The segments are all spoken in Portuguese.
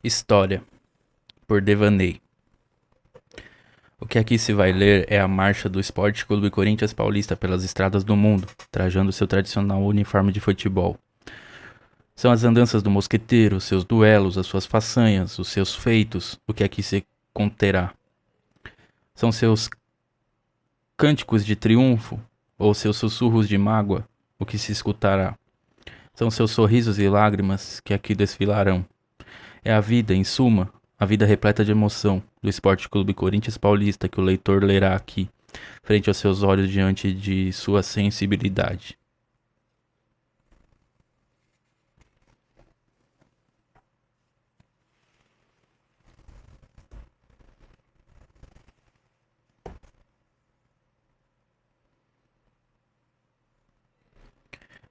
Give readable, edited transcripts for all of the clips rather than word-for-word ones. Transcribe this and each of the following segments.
História, por Devaney. O que aqui se vai ler é a marcha do Esporte Clube Corinthians Paulista pelas estradas do mundo, trajando seu tradicional uniforme de futebol. São as andanças do mosqueteiro, seus duelos, as suas façanhas, os seus feitos, o que aqui se conterá. São seus cânticos de triunfo ou seus sussurros de mágoa, o que se escutará. São seus sorrisos e lágrimas que aqui desfilarão. É a vida, em suma, a vida repleta de emoção do Esporte Clube Corinthians Paulista que o leitor lerá aqui, frente aos seus olhos diante de sua sensibilidade.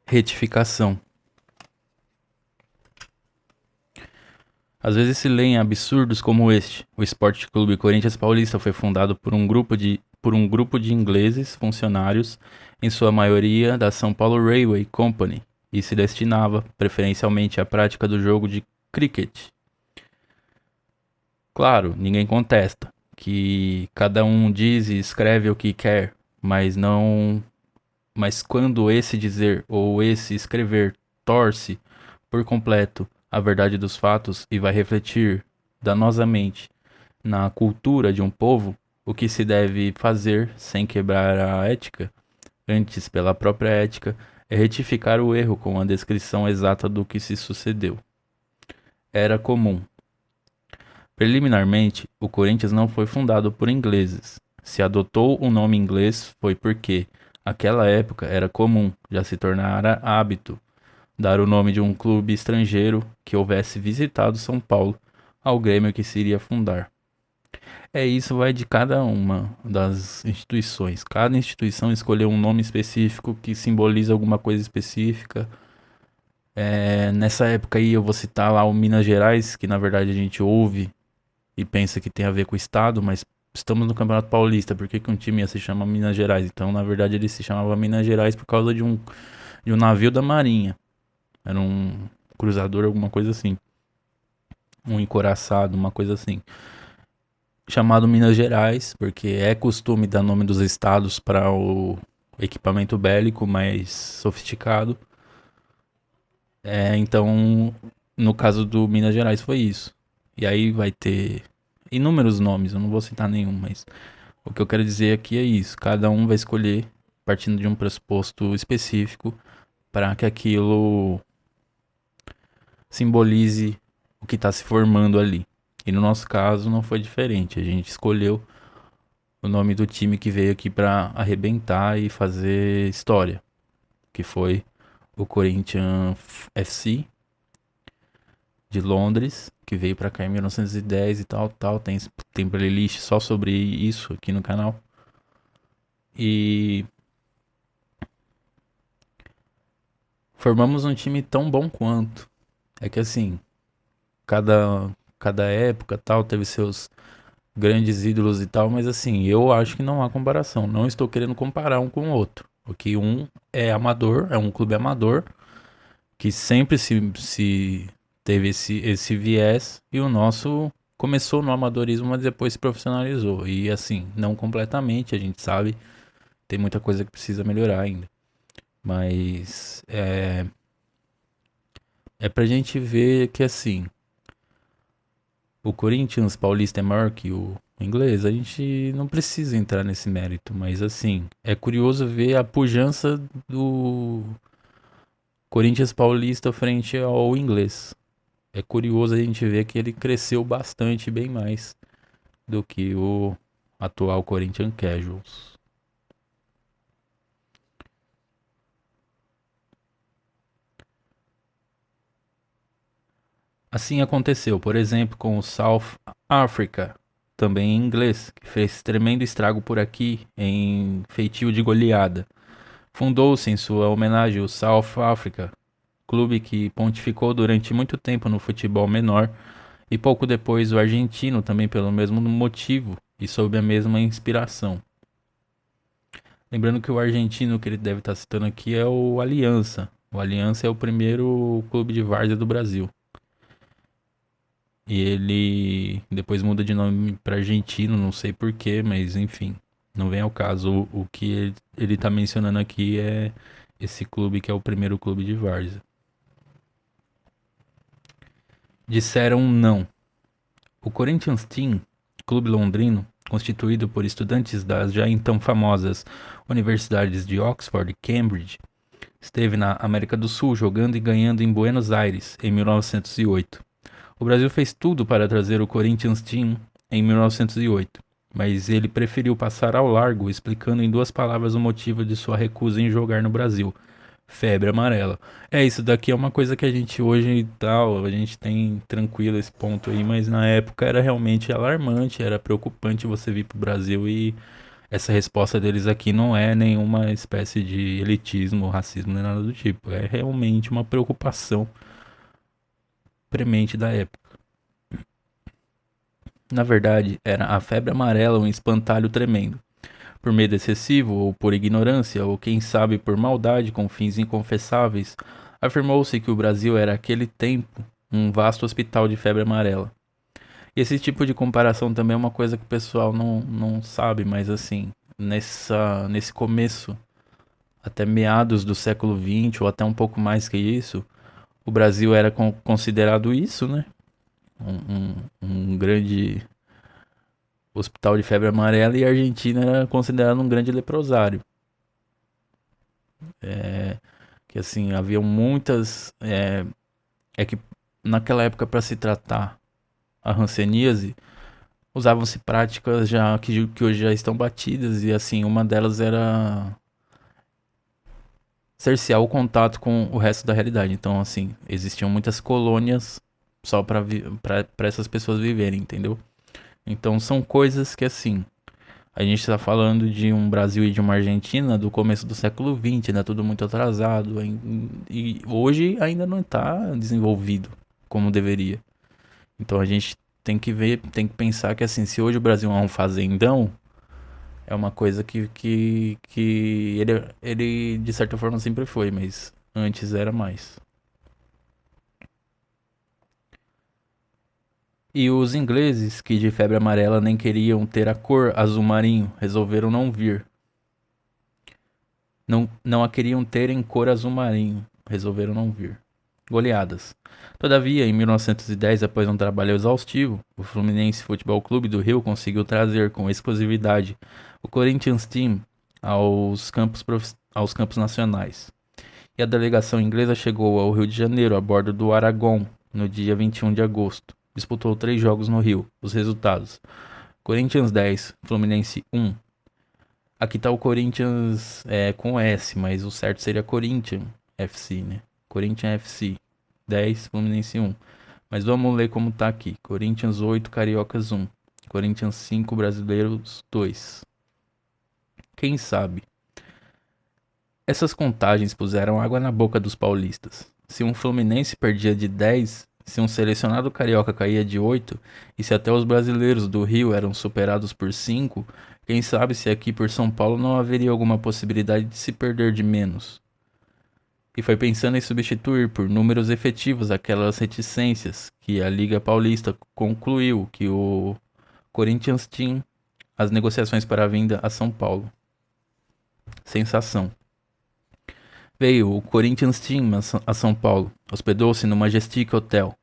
Retificação. Às vezes se lê em absurdos como este. O Esporte Clube Corinthians Paulista foi fundado por um grupo de ingleses funcionários, em sua maioria da São Paulo Railway Company, e se destinava preferencialmente à prática do jogo de cricket. Claro, ninguém contesta que cada um diz e escreve o que quer, mas quando esse dizer ou esse escrever torce por completo a verdade dos fatos e vai refletir danosamente na cultura de um povo, o que se deve fazer sem quebrar a ética, antes pela própria ética, é retificar o erro com a descrição exata do que se sucedeu. Era comum. Preliminarmente, o Corinthians não foi fundado por ingleses. Se adotou o nome inglês foi porque, naquela época, era comum, já se tornara hábito, dar o nome de um clube estrangeiro que houvesse visitado São Paulo ao Grêmio que se iria fundar. Isso vai de cada uma das instituições. Cada instituição escolheu um nome específico que simboliza alguma coisa específica. Nessa época aí eu vou citar lá o Minas Gerais, que na verdade a gente ouve e pensa que tem a ver com o estado, mas estamos no Campeonato Paulista. Por que, que um time ia se chama Minas Gerais? Então, na verdade, ele se chamava Minas Gerais por causa de um navio da Marinha. Era um cruzador, alguma coisa assim. Um encoraçado, uma coisa assim. Chamado Minas Gerais, porque é costume dar nome dos estados para o equipamento bélico mais sofisticado. Então, no caso do Minas Gerais foi isso. E aí vai ter inúmeros nomes, eu não vou citar nenhum, mas o que eu quero dizer aqui é isso. Cada um vai escolher partindo de um pressuposto específico para que aquilo simbolize o que está se formando ali. E no nosso caso não foi diferente. A gente escolheu o nome do time que veio aqui para arrebentar e fazer história, que foi o Corinthians FC de Londres, que veio para cá em 1910 e tal, tal. Tem playlist só sobre isso aqui no canal. E formamos um time tão bom quanto. É que assim, cada época tal teve seus grandes ídolos e tal, mas assim, eu acho que não há comparação. Não estou querendo comparar um com o outro. Porque um é amador, é um clube amador, que sempre se teve esse viés, e o nosso começou no amadorismo, mas depois se profissionalizou. E assim, não completamente, a gente sabe, tem muita coisa que precisa melhorar ainda. Mas é pra gente ver que assim, o Corinthians Paulista é maior que o inglês, a gente não precisa entrar nesse mérito, mas assim, é curioso ver a pujança do Corinthians Paulista frente ao inglês. É curioso a gente ver que ele cresceu bastante, bem mais do que o atual Corinthians Casuals. Assim aconteceu, por exemplo, com o South Africa, também em inglês, que fez tremendo estrago por aqui em feitio de goleada. Fundou-se em sua homenagem o South Africa, clube que pontificou durante muito tempo no futebol menor, e pouco depois o argentino também pelo mesmo motivo e sob a mesma inspiração. Lembrando que o argentino que ele deve estar citando aqui é o Aliança. O Aliança é o primeiro clube de várzea do Brasil. E ele depois muda de nome para Argentino, não sei porquê, mas enfim, não vem ao caso. O que ele tá mencionando aqui é esse clube que é o primeiro clube de várzea. Disseram não. O Corinthians Team, clube londrino, constituído por estudantes das já então famosas universidades de Oxford e Cambridge, esteve na América do Sul jogando e ganhando em Buenos Aires em 1908. O Brasil fez tudo para trazer o Corinthians Team em 1908, mas ele preferiu passar ao largo, explicando em duas palavras o motivo de sua recusa em jogar no Brasil: febre amarela. É, isso daqui é uma coisa que a gente hoje e tal, a gente tem tranquilo esse ponto aí, mas na época era realmente alarmante, era preocupante você vir pro Brasil e essa resposta deles aqui não é nenhuma espécie de elitismo, racismo, nem nada do tipo. É realmente uma preocupação premente da época. Na verdade, era a febre amarela um espantalho tremendo. Por medo excessivo, ou por ignorância, ou quem sabe por maldade com fins inconfessáveis, afirmou-se que o Brasil era aquele tempo um vasto hospital de febre amarela. E esse tipo de comparação também é uma coisa que o pessoal não sabe, mas assim, nesse começo, até meados do século XX, ou até um pouco mais que isso, o Brasil era considerado isso, né? Um grande hospital de febre amarela e a Argentina era considerada um grande leprosário. Que assim, haviam muitas. É que naquela época, para se tratar a hanseníase, usavam-se práticas já que hoje já estão batidas, e assim, uma delas era cercear o contato com o resto da realidade. Então, assim, existiam muitas colônias só para essas pessoas viverem, entendeu? Então, são coisas que, assim, a gente está falando de um Brasil e de uma Argentina do começo do século XX, né? Tudo muito atrasado. E hoje ainda não está desenvolvido como deveria. Então a gente tem que ver, tem que pensar que assim, se hoje o Brasil é um fazendão, é uma coisa que ele de certa forma sempre foi, mas antes era mais. E os ingleses, que de febre amarela nem queriam ter a cor azul marinho, resolveram não vir. Não a queriam ter em cor azul marinho, resolveram não vir. Goleadas. Todavia, em 1910, após um trabalho exaustivo, o Fluminense Futebol Clube do Rio conseguiu trazer com exclusividade o Corinthians Team aos campos nacionais. E a delegação inglesa chegou ao Rio de Janeiro a bordo do Aragon no dia 21 de agosto. Disputou 3 jogos no Rio. Os resultados: Corinthians 10, Fluminense 1. Aqui tá o Corinthians com S, mas o certo seria Corinthians FC, né? Corinthians FC 10, Fluminense 1. Mas vamos ler como tá aqui. Corinthians 8, Cariocas 1. Corinthians 5, Brasileiros 2. Quem sabe? Essas contagens puseram água na boca dos paulistas. Se um Fluminense perdia de 10, se um selecionado carioca caía de 8, e se até os brasileiros do Rio eram superados por 5, quem sabe se aqui por São Paulo não haveria alguma possibilidade de se perder de menos. E foi pensando em substituir por números efetivos aquelas reticências que a Liga Paulista concluiu que o Corinthians tinha as negociações para a vinda a São Paulo. Sensação. Veio o Corinthians Team a São Paulo, hospedou-se no Majestic Hotel.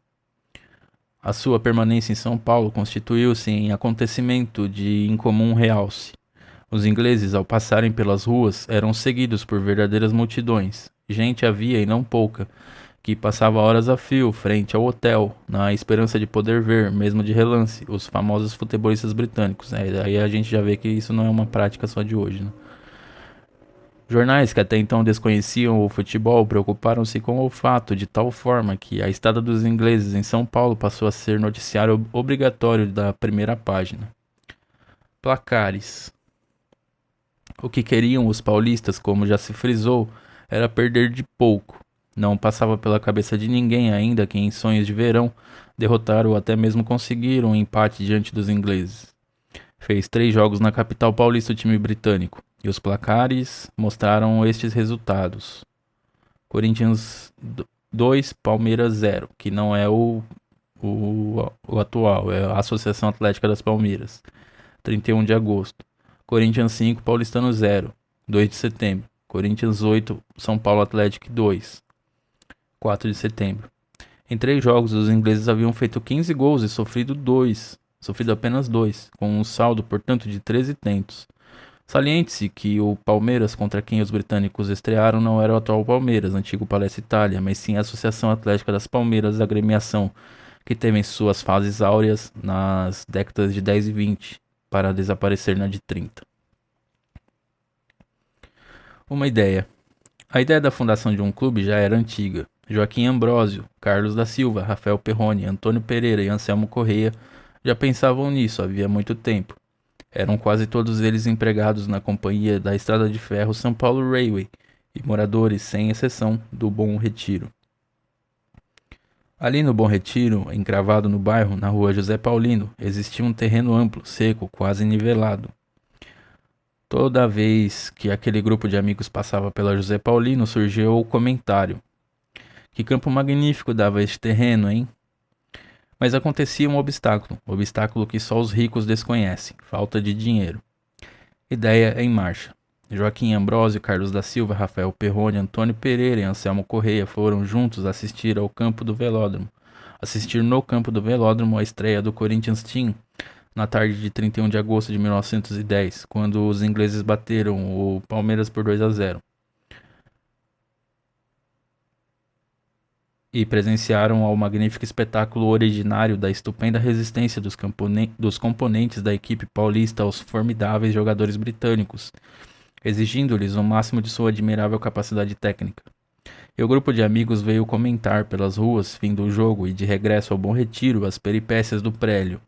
A sua permanência em São Paulo constituiu-se em acontecimento de incomum realce. Os ingleses, ao passarem pelas ruas, eram seguidos por verdadeiras multidões. Gente havia e não pouca, que passava horas a fio frente ao hotel, na esperança de poder ver, mesmo de relance, os famosos futebolistas britânicos. Aí a gente já vê que isso não é uma prática só de hoje, né? Jornais que até então desconheciam o futebol preocuparam-se com o fato de tal forma que a estada dos ingleses em São Paulo passou a ser noticiário obrigatório da primeira página. Placares. O que queriam os paulistas, como já se frisou, era perder de pouco. Não passava pela cabeça de ninguém ainda que em sonhos de verão derrotaram ou até mesmo conseguiram um empate diante dos ingleses. Fez 3 jogos na capital paulista o time britânico, e os placares mostraram estes resultados. Corinthians 2, Palmeiras 0, que não é o o atual, é a Associação Atlética das Palmeiras, 31 de agosto. Corinthians 5, Paulistano 0, 2 de setembro. Corinthians 8, São Paulo Atlético 2, 4 de setembro. Em 3 jogos, os ingleses haviam feito 15 gols e sofrido apenas 2, com um saldo, portanto, de 13 tentos. Saliente-se que o Palmeiras contra quem os britânicos estrearam não era o atual Palmeiras, antigo Palestra Itália, mas sim a Associação Atlética das Palmeiras, a agremiação que teve suas fases áureas nas décadas de 10 e 20, para desaparecer na de 30. Uma ideia. A ideia da fundação de um clube já era antiga. Joaquim Ambrósio, Carlos da Silva, Rafael Perrone, Antônio Pereira e Anselmo Correia já pensavam nisso havia muito tempo. Eram quase todos eles empregados na companhia da Estrada de Ferro São Paulo Railway e moradores, sem exceção, do Bom Retiro. Ali no Bom Retiro, encravado no bairro, na rua José Paulino, existia um terreno amplo, seco, quase nivelado. Toda vez que aquele grupo de amigos passava pela José Paulino, surgiu o comentário: que campo magnífico dava este terreno, hein? Mas acontecia um obstáculo que só os ricos desconhecem: falta de dinheiro. Ideia em marcha. Joaquim Ambrósio, Carlos da Silva, Rafael Perrone, Antônio Pereira e Anselmo Correia foram juntos assistir no campo do Velódromo a estreia do Corinthians Team na tarde de 31 de agosto de 1910, quando os ingleses bateram o Palmeiras por 2-0. E presenciaram ao magnífico espetáculo originário da estupenda resistência dos componentes da equipe paulista aos formidáveis jogadores britânicos, exigindo-lhes o máximo de sua admirável capacidade técnica. E o grupo de amigos veio comentar pelas ruas, fim do jogo e de regresso ao Bom Retiro, as peripécias do prélio.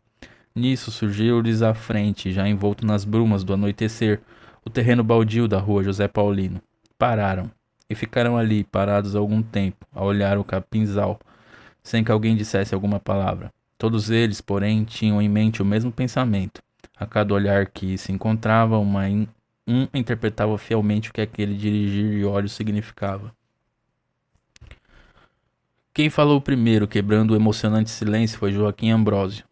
Nisso surgiu-lhes à frente, já envolto nas brumas do anoitecer, o terreno baldio da rua José Paulino. Pararam, e ficaram ali, parados algum tempo, a olhar o capinzal, sem que alguém dissesse alguma palavra. Todos eles, porém, tinham em mente o mesmo pensamento. A cada olhar que se encontrava, um interpretava fielmente o que aquele dirigir de olhos significava. Quem falou primeiro, quebrando o emocionante silêncio, foi Joaquim Ambrósio.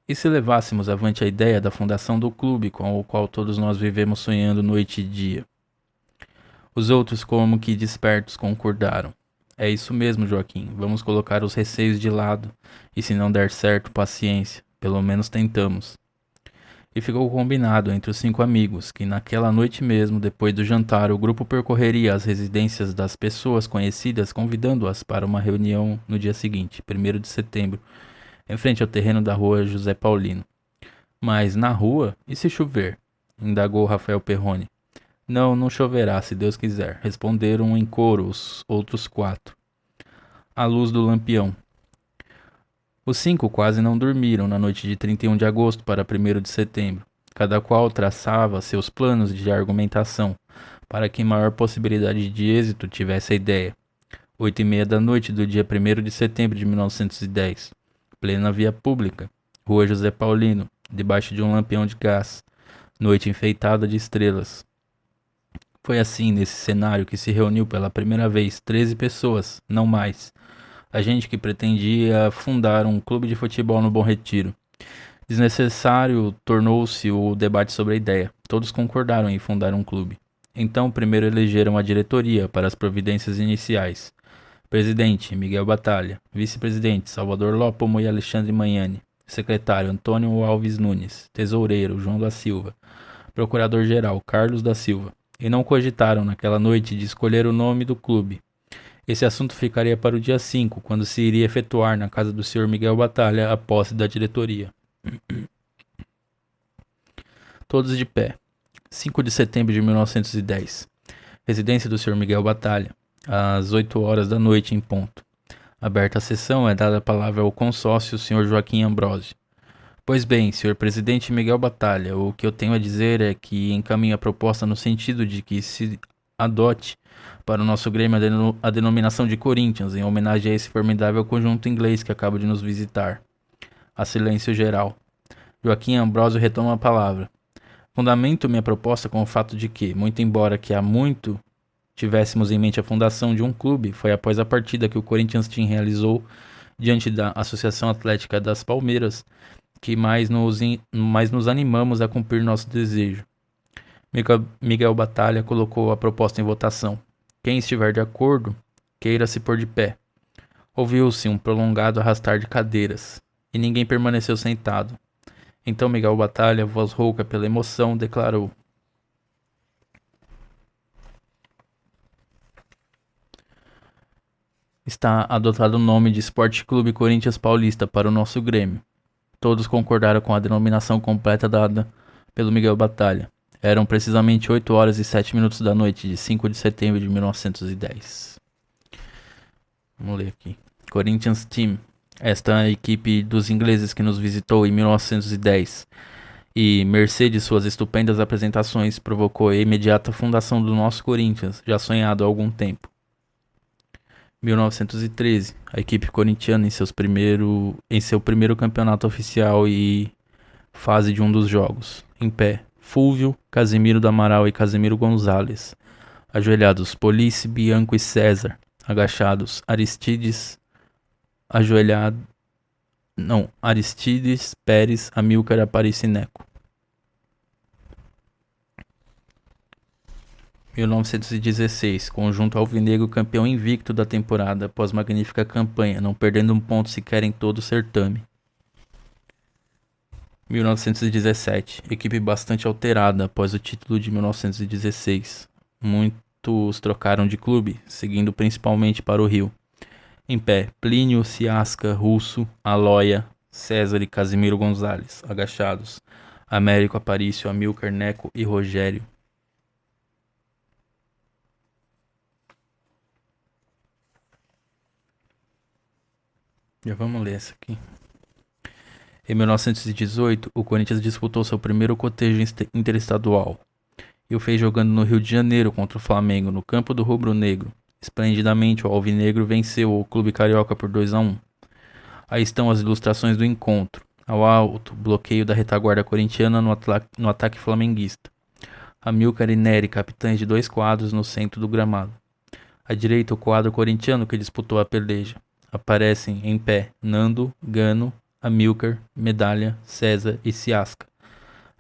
E se levássemos avante a ideia da fundação do clube com o qual todos nós vivemos sonhando noite e dia? Os outros, como que despertos, concordaram. É isso mesmo, Joaquim. Vamos colocar os receios de lado. E se não der certo, paciência. Pelo menos tentamos. E ficou combinado entre os 5 amigos que naquela noite mesmo, depois do jantar, o grupo percorreria as residências das pessoas conhecidas, convidando-as para uma reunião no dia seguinte, 1º de setembro, em frente ao terreno da rua José Paulino. Mas na rua, e se chover? Indagou Rafael Perrone. Não choverá, se Deus quiser, responderam em coro os outros 4. À luz do lampião. Os 5 quase não dormiram na noite de 31 de agosto para 1º de setembro. Cada qual traçava seus planos de argumentação, para que maior possibilidade de êxito tivesse a ideia. 8:30 da noite do dia 1º de setembro de 1910. Plena via pública, rua José Paulino, debaixo de um lampião de gás, noite enfeitada de estrelas. Foi assim, nesse cenário, que se reuniu pela primeira vez 13 pessoas, não mais. A gente que pretendia fundar um clube de futebol no Bom Retiro. Desnecessário tornou-se o debate sobre a ideia. Todos concordaram em fundar um clube. Então, primeiro elegeram a diretoria para as providências iniciais. Presidente, Miguel Batalha. Vice-presidente, Salvador Lópomo e Alexandre Magnani. Secretário, Antônio Alves Nunes. Tesoureiro, João da Silva. Procurador-geral, Carlos da Silva. E não cogitaram naquela noite de escolher o nome do clube. Esse assunto ficaria para o dia 5, quando se iria efetuar na casa do Sr. Miguel Batalha a posse da diretoria. Todos de pé. 5 de setembro de 1910. Residência do Sr. Miguel Batalha. Às 8 horas da noite em ponto. Aberta a sessão, é dada a palavra ao consórcio Sr. Joaquim Ambrósio. Pois bem, Sr. Presidente Miguel Batalha, o que eu tenho a dizer é que encaminho a proposta no sentido de que se adote para o nosso Grêmio a denominação de Corinthians, em homenagem a esse formidável conjunto inglês que acaba de nos visitar. Há silêncio geral. Joaquim Ambrósio retoma a palavra. Fundamento minha proposta com o fato de que, muito embora que há muito tivéssemos em mente a fundação de um clube, foi após a partida que o Corinthians Team realizou diante da Associação Atlética das Palmeiras, que mais nos animamos a cumprir nosso desejo. Miguel Batalha colocou a proposta em votação. Quem estiver de acordo, queira se pôr de pé. Ouviu-se um prolongado arrastar de cadeiras, e ninguém permaneceu sentado. Então Miguel Batalha, voz rouca pela emoção, declarou: está adotado o nome de Esporte Clube Corinthians Paulista para o nosso Grêmio. Todos concordaram com a denominação completa dada pelo Miguel Batalha. Eram precisamente 8 horas e 7 minutos da noite de 5 de setembro de 1910. Vamos ler aqui. Corinthians Team. Esta equipe dos ingleses que nos visitou em 1910 e, mercê de suas estupendas apresentações, provocou a imediata fundação do nosso Corinthians, já sonhado há algum tempo. 1913, a equipe corintiana em seu primeiro campeonato oficial e fase de um dos jogos. Em pé, Fúvio, Casimiro do Amaral e Casimiro Gonzalez. Ajoelhados, Police, Bianco e César. Agachados, Aristides, Aristides, Pérez, Amílcar, Aparicineco. 1916, conjunto alvinegro campeão invicto da temporada após magnífica campanha, não perdendo um ponto sequer em todo o certame. 1917, equipe bastante alterada após o título de 1916. Muitos trocaram de clube, seguindo principalmente para o Rio. Em pé, Plínio, Ciasca, Russo, Aloia, César e Casimiro Gonzalez. Agachados, Américo, Aparício, Amílcar, Neco e Rogério. Já vamos ler essa aqui. Em 1918, o Corinthians disputou seu primeiro cotejo interestadual e o fez jogando no Rio de Janeiro contra o Flamengo, no campo do Rubro Negro. Esplendidamente, o Alvinegro venceu o Clube Carioca por 2-1. Aí estão as ilustrações do encontro. Ao alto, bloqueio da retaguarda corintiana no ataque flamenguista. Amílcar e Nery, capitães de 2 quadros no centro do gramado. À direita, o quadro corintiano que disputou a peleja. Aparecem em pé Nando, Gano, Amílcar, Medalha, César e Ciasca.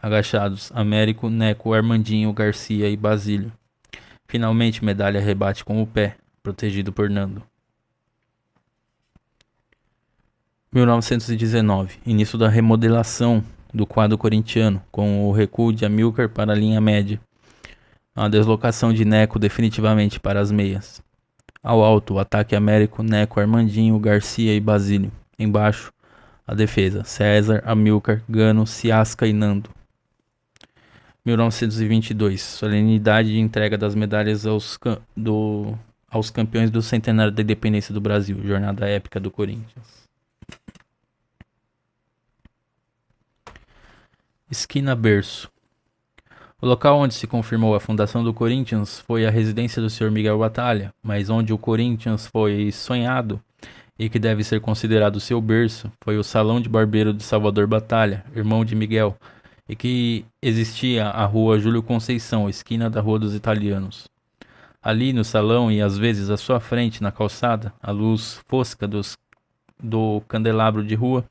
Agachados, Américo, Neco, Armandinho, Garcia e Basílio. Finalmente, Medalha rebate com o pé, protegido por Nando. 1919, início da remodelação do quadro corintiano, com o recuo de Amílcar para a linha média. A deslocação de Neco definitivamente para as meias. Ao alto, o ataque Américo, Neco, Armandinho, Garcia e Basílio. Embaixo, a defesa, César, Amílcar, Gano, Ciasca e Nando. 1922, solenidade de entrega das medalhas aos campeões do centenário da independência do Brasil, jornada épica do Corinthians. Esquina Berço. O local onde se confirmou a fundação do Corinthians foi a residência do Sr. Miguel Batalha, mas onde o Corinthians foi sonhado e que deve ser considerado seu berço foi o Salão de Barbeiro de Salvador Batalha, irmão de Miguel, e que existia a Rua Júlio Conceição, esquina da Rua dos Italianos. Ali no salão e às vezes à sua frente na calçada, a luz fosca do candelabro de rua,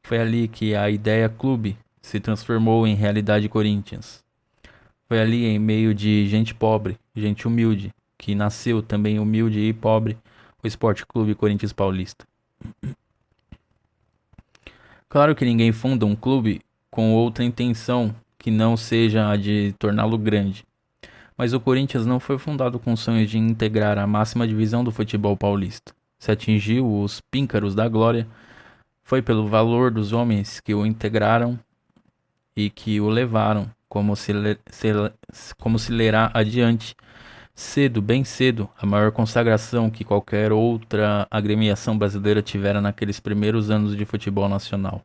foi ali que a ideia clube se transformou em realidade Corinthians. Foi ali, em meio de gente pobre, gente humilde, que nasceu também humilde e pobre, o Esporte Clube Corinthians Paulista. Claro que ninguém funda um clube com outra intenção que não seja a de torná-lo grande. Mas o Corinthians não foi fundado com sonhos de integrar a máxima divisão do futebol paulista. Se atingiu os píncaros da glória, foi pelo valor dos homens que o integraram e que o levaram, como se lerá adiante, cedo, bem cedo, a maior consagração que qualquer outra agremiação brasileira tivera naqueles primeiros anos de futebol nacional.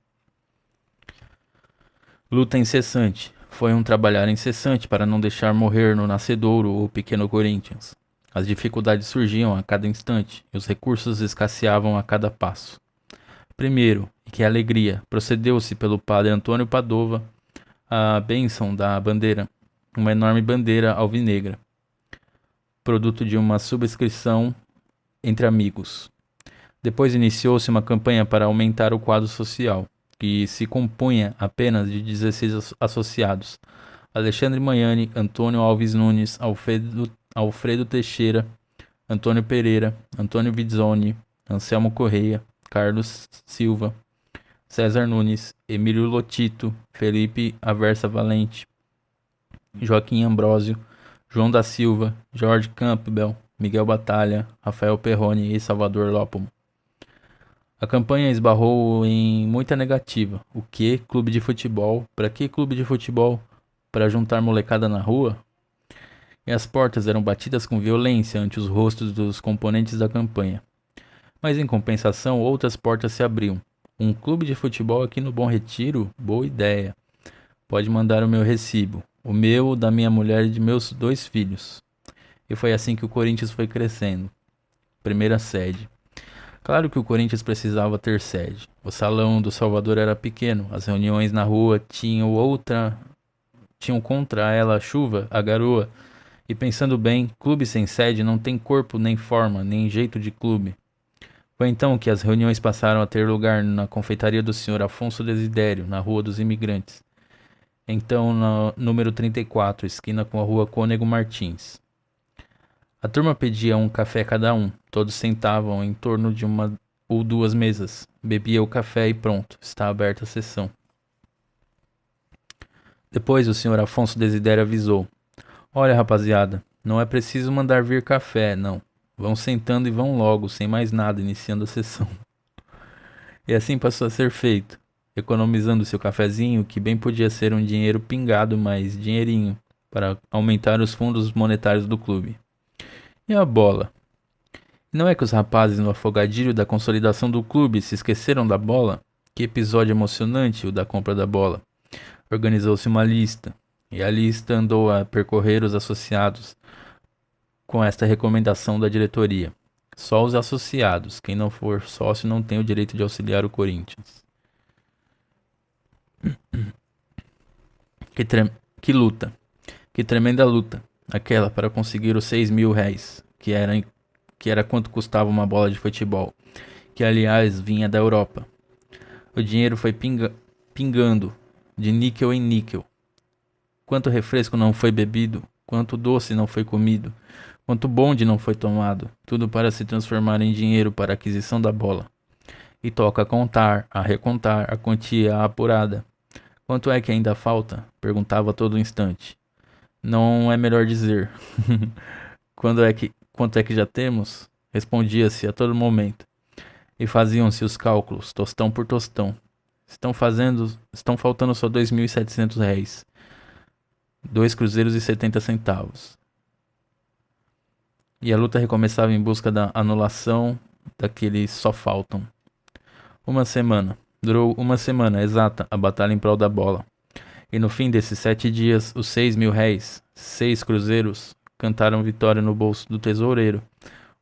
Luta incessante. Foi um trabalhar incessante para não deixar morrer no nascedouro o pequeno Corinthians. As dificuldades surgiam a cada instante e os recursos escasseavam a cada passo. Primeiro, e que alegria, procedeu-se pelo padre Antônio Padova a bênção da bandeira, uma enorme bandeira alvinegra, produto de uma subscrição entre amigos. Depois iniciou-se uma campanha para aumentar o quadro social, que se compunha apenas de 16 associados: Alexandre Magnani, Antônio Alves Nunes, Alfredo Teixeira, Antônio Pereira, Antônio Vizzoni, Anselmo Correia, Carlos Silva, César Nunes, Emílio Lotito, Felipe Aversa Valente, Joaquim Ambrósio, João da Silva, Jorge Campbell, Miguel Batalha, Rafael Perrone e Salvador Lópomo. A campanha esbarrou em muita negativa. O que? Clube de futebol? Para que clube de futebol? Para juntar molecada na rua? E as portas eram batidas com violência ante os rostos dos componentes da campanha. Mas em compensação, outras portas se abriam. Um clube de futebol aqui no Bom Retiro? Boa ideia. Pode mandar o meu recibo. O meu, da minha mulher e de meus 2 filhos. E foi assim que o Corinthians foi crescendo. Primeira sede. Claro que o Corinthians precisava ter sede. O salão do Salvador era pequeno, as reuniões na rua tinham contra ela a chuva, a garoa. E pensando bem, clube sem sede não tem corpo nem forma, nem jeito de clube. Foi então que as reuniões passaram a ter lugar na confeitaria do Sr. Afonso Desidério, na Rua dos Imigrantes. Então, no número 34, esquina com a Rua Cônego Martins. A turma pedia um café cada um. Todos sentavam em torno de uma ou 2 mesas. Bebia o café e pronto, está aberta a sessão. Depois o senhor Afonso Desidério avisou: Olha, rapaziada, não é preciso mandar vir café, não. Vão sentando e vão logo, sem mais nada, iniciando a sessão. E assim passou a ser feito, economizando seu cafezinho, que bem podia ser um dinheiro pingado, mas dinheirinho, para aumentar os fundos monetários do clube. E a bola? Não é que os rapazes no afogadilho da consolidação do clube se esqueceram da bola? Que episódio emocionante o da compra da bola. Organizou-se uma lista, e a lista andou a percorrer os associados com esta recomendação da diretoria. Só os associados, quem não for sócio não tem o direito de auxiliar o Corinthians. Que luta, que tremenda luta, aquela para conseguir os 6.000 réis, que era quanto custava uma bola de futebol, que aliás vinha da Europa. O dinheiro foi pingando, de níquel em níquel. Quanto refresco não foi bebido, quanto doce não foi comido, quanto bonde não foi tomado, tudo para se transformar em dinheiro para a aquisição da bola. E toca a contar, a recontar, a quantia apurada. Quanto é que ainda falta? Perguntava a todo instante. Não é melhor dizer. Quanto é que já temos? Respondia-se a todo momento. E faziam-se os cálculos, tostão por tostão. Estão faltando só 2.700 réis. 2 cruzeiros e 70 centavos. E a luta recomeçava em busca da anulação daqueles só faltam. Durou uma semana exata a batalha em prol da bola. E no fim desses 7 dias, os 6.000 réis, 6 cruzeiros, cantaram vitória no bolso do tesoureiro,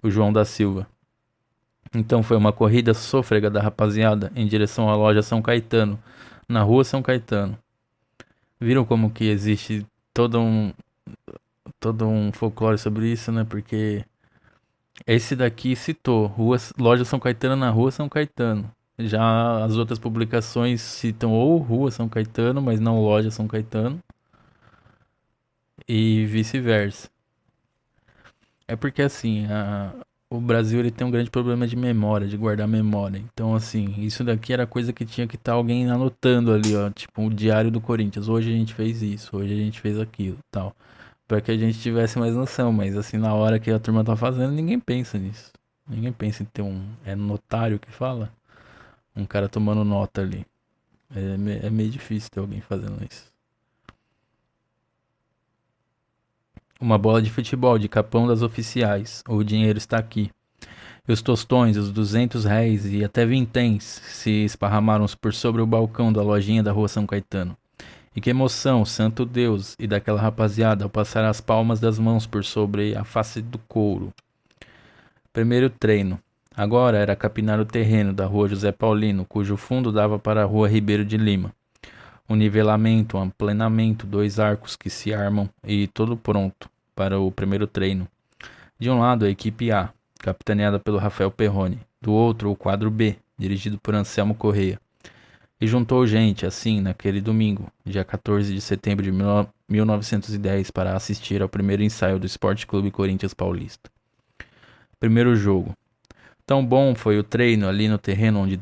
o João da Silva. Então foi uma corrida sôfrega da rapaziada em direção à loja São Caetano, na rua São Caetano. Viram como que existe todo um folclore sobre isso, né? Porque esse daqui citou loja São Caetano na rua São Caetano. Já as outras publicações citam ou rua São Caetano, mas não loja São Caetano. E vice-versa. É porque assim, o Brasil ele tem um grande problema de memória, de guardar memória. Então assim, isso daqui era coisa que tinha que estar alguém anotando ali, ó. Tipo, o diário do Corinthians. Hoje a gente fez isso, hoje a gente fez aquilo, tal. Pra que a gente tivesse mais noção. Mas assim, na hora que a turma tá fazendo, ninguém pensa nisso. Ninguém pensa em ter é notário que fala? Um cara tomando nota ali. É meio difícil ter alguém fazendo isso. Uma bola de futebol de capão das oficiais. O dinheiro está aqui. E os tostões, os 200 réis e até vinténs se esparramaram por sobre o balcão da lojinha da rua São Caetano. E que emoção, santo Deus, e daquela rapaziada ao passar as palmas das mãos por sobre a face do couro. Primeiro treino. Agora era capinar o terreno da rua José Paulino, cujo fundo dava para a rua Ribeiro de Lima. Um nivelamento, um aplenamento, 2 arcos que se armam e todo pronto para o primeiro treino. De um lado a equipe A, capitaneada pelo Rafael Perrone. do outro o quadro B, dirigido por Anselmo Corrêa. E juntou gente, assim, naquele domingo, dia 14 de setembro de 1910, para assistir ao primeiro ensaio do Esporte Clube Corinthians Paulista. Primeiro jogo. Tão bom foi o treino ali no terreno onde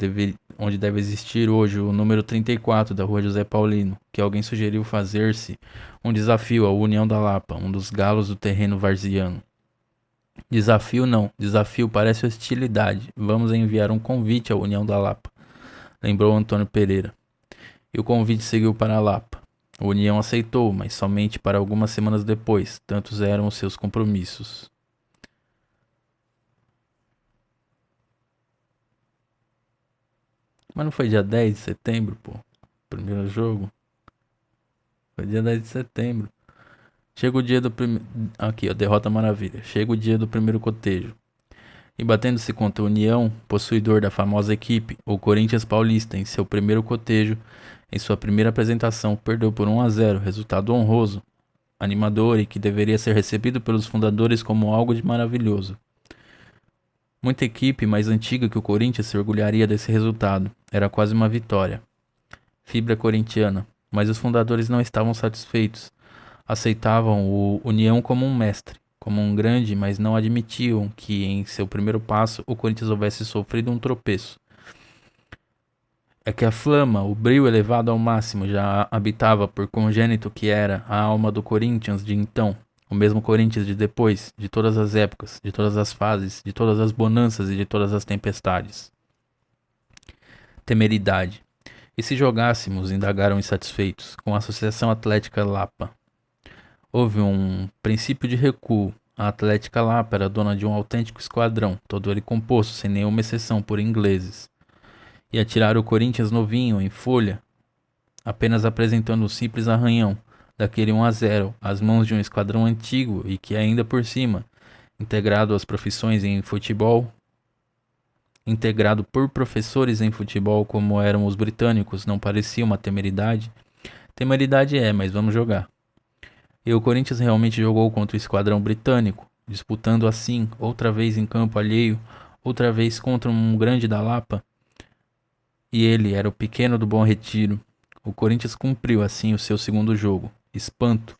deve existir hoje o número 34 da Rua José Paulino, que alguém sugeriu fazer-se um desafio à União da Lapa, um dos galos do terreno varziano. Desafio não, desafio parece hostilidade. Vamos enviar um convite à União da Lapa, lembrou Antônio Pereira. E o convite seguiu para a Lapa. A União aceitou, mas somente para algumas semanas depois, tantos eram os seus compromissos. Mas não foi dia 10 de setembro, pô? Primeiro jogo? Foi dia 10 de setembro. Chega o dia do primeiro. Aqui, ó, derrota maravilha. Chega o dia do primeiro cotejo. E batendo-se contra a União, possuidor da famosa equipe, o Corinthians Paulista, em seu primeiro cotejo, em sua primeira apresentação, perdeu por 1-0, resultado honroso, animador e que deveria ser recebido pelos fundadores como algo de maravilhoso. Muita equipe mais antiga que o Corinthians se orgulharia desse resultado. Era quase uma vitória. Fibra corintiana. Mas os fundadores não estavam satisfeitos. Aceitavam o União como um mestre, como um grande, mas não admitiam que em seu primeiro passo o Corinthians houvesse sofrido um tropeço. É que a flama, o brilho elevado ao máximo, já habitava por congênito que era a alma do Corinthians de então. O mesmo Corinthians de depois, de todas as épocas, de todas as fases, de todas as bonanças e de todas as tempestades. Temeridade. E se jogássemos, indagaram insatisfeitos, com a Associação Atlética Lapa? Houve um princípio de recuo. A Atlética Lapa era dona de um autêntico esquadrão, todo ele composto, sem nenhuma exceção, por ingleses. E atirar o Corinthians novinho, em folha, apenas apresentando um simples arranhão, daquele 1-0, às mãos de um esquadrão antigo e que ainda por cima, integrado por professores em futebol como eram os britânicos, não parecia uma temeridade. Temeridade é, mas vamos jogar. E o Corinthians realmente jogou contra o esquadrão britânico, disputando assim, outra vez em campo alheio, outra vez contra um grande da Lapa. E ele era o pequeno do Bom Retiro. O Corinthians cumpriu assim o seu segundo jogo. Espanto.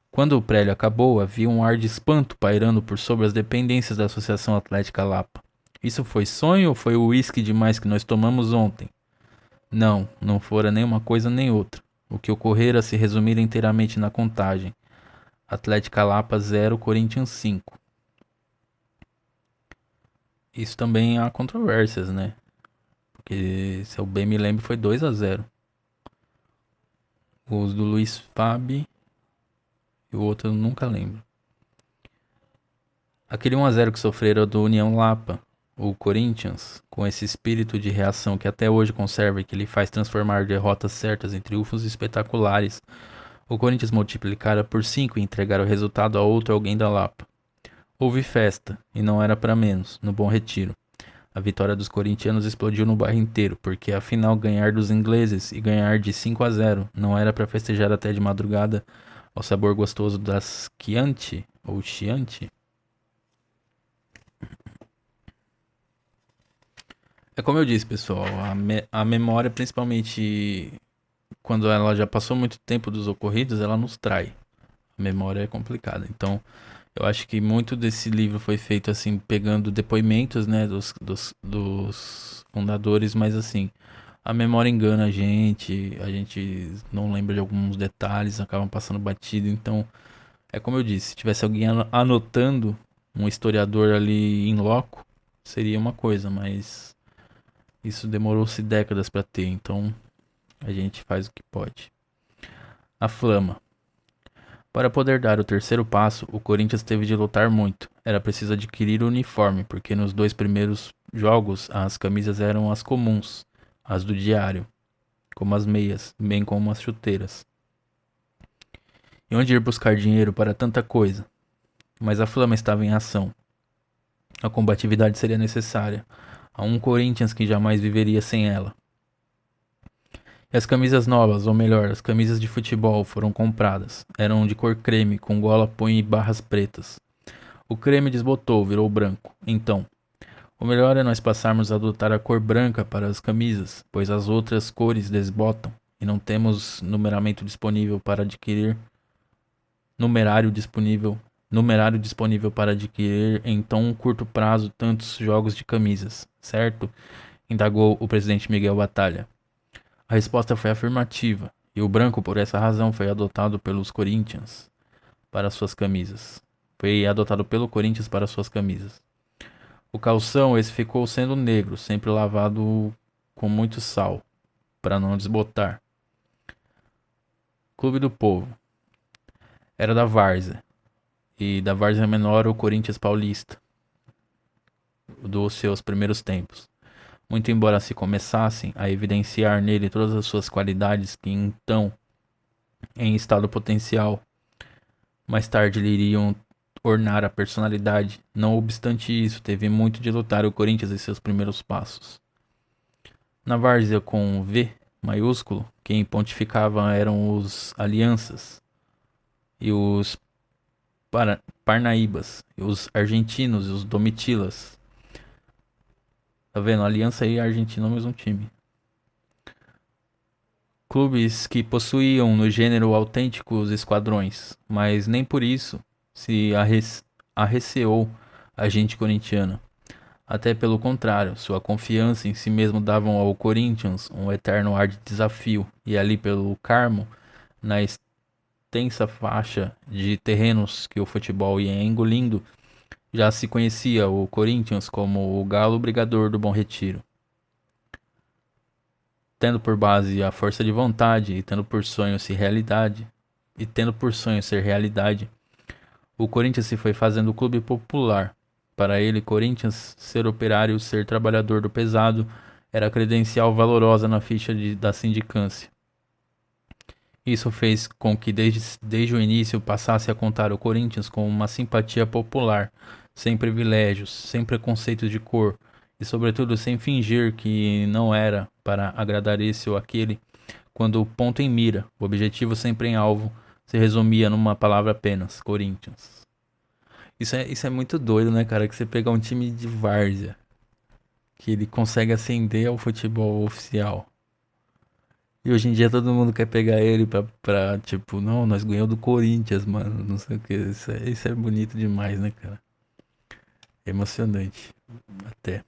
Quando o prélio acabou, havia um ar de espanto pairando por sobre as dependências da Associação Atlética Lapa. Isso foi sonho ou foi o uísque demais que nós tomamos ontem? Não, não fora nem uma coisa nem outra. O que ocorrera se resumir inteiramente na contagem. Atlética Lapa 0, Corinthians 5. Isso também há controvérsias, né? Porque, se eu bem me lembro, foi 2-0. Os do Luiz Fabi e o outro eu nunca lembro. Aquele 1-0 que sofreram do União Lapa, o Corinthians, com esse espírito de reação que até hoje conserva e que lhe faz transformar derrotas certas em triunfos espetaculares, o Corinthians multiplicara por 5 e entregar o resultado a outro alguém da Lapa. Houve festa, e não era para menos, no Bom Retiro. A vitória dos corintianos explodiu no bairro inteiro, porque afinal ganhar dos ingleses e ganhar de 5-0 não era para festejar até de madrugada ao sabor gostoso das Chianti ou Chianti. É como eu disse, pessoal, a memória, principalmente quando ela já passou muito tempo dos ocorridos, ela nos trai. A memória é complicada. Então, eu acho que muito desse livro foi feito assim, pegando depoimentos, né, dos fundadores, mas assim, a memória engana a gente não lembra de alguns detalhes, acabam passando batido. Então, é como eu disse, se tivesse alguém anotando, um historiador ali em loco, seria uma coisa, mas isso demorou-se décadas para ter, então a gente faz o que pode. A Flama. Para poder dar o terceiro passo, o Corinthians teve de lutar muito. Era preciso adquirir o uniforme, porque nos 2 primeiros jogos as camisas eram as comuns, as do diário, como as meias, bem como as chuteiras. E onde ir buscar dinheiro para tanta coisa? Mas a Flama estava em ação. A combatividade seria necessária. A um Corinthians que jamais viveria sem ela. E as camisas novas, ou melhor, as camisas de futebol foram compradas. Eram de cor creme, com gola punho e barras pretas. O creme desbotou, virou branco. Então, O melhor é nós passarmos a adotar a cor branca para as camisas, pois as outras cores desbotam e não temos numerário disponível, numerário disponível para adquirir em tão curto prazo tantos jogos de camisas, certo? Indagou o presidente Miguel Batalha. A resposta foi afirmativa, e o branco, por essa razão, foi adotado pelos Corinthians para suas camisas. Foi adotado pelo Corinthians para suas camisas. O calção, esse ficou sendo negro, sempre lavado com muito sal, para não desbotar. Clube do Povo. Era da Várzea. E da Várzea Menor, o Corinthians Paulista, dos seus primeiros tempos. Muito embora se começassem a evidenciar nele todas as suas qualidades que então, em estado potencial, mais tarde lhe iriam ornar a personalidade. Não obstante isso, teve muito de lutar o Corinthians em seus primeiros passos. Na várzea com V maiúsculo, quem pontificava eram os alianças e os Parnaíbas, e os argentinos e os domitilas. Tá vendo? Aliança e Argentina no mesmo time. Clubes que possuíam no gênero autênticos esquadrões, mas nem por isso se arreceou a gente corintiana. Até pelo contrário, sua confiança em si mesmo davam ao Corinthians um eterno ar de desafio, e ali pelo Carmo, na extensa faixa de terrenos que o futebol ia engolindo, já se conhecia o Corinthians como o galo brigador do Bom Retiro. Tendo por base a força de vontade e tendo por sonho ser realidade, o Corinthians se foi fazendo o clube popular. Para ele, Corinthians, ser operário, ser trabalhador do pesado, era credencial valorosa na ficha da sindicância. Isso fez com que desde o início passasse a contar o Corinthians com uma simpatia popular, sem privilégios, sem preconceitos de cor, e sobretudo sem fingir que não era para agradar esse ou aquele, quando o ponto em mira, o objetivo sempre em alvo, se resumia numa palavra apenas: Corinthians. Isso é muito doido, né, cara? Que você pegar um time de várzea, que ele consegue ascender ao futebol oficial. E hoje em dia todo mundo quer pegar ele tipo, não, nós ganhamos do Corinthians, mano, não sei o que. Isso é bonito demais, né, cara? É emocionante, até.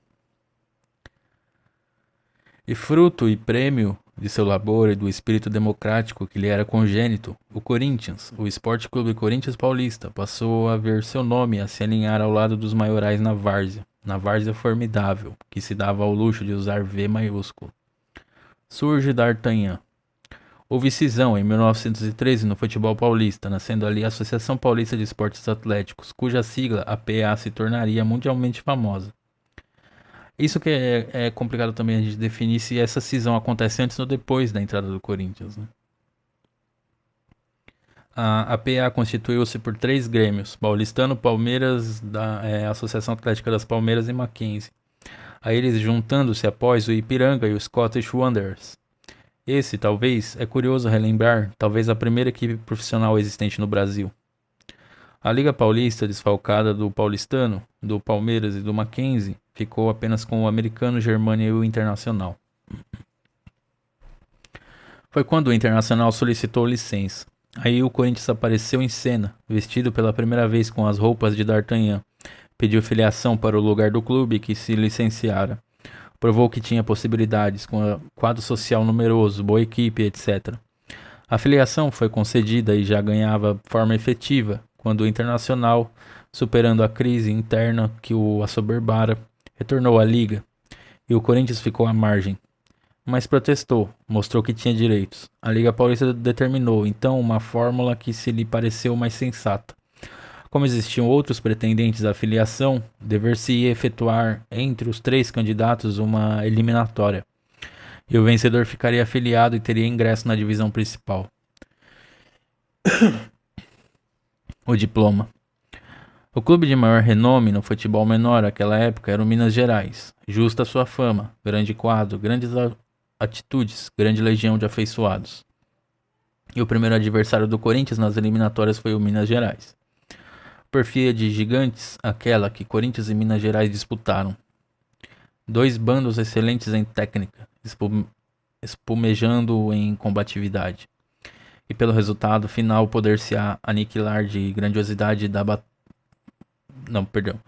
E fruto e prêmio de seu labor e do espírito democrático que lhe era congênito, o Corinthians, o Esporte Clube Corinthians Paulista, passou a ver seu nome a se alinhar ao lado dos maiorais na várzea formidável, que se dava ao luxo de usar V maiúsculo. Surge D'Artagnan. Houve cisão em 1913 no futebol paulista, nascendo ali a Associação Paulista de Esportes Atléticos, cuja sigla, APA, se tornaria mundialmente famosa. Isso que é complicado também a gente definir se essa cisão acontece antes ou depois da entrada do Corinthians, né? A APA constituiu-se por 3 grêmios: Paulistano, Palmeiras, Associação Atlética das Palmeiras e Mackenzie. A eles juntando-se após o Ipiranga e o Scottish Wanderers. Esse, talvez, é curioso relembrar, talvez a primeira equipe profissional existente no Brasil. A Liga Paulista, desfalcada do Paulistano, do Palmeiras e do Mackenzie, ficou apenas com o Americano, Germânia e o Internacional. Foi quando o Internacional solicitou licença. Aí o Corinthians apareceu em cena, vestido pela primeira vez com as roupas de D'Artagnan. Pediu filiação para o lugar do clube que se licenciara. Provou que tinha possibilidades, com quadro social numeroso, boa equipe, etc. A filiação foi concedida e já ganhava forma efetiva, quando o Internacional, superando a crise interna que o assoberbara, retornou à Liga, e o Corinthians ficou à margem. Mas protestou, mostrou que tinha direitos. A Liga Paulista determinou, então, uma fórmula que se lhe pareceu mais sensata. Como existiam outros pretendentes à filiação, dever-se-ia efetuar entre os 3 candidatos uma eliminatória, e o vencedor ficaria afiliado e teria ingresso na divisão principal. O diploma. O clube de maior renome no futebol menor naquela época era o Minas Gerais. Justa sua fama, grande quadro, grandes atitudes, grande legião de afeiçoados. E o primeiro adversário do Corinthians nas eliminatórias foi o Minas Gerais. Perfia de gigantes, aquela que Corinthians e Minas Gerais disputaram. Dois bandos excelentes em técnica, espumejando em combatividade. E pelo resultado final poder-se-á aniquilar de grandiosidade da não, perdão.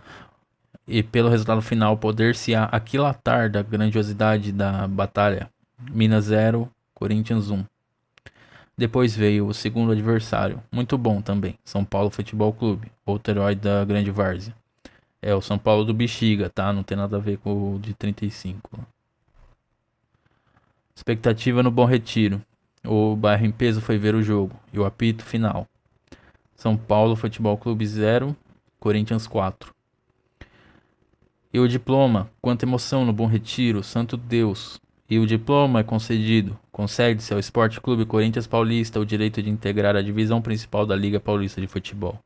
E pelo resultado final poder-se-á aquilatar da grandiosidade da batalha. Minas 0, Corinthians 1. Depois veio o segundo adversário, muito bom também, São Paulo Futebol Clube, outro herói da grande várzea. É o São Paulo do Bexiga, tá? Não tem nada a ver com o de 35. Expectativa no Bom Retiro. O bairro em peso foi ver o jogo e o apito final. São Paulo Futebol Clube 0, Corinthians 4. E o diploma, quanta emoção no Bom Retiro, santo Deus. E o diploma é concedido. Concede-se ao Esporte Clube Corinthians Paulista o direito de integrar a divisão principal da Liga Paulista de Futebol.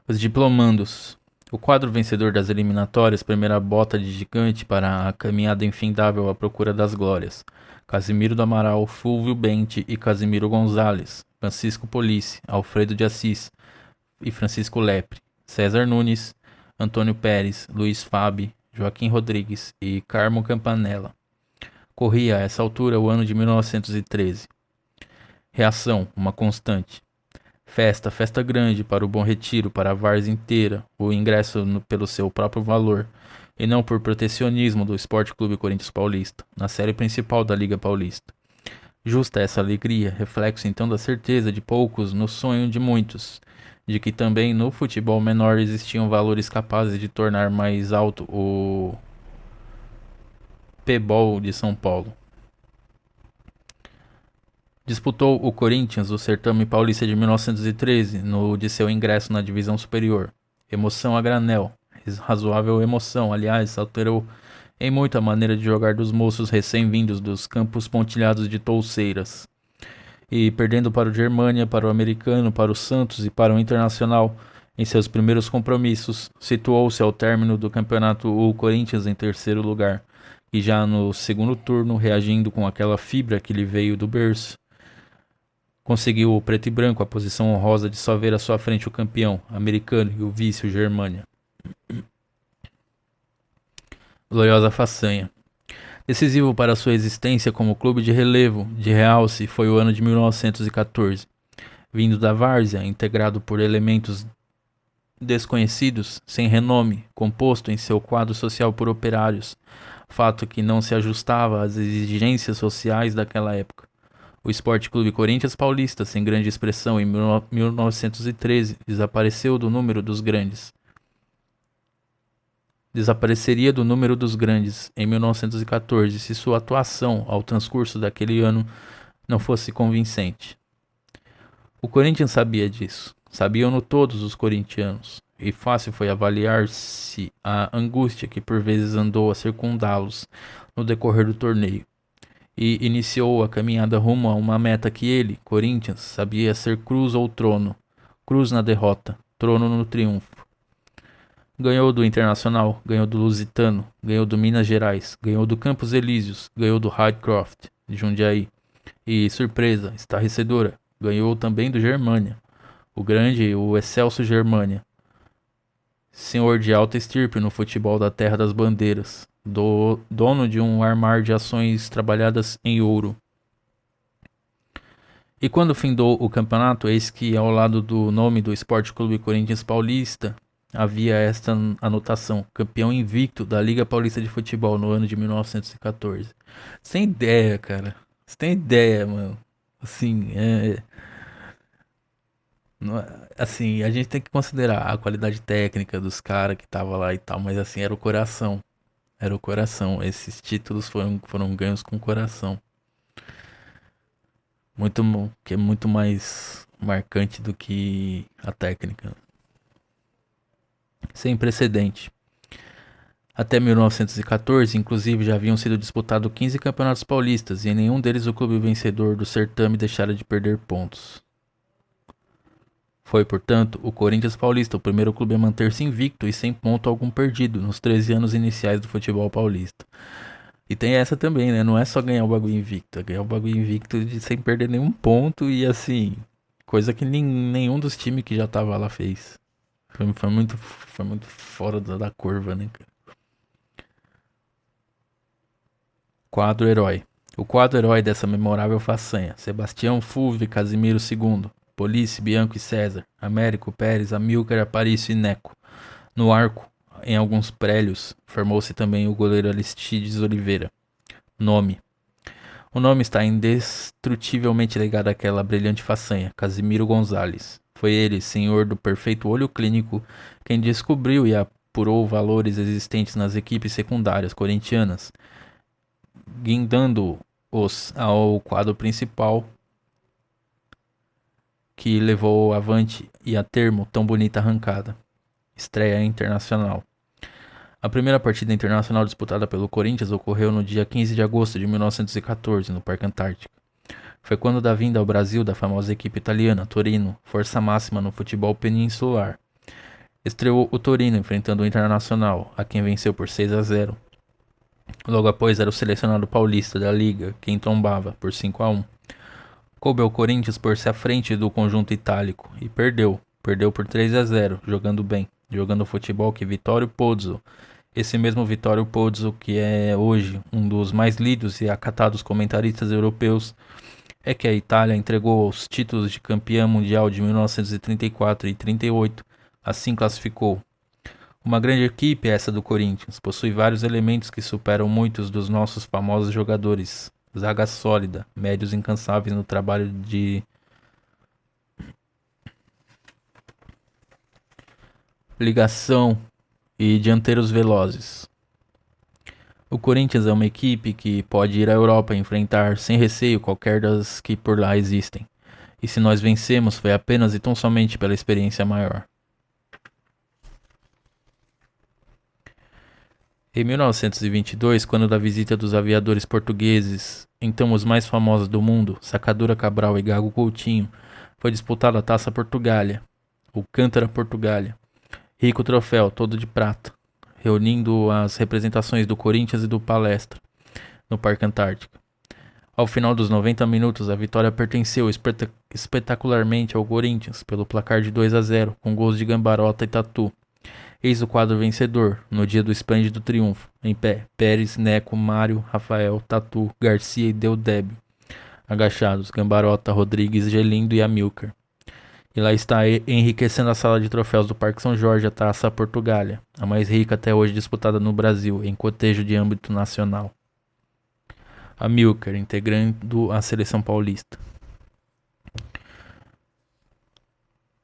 Os diplomandos. O quadro vencedor das eliminatórias, primeira bota de gigante para a caminhada infindável à procura das glórias. Casimiro do Amaral, Fulvio Bente e Casimiro Gonzalez, Francisco Police, Alfredo de Assis e Francisco Lepre, César Nunes, Antônio Pérez, Luiz Fabi, Joaquim Rodrigues e Carmo Campanella. Corria a essa altura o ano de 1913. Reação, uma constante. Festa grande para o Bom Retiro, para a várzea inteira, o ingresso pelo seu próprio valor, e não por protecionismo do Esporte Clube Corinthians Paulista, na série principal da Liga Paulista. Justa essa alegria, reflexo então da certeza de poucos no sonho de muitos, de que também no futebol menor existiam valores capazes de tornar mais alto o P-Ball de São Paulo. Disputou o Corinthians o certame paulista de 1913, no de seu ingresso na divisão superior. Emoção a granel, razoável emoção, aliás, alterou em muito a maneira de jogar dos moços recém-vindos dos campos pontilhados de touceiras. E perdendo para o Germânia, para o Americano, para o Santos e para o Internacional, em seus primeiros compromissos, situou-se ao término do campeonato o Corinthians em terceiro lugar, e já no segundo turno, reagindo com aquela fibra que lhe veio do berço, conseguiu o preto e branco a posição honrosa de só ver à sua frente o campeão americano e o vice, o Germânia. Gloriosa façanha. Decisivo para sua existência como clube de relevo, de realce, foi o ano de 1914. Vindo da várzea, integrado por elementos desconhecidos, sem renome, composto em seu quadro social por operários, fato que não se ajustava às exigências sociais daquela época. O Esporte Clube Corinthians Paulista, sem grande expressão, em 1913, desapareceu do número dos grandes. Desapareceria do número dos grandes em 1914 se sua atuação ao transcurso daquele ano não fosse convincente. O Corinthians sabia disso. Sabiam-no todos os corintianos. E fácil foi avaliar-se a angústia que por vezes andou a circundá-los no decorrer do torneio. E iniciou a caminhada rumo a uma meta que ele, Corinthians, sabia ser cruz ou trono. Cruz na derrota, trono no triunfo. Ganhou do Internacional, ganhou do Lusitano, ganhou do Minas Gerais, ganhou do Campos Elíseos, ganhou do Highcroft, de Jundiaí. E, surpresa, estarrecedora, ganhou também do Germânia, o grande, o excelso Germânia. Senhor de alta estirpe no futebol da Terra das Bandeiras, dono de um armar de ações trabalhadas em ouro. E quando findou o campeonato, eis que ao lado do nome do Esporte Clube Corinthians Paulista, havia esta anotação: campeão invicto da Liga Paulista de Futebol no ano de 1914. Você tem ideia, cara? Você tem ideia, mano? Assim, assim, a gente tem que considerar a qualidade técnica dos caras que tava lá e tal, mas assim, era o coração. Era o coração. Esses títulos foram ganhos com o coração. Que é muito mais marcante do que a técnica. Sem precedente. Até 1914, inclusive, já haviam sido disputados 15 campeonatos paulistas e em nenhum deles o clube vencedor do certame deixara de perder pontos. Foi, portanto, o Corinthians Paulista o primeiro clube a manter-se invicto e sem ponto algum perdido nos 13 anos iniciais do futebol paulista. E tem essa também, né? Não é só ganhar o bagulho invicto, é ganhar o bagulho invicto sem perder nenhum ponto e assim, coisa que nenhum dos times que já tava lá fez. Foi muito fora da curva, né, cara? Quadro herói. O quadro herói dessa memorável façanha: Sebastião, Fulvio e Casimiro II, Police, Bianco e César, Américo, Pérez, Amílcar, Aparício e Neco. No arco, em alguns prélios, formou-se também o goleiro Aristides Oliveira. Nome: o nome está indestrutivelmente ligado àquela brilhante façanha, Casimiro Gonzalez. Foi ele, senhor do perfeito olho clínico, quem descobriu e apurou valores existentes nas equipes secundárias corintianas, guindando-os ao quadro principal, que levou avante e a termo tão bonita arrancada. Estreia internacional. A primeira partida internacional disputada pelo Corinthians ocorreu no dia 15 de agosto de 1914, no Parque Antártico. Foi quando da vinda ao Brasil da famosa equipe italiana, Torino, força máxima no futebol peninsular. Estreou o Torino enfrentando o Internacional, a quem venceu por 6-0. Logo após era o selecionado paulista da Liga, quem tombava por 5-1. Coube ao Corinthians pôr-se à frente do conjunto itálico e perdeu. Perdeu por 3-0, jogando bem, jogando futebol que Vittorio Pozzo, esse mesmo Vittorio Pozzo que é hoje um dos mais lidos e acatados comentaristas europeus, é que a Itália entregou os títulos de campeã mundial de 1934 e 38, assim classificou. Uma grande equipe essa do Corinthians, possui vários elementos que superam muitos dos nossos famosos jogadores. Zaga sólida, médios incansáveis no trabalho de ligação e dianteiros velozes. O Corinthians é uma equipe que pode ir à Europa e enfrentar sem receio qualquer das que por lá existem. E se nós vencemos foi apenas e tão somente pela experiência maior. Em 1922, quando da visita dos aviadores portugueses, então os mais famosos do mundo, Sacadura Cabral e Gago Coutinho, foi disputada a Taça Portugália, o Cântara Portugália, rico troféu, todo de prata, reunindo as representações do Corinthians e do Palestra, no Parque Antártico. Ao final dos 90 minutos, a vitória pertenceu espetacularmente ao Corinthians, pelo placar de 2-0, com gols de Gambarota e Tatu. Eis o quadro vencedor, no dia do esplêndido triunfo. Em pé, Pérez, Neco, Mário, Rafael, Tatu, Garcia e Deodébio. Agachados, Gambarota, Rodrigues, Gelindo e Amílcar. E lá está enriquecendo a sala de troféus do Parque São Jorge a Taça Portugália, a mais rica até hoje disputada no Brasil, em cotejo de âmbito nacional. Amílcar, integrando a seleção paulista.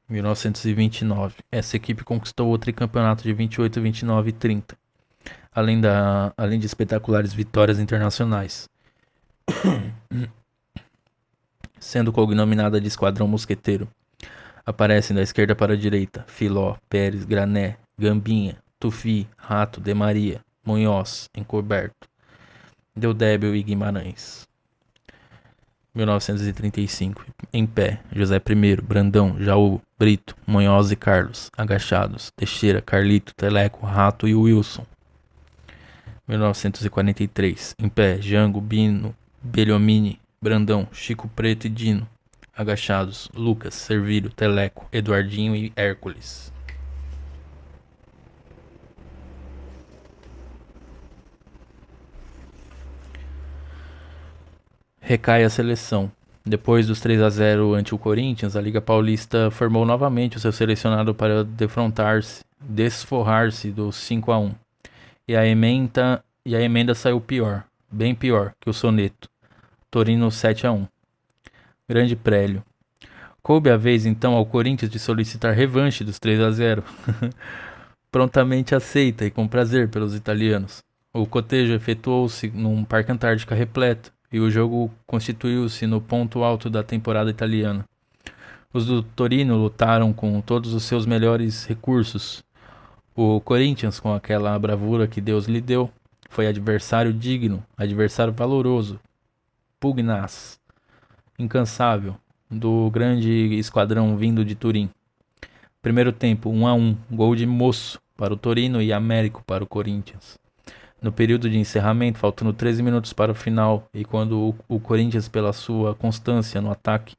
1929. Essa equipe conquistou o tricampeonato de 28, 29 e 30, além de espetaculares vitórias internacionais, sendo cognominada de Esquadrão Mosqueteiro. Aparecem da esquerda para a direita Filó, Pérez, Grané, Gambinha, Tufi, Rato, De Maria, Munhoz, Encoberto, Deodébio e Guimarães. 1935. Em pé, José I, Brandão, Jaú, Brito, Munhoz e Carlos. Agachados, Teixeira, Carlito, Teleco, Rato e Wilson. 1943. Em pé, Jango, Bino, Beliomini, Brandão, Chico Preto e Dino. Agachados, Lucas, Servírio, Teleco, Eduardinho e Hércules. Recai a seleção. Depois dos 3-0 ante o Corinthians, a Liga Paulista formou novamente o seu selecionado para desforrar-se do 5-1. E a emenda saiu pior, bem pior que o soneto. Torino 7-1. Grande prélio. Coube a vez então ao Corinthians de solicitar revanche dos 3-0. Prontamente aceita e com prazer pelos italianos. O cotejo efetuou-se num Parque Antártica repleto e o jogo constituiu-se no ponto alto da temporada italiana. Os do Torino lutaram com todos os seus melhores recursos. O Corinthians, com aquela bravura que Deus lhe deu, foi adversário digno, adversário valoroso, pugnaz, incansável, do grande esquadrão vindo de Turim. Primeiro tempo, 1-1, gol de Moço para o Torino e Américo para o Corinthians. No período de encerramento, faltando 13 minutos para o final, e quando o Corinthians, pela sua constância no ataque,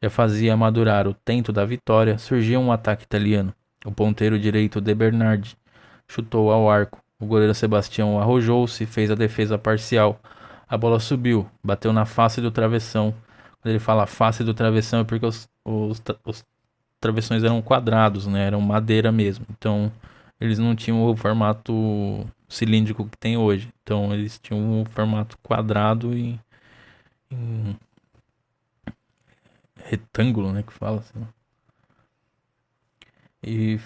já fazia madurar o tento da vitória, surgiu um ataque italiano. O ponteiro direito De Bernardi chutou ao arco. O goleiro Sebastião arrojou-se e fez a defesa parcial, A bola subiu, bateu na face do travessão. Quando ele fala face do travessão é porque os travessões eram quadrados, né? Eram madeira mesmo. Então, eles não tinham o formato cilíndrico que tem hoje. Então, eles tinham um formato quadrado e em retângulo, né? Que fala assim. E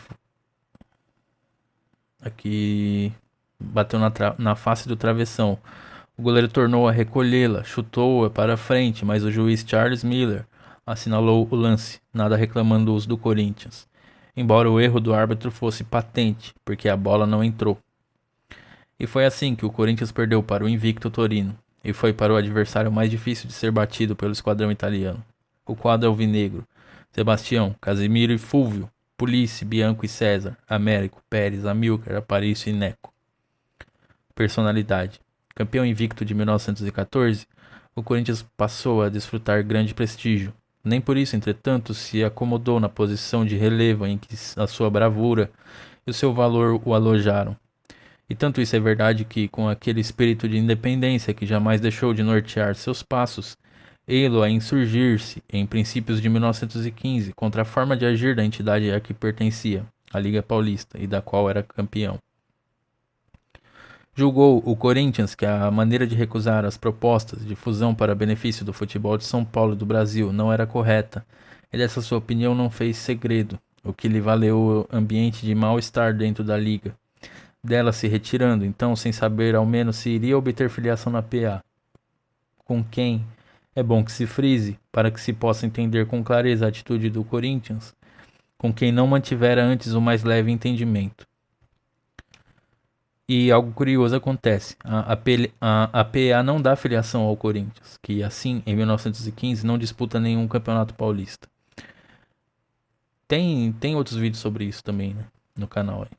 aqui bateu na face do travessão. O goleiro tornou a recolhê-la, chutou-a para frente, mas o juiz Charles Miller assinalou o lance, nada reclamando do uso do Corinthians. Embora o erro do árbitro fosse patente, porque a bola não entrou. E foi assim que o Corinthians perdeu para o invicto Torino, e foi para o adversário mais difícil de ser batido pelo esquadrão italiano. O quadro alvinegro: Sebastião, Casimiro e Fulvio, Pulice, Bianco e César, Américo, Pérez, Amilcar, Aparício e Neco. Personalidade: campeão invicto de 1914, o Corinthians passou a desfrutar grande prestígio. Nem por isso, entretanto, se acomodou na posição de relevo em que a sua bravura e o seu valor o alojaram. E tanto isso é verdade que, com aquele espírito de independência que jamais deixou de nortear seus passos, ei-lo a insurgir-se, em princípios de 1915, contra a forma de agir da entidade a que pertencia, a Liga Paulista, e da qual era campeão. Julgou o Corinthians que a maneira de recusar as propostas de fusão para benefício do futebol de São Paulo e do Brasil não era correta, e dessa sua opinião não fez segredo, o que lhe valeu o ambiente de mal-estar dentro da liga, dela se retirando, então, sem saber ao menos se iria obter filiação na PA. Com quem? É bom que se frise, para que se possa entender com clareza a atitude do Corinthians, com quem não mantivera antes o mais leve entendimento. E algo curioso acontece. A PA não dá filiação ao Corinthians, que assim, em 1915, não disputa nenhum campeonato paulista. Tem outros vídeos sobre isso também, né, no canal aí.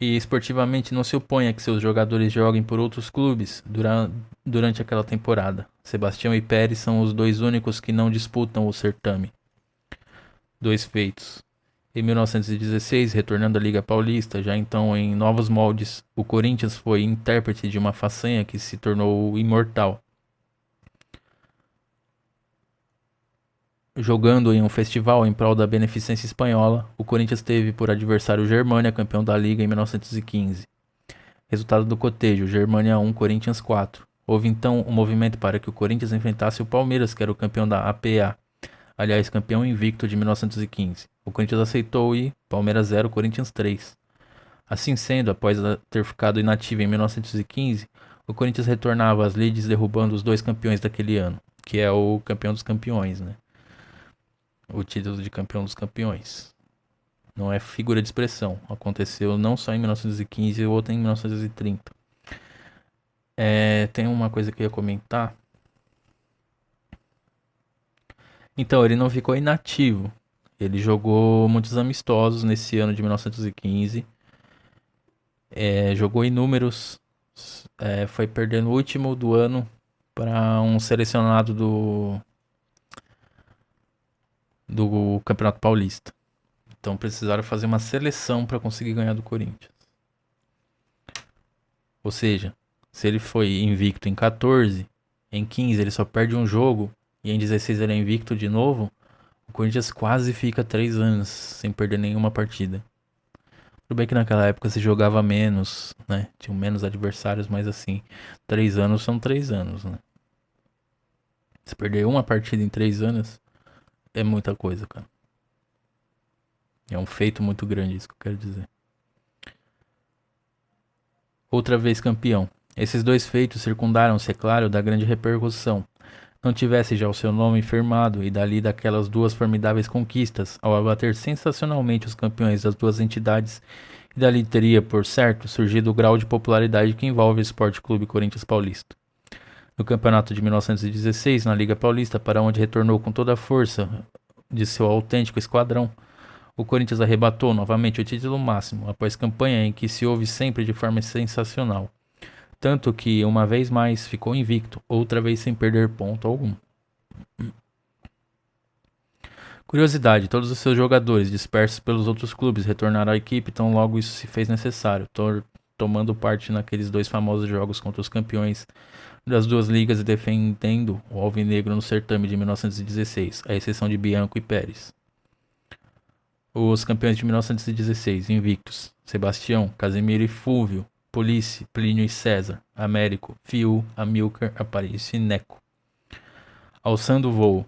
E esportivamente não se opõe a que seus jogadores joguem por outros clubes durante aquela temporada. Sebastião e Pérez são os dois únicos que não disputam o certame. Dois feitos. Em 1916, retornando à Liga Paulista, já então em novos moldes, o Corinthians foi intérprete de uma façanha que se tornou imortal. Jogando em um festival em prol da beneficência espanhola, o Corinthians teve por adversário o Germânia, campeão da Liga em 1915. Resultado do cotejo: Germânia 1, Corinthians 4. Houve então um movimento para que o Corinthians enfrentasse o Palmeiras, que era o campeão da APA, aliás, campeão invicto de 1915. O Corinthians aceitou e Palmeiras 0, Corinthians 3. Assim sendo, após ter ficado inativo em 1915, o Corinthians retornava às lides derrubando os dois campeões daquele ano, que é o campeão dos campeões, né? O título de campeão dos campeões. Não é figura de expressão. Aconteceu não só em 1915, outra em 1930. Tem uma coisa que eu ia comentar. Então, ele não ficou inativo. Ele jogou muitos amistosos nesse ano de 1915. Jogou inúmeros. Foi perdendo o último do ano para um selecionado do Campeonato Paulista. Então precisaram fazer uma seleção para conseguir ganhar do Corinthians. Ou seja, se ele foi invicto em 14, em 15 ele só perde um jogo e em 16 ele é invicto de novo, o Corinthians quase fica 3 anos sem perder nenhuma partida. Tudo bem que naquela época se jogava menos, né? Tinham menos adversários, mas assim, 3 anos são 3 anos, né? Se perder uma partida em 3 anos, é muita coisa, cara. É um feito muito grande, isso que eu quero dizer. Outra vez campeão. Esses dois feitos circundaram-se, é claro, da grande repercussão. Não tivesse já o seu nome firmado e dali daquelas duas formidáveis conquistas, ao abater sensacionalmente os campeões das duas entidades, e dali teria, por certo, surgido o grau de popularidade que envolve o Esporte Clube Corinthians Paulista. No campeonato de 1916, na Liga Paulista, para onde retornou com toda a força de seu autêntico esquadrão, o Corinthians arrebatou novamente o título máximo, após campanha em que se houve sempre de forma sensacional. Tanto que, uma vez mais, ficou invicto, outra vez sem perder ponto algum. Curiosidade: todos os seus jogadores, dispersos pelos outros clubes, retornaram à equipe tão logo isso se fez necessário. tomando parte naqueles 2 famosos jogos contra os campeões das 2 ligas e defendendo o alvinegro no certame de 1916, à exceção de Bianco e Pérez. Os campeões de 1916, invictos: Sebastião, Casemiro e Fúvio, Police, Plínio e César, Américo, Fiu, Amilcar, Aparício e Neco. Alçando o voo.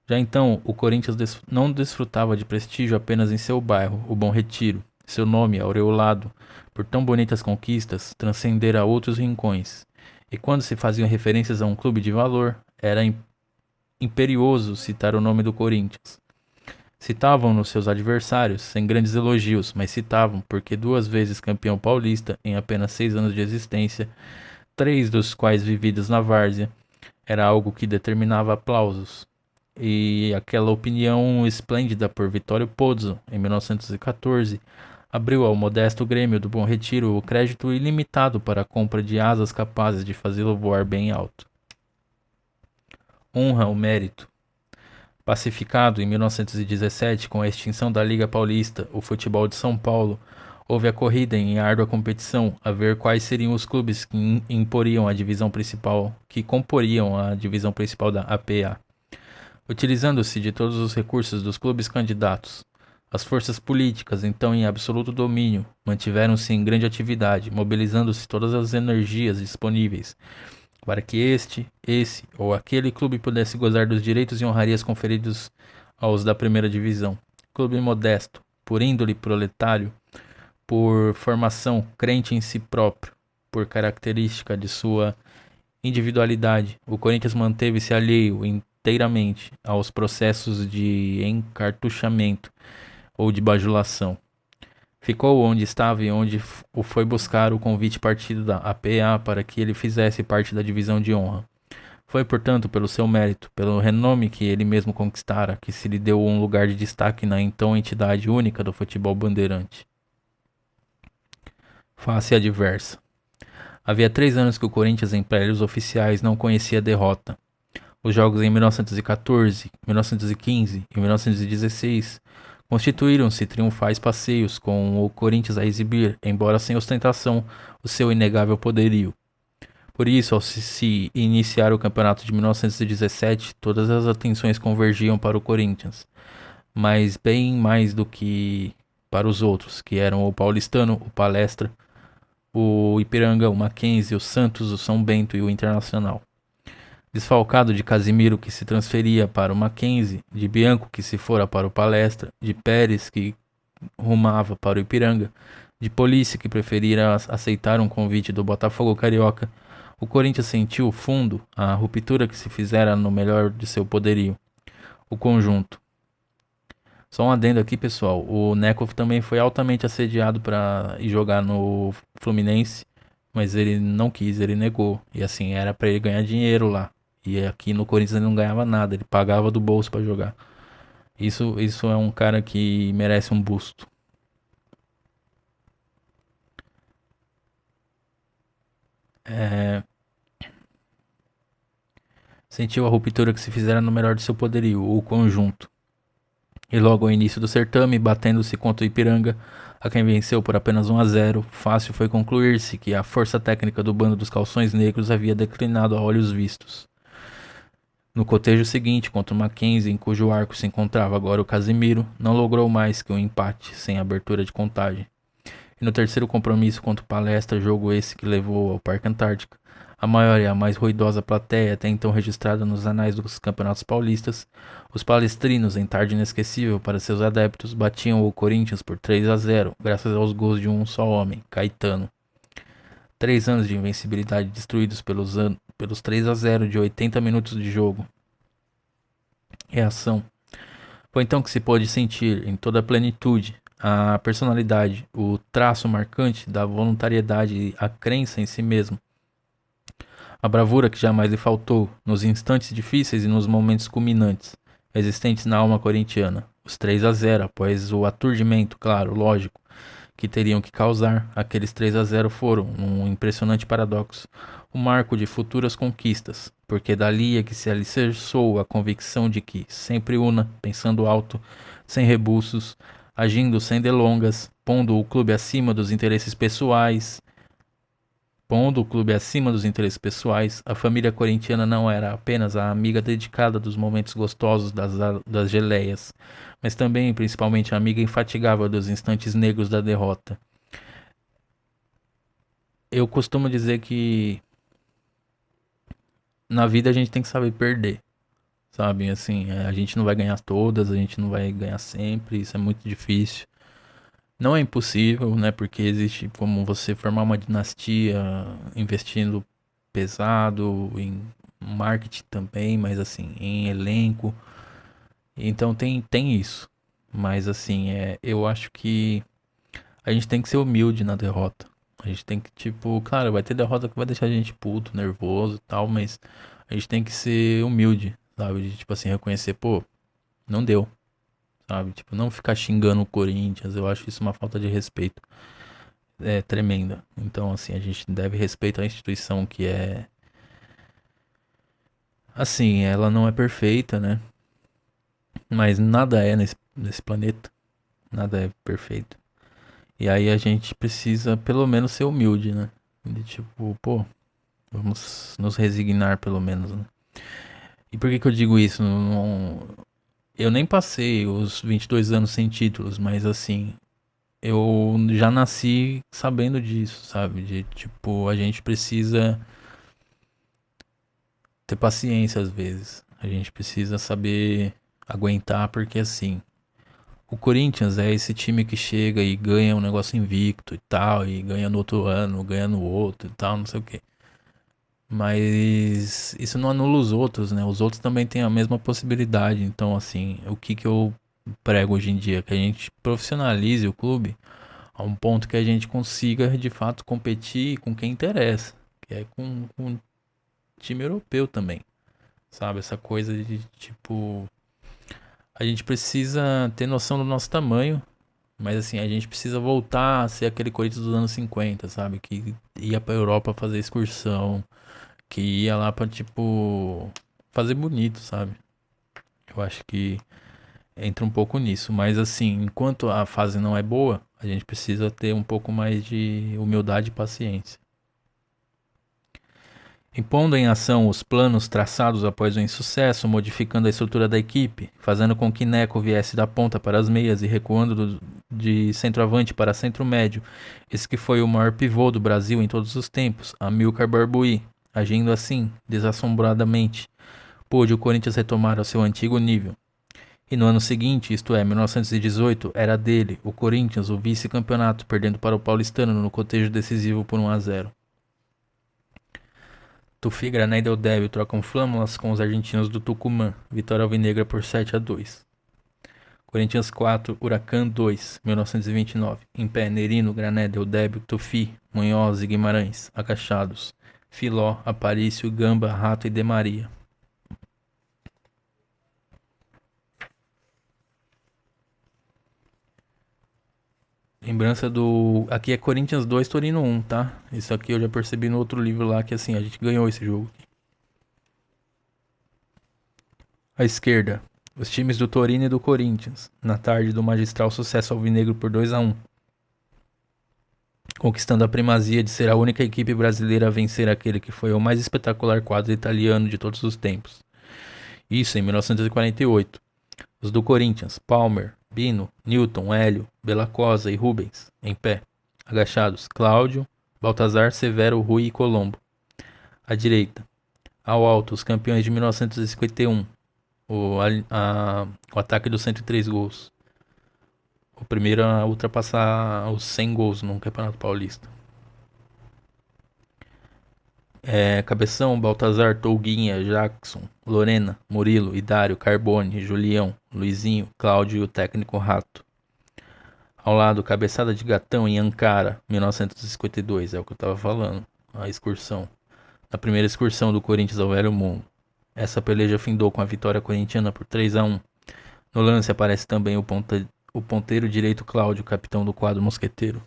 Já então, o Corinthians não desfrutava de prestígio apenas em seu bairro, o Bom Retiro. Seu nome, aureolado por tão bonitas conquistas, transcendera outros rincões. E quando se faziam referências a um clube de valor, era imperioso citar o nome do Corinthians. Citavam-no seus adversários, sem grandes elogios, mas citavam porque 2 vezes campeão paulista em apenas 6 anos de existência, 3 dos quais vividos na várzea, era algo que determinava aplausos. E aquela opinião esplêndida por Vittorio Pozzo, em 1914, abriu ao modesto Grêmio do Bom Retiro o crédito ilimitado para a compra de asas capazes de fazê-lo voar bem alto. Honra o mérito. Pacificado em 1917 com a extinção da Liga Paulista, o futebol de São Paulo, houve a corrida em árdua competição a ver quais seriam os clubes que comporiam a divisão principal da APA. Utilizando-se de todos os recursos dos clubes candidatos, as forças políticas, então em absoluto domínio, mantiveram-se em grande atividade, mobilizando-se todas as energias disponíveis para que esse ou aquele clube pudesse gozar dos direitos e honrarias conferidos aos da primeira divisão. Clube modesto, por índole proletário, por formação crente em si próprio, por característica de sua individualidade, o Corinthians manteve-se alheio inteiramente aos processos de encartuchamento ou de bajulação. Ficou onde estava e onde o foi buscar o convite partido da APA para que ele fizesse parte da divisão de honra. Foi, portanto, pelo seu mérito, pelo renome que ele mesmo conquistara, que se lhe deu um lugar de destaque na então entidade única do futebol bandeirante. Face adversa. Havia 3 anos que o Corinthians em prédios oficiais não conhecia derrota. Os jogos em 1914, 1915 e 1916 constituíram-se triunfais passeios, com o Corinthians a exibir, embora sem ostentação, o seu inegável poderio. Por isso, ao se iniciar o campeonato de 1917, todas as atenções convergiam para o Corinthians, mas bem mais do que para os outros, que eram o Paulistano, o Palestra, o Ipiranga, o Mackenzie, o Santos, o São Bento e o Internacional. Desfalcado de Casimiro, que se transferia para o Mackenzie, de Bianco, que se fora para o Palestra, de Pérez, que rumava para o Ipiranga, de Police, que preferira aceitar um convite do Botafogo Carioca, o Corinthians sentiu fundo a ruptura que se fizera no melhor de seu poderio, o conjunto. Só um adendo aqui, pessoal, o Neco também foi altamente assediado para ir jogar no Fluminense, mas ele não quis, ele negou, e assim, era para ele ganhar dinheiro lá. E aqui no Corinthians ele não ganhava nada, ele pagava do bolso para jogar. Isso é um cara que merece um busto. Sentiu a ruptura que se fizera no melhor de seu poderio, o conjunto. E logo ao início do certame, batendo-se contra o Ipiranga, a quem venceu por apenas 1-0, fácil foi concluir-se que a força técnica do bando dos calções negros havia declinado a olhos vistos. No cotejo seguinte, contra o Mackenzie, em cujo arco se encontrava agora o Casimiro, não logrou mais que um empate, sem abertura de contagem. E no terceiro compromisso contra o Palestra, jogo esse que levou ao Parque Antártica, a maior e a mais ruidosa plateia até então registrada nos anais dos campeonatos paulistas, os palestrinos, em tarde inesquecível para seus adeptos, batiam o Corinthians por 3-0, graças aos gols de um só homem, Caetano. 3 anos de invencibilidade destruídos pelos 3-0 de 80 minutos de jogo. Reação. Foi então que se pôde sentir, em toda a plenitude, a personalidade, o traço marcante da voluntariedade e a crença em si mesmo. A bravura que jamais lhe faltou, nos instantes difíceis e nos momentos culminantes, existentes na alma corintiana. Os 3-0, após o aturdimento, claro, lógico, que teriam que causar, aqueles 3-0 foram, num impressionante paradoxo, o marco de futuras conquistas, porque dali é que se alicerçou a convicção de que, sempre una, pensando alto, sem rebuços, agindo sem delongas, pondo o clube acima dos interesses pessoais. A família corintiana não era apenas a amiga dedicada dos momentos gostosos das geleias, mas também, principalmente, a amiga infatigável dos instantes negros da derrota. Eu costumo dizer que na vida a gente tem que saber perder, sabe? Assim, a gente não vai ganhar todas, a gente não vai ganhar sempre, isso é muito difícil. Não é impossível, né? Porque existe como você formar uma dinastia investindo pesado em marketing também, mas assim, em elenco. Então tem isso. Mas assim, eu acho que a gente tem que ser humilde na derrota. A gente tem que, tipo, claro, vai ter derrota que vai deixar a gente puto, nervoso e tal, mas a gente tem que ser humilde, sabe? De, tipo assim, reconhecer, pô, não deu, sabe? Tipo, não ficar xingando o Corinthians, eu acho isso uma falta de respeito tremenda. Então, assim, a gente deve respeitar a instituição que assim, ela não é perfeita, né? Mas nada é nesse planeta, nada é perfeito. E aí a gente precisa pelo menos ser humilde, né? De tipo, pô, vamos nos resignar pelo menos, né? E por que que eu digo isso? Eu nem passei os 22 anos sem títulos, mas assim, eu já nasci sabendo disso, sabe? De tipo, a gente precisa ter paciência às vezes. A gente precisa saber aguentar, porque assim, o Corinthians é esse time que chega e ganha um negócio invicto e tal, e ganha no outro ano, ganha no outro e tal, não sei o quê. Mas isso não anula os outros, né? Os outros também têm a mesma possibilidade. Então, assim, o que que eu prego hoje em dia? Que a gente profissionalize o clube a um ponto que a gente consiga de fato competir com quem interessa, que é com o time europeu também, sabe? Essa coisa de tipo, a gente precisa ter noção do nosso tamanho, mas assim, a gente precisa voltar a ser aquele Corinthians dos anos 50, sabe? Que ia pra Europa fazer excursão, que ia lá pra tipo fazer bonito, sabe? Eu acho que entra um pouco nisso, mas assim, enquanto a fase não é boa, a gente precisa ter um pouco mais de humildade e paciência. Impondo em ação os planos traçados após o insucesso, modificando a estrutura da equipe, fazendo com que Neco viesse da ponta para as meias e recuando de centroavante para centro médio, esse que foi o maior pivô do Brasil em todos os tempos, Amilcar Barbuí, agindo assim, desassombradamente, pôde o Corinthians retomar ao seu antigo nível. E no ano seguinte, isto é, 1918, era dele, o Corinthians, o vice-campeonato, perdendo para o Paulistano no cotejo decisivo por 1-0. Tufi, Grané e Del Débio trocam flâmulas com os argentinos do Tucumã. Vitória alvinegra por 7-2. Corinthians 4, Huracan 2, 1929. Em pé, Nerino, Grané, Del Débio, Tufi, Munhoz e Guimarães. Acachados. Filó, Aparício, Gamba, Rato e De Maria. Lembrança do... Aqui é Corinthians 2, Torino 1, tá? Isso aqui eu já percebi no outro livro lá que assim, a gente ganhou esse jogo. À esquerda, os times do Torino e do Corinthians, na tarde do magistral sucesso alvinegro por 2-1, conquistando a primazia de ser a única equipe brasileira a vencer aquele que foi o mais espetacular quadro italiano de todos os tempos. Isso em 1948. Os do Corinthians, Palmer, Bino, Newton, Hélio, Bellacosa e Rubens, em pé. Agachados, Cláudio, Baltazar, Severo, Rui e Colombo. À direita, ao alto, os campeões de 1951, o ataque dos 103 gols. O primeiro a ultrapassar os 100 gols no Campeonato Paulista. Cabeção, Baltazar, Tolguinha, Jackson, Lorena, Murilo, Idário, Carbone, Julião, Luizinho, Cláudio e o técnico Rato. Ao lado, Cabeçada de Gatão em Ankara, 1952, é o que eu tava falando. A excursão. A primeira excursão do Corinthians ao Velho Mundo. Essa peleja findou com a vitória corintiana por 3-1. No lance aparece também o ponteiro direito Cláudio, capitão do quadro mosqueteiro.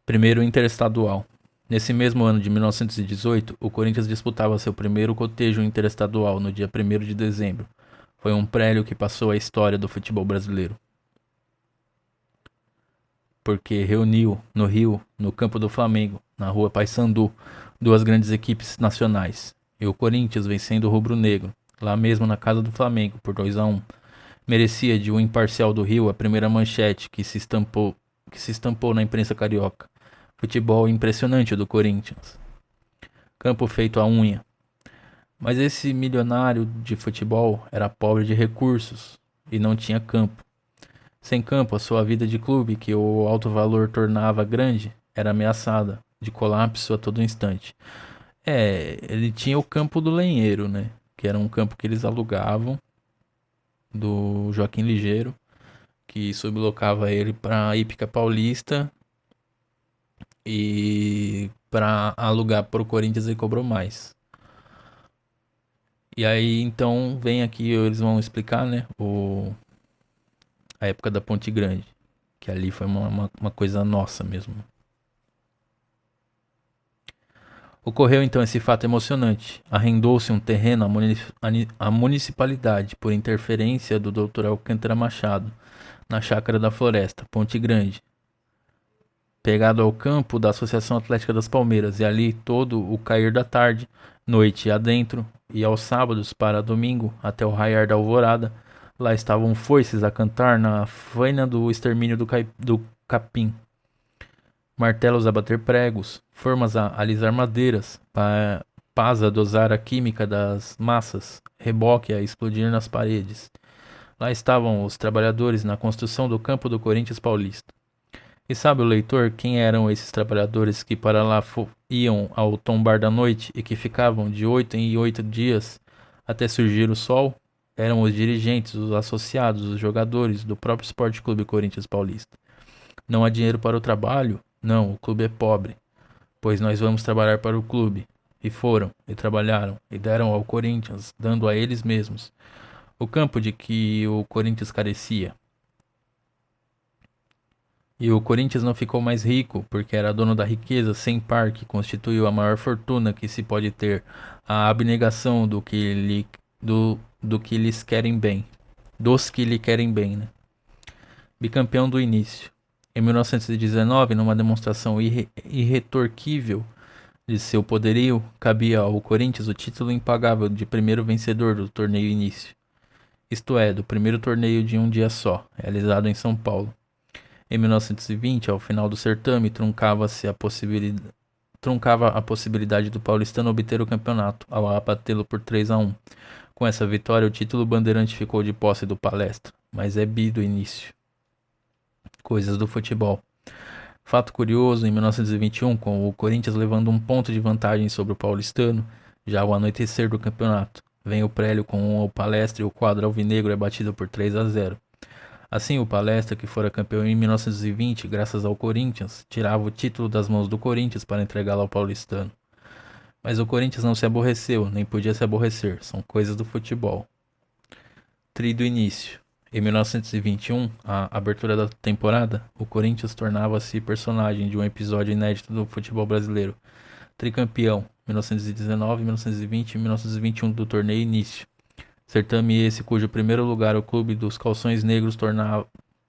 Primeiro interestadual. Nesse mesmo ano de 1918, o Corinthians disputava seu primeiro cotejo interestadual no dia 1º de dezembro, Foi um prédio que passou a história do futebol brasileiro, porque reuniu no Rio, no campo do Flamengo, na rua Paissandu, duas grandes equipes nacionais. E o Corinthians vencendo o rubro-negro, lá mesmo na casa do Flamengo, por 2-1. Merecia de um imparcial do Rio a primeira manchete que se estampou na imprensa carioca. Futebol impressionante do Corinthians. Campo feito à unha. Mas esse milionário de futebol era pobre de recursos e não tinha campo. Sem campo, a sua vida de clube, que o alto valor tornava grande, era ameaçada de colapso a todo instante. Ele tinha o campo do Lenheiro, né? Que era um campo que eles alugavam do Joaquim Ligeiro, que sublocava ele para Hípica Paulista e para alugar para o Corinthians ele cobrou mais. E aí então vem aqui, eles vão explicar, né, a época da Ponte Grande, que ali foi uma coisa nossa mesmo. Ocorreu então esse fato emocionante. Arrendou-se um terreno à municipalidade por interferência do Dr. Alcântara Machado, na Chácara da Floresta, Ponte Grande, pegado ao campo da Associação Atlética das Palmeiras, e ali todo o cair da tarde, noite adentro, e aos sábados para domingo, até o raiar da alvorada, lá estavam foices a cantar na faina do extermínio do capim, martelos a bater pregos, formas a alisar madeiras, pás a dosar a química das massas, reboque a explodir nas paredes. Lá estavam os trabalhadores na construção do campo do Corinthians Paulista. E sabe o leitor quem eram esses trabalhadores que para lá iam ao tombar da noite e que ficavam de 8 em 8 dias até surgir o sol? Eram os dirigentes, os associados, os jogadores do próprio Esporte Clube Corinthians Paulista. Não há dinheiro para o trabalho? Não, o clube é pobre. Pois nós vamos trabalhar para o clube. E foram, e trabalharam, e deram ao Corinthians, dando a eles mesmos o campo de que o Corinthians carecia. E o Corinthians não ficou mais rico, porque era dono da riqueza sem par, que constituiu a maior fortuna que se pode ter, a abnegação do que lhes querem bem, dos que lhe querem bem, né? Bicampeão do início. Em 1919, numa demonstração irretorquível de seu poderio, cabia ao Corinthians o título impagável de primeiro vencedor do torneio início. Isto é, do primeiro torneio de um dia só, realizado em São Paulo. Em 1920, ao final do certame, truncava a possibilidade do paulistano obter o campeonato, ao abatê-lo por 3-1. Com essa vitória, o título bandeirante ficou de posse do Palestra, mas é bi do início. Coisas do futebol. Fato curioso, em 1921, com o Corinthians levando um ponto de vantagem sobre o paulistano, já ao anoitecer do campeonato, vem o prélio com o Palestra e o quadro alvinegro é batido por 3-0. Assim, o Palestra, que fora campeão em 1920, graças ao Corinthians, tirava o título das mãos do Corinthians para entregá-lo ao paulistano. Mas o Corinthians não se aborreceu, nem podia se aborrecer, são coisas do futebol. Tri do início. Em 1921, a abertura da temporada, o Corinthians tornava-se personagem de um episódio inédito do futebol brasileiro. Tricampeão, 1919, 1920 e 1921 do torneio início. Certame esse cujo primeiro lugar o Clube dos Calções Negros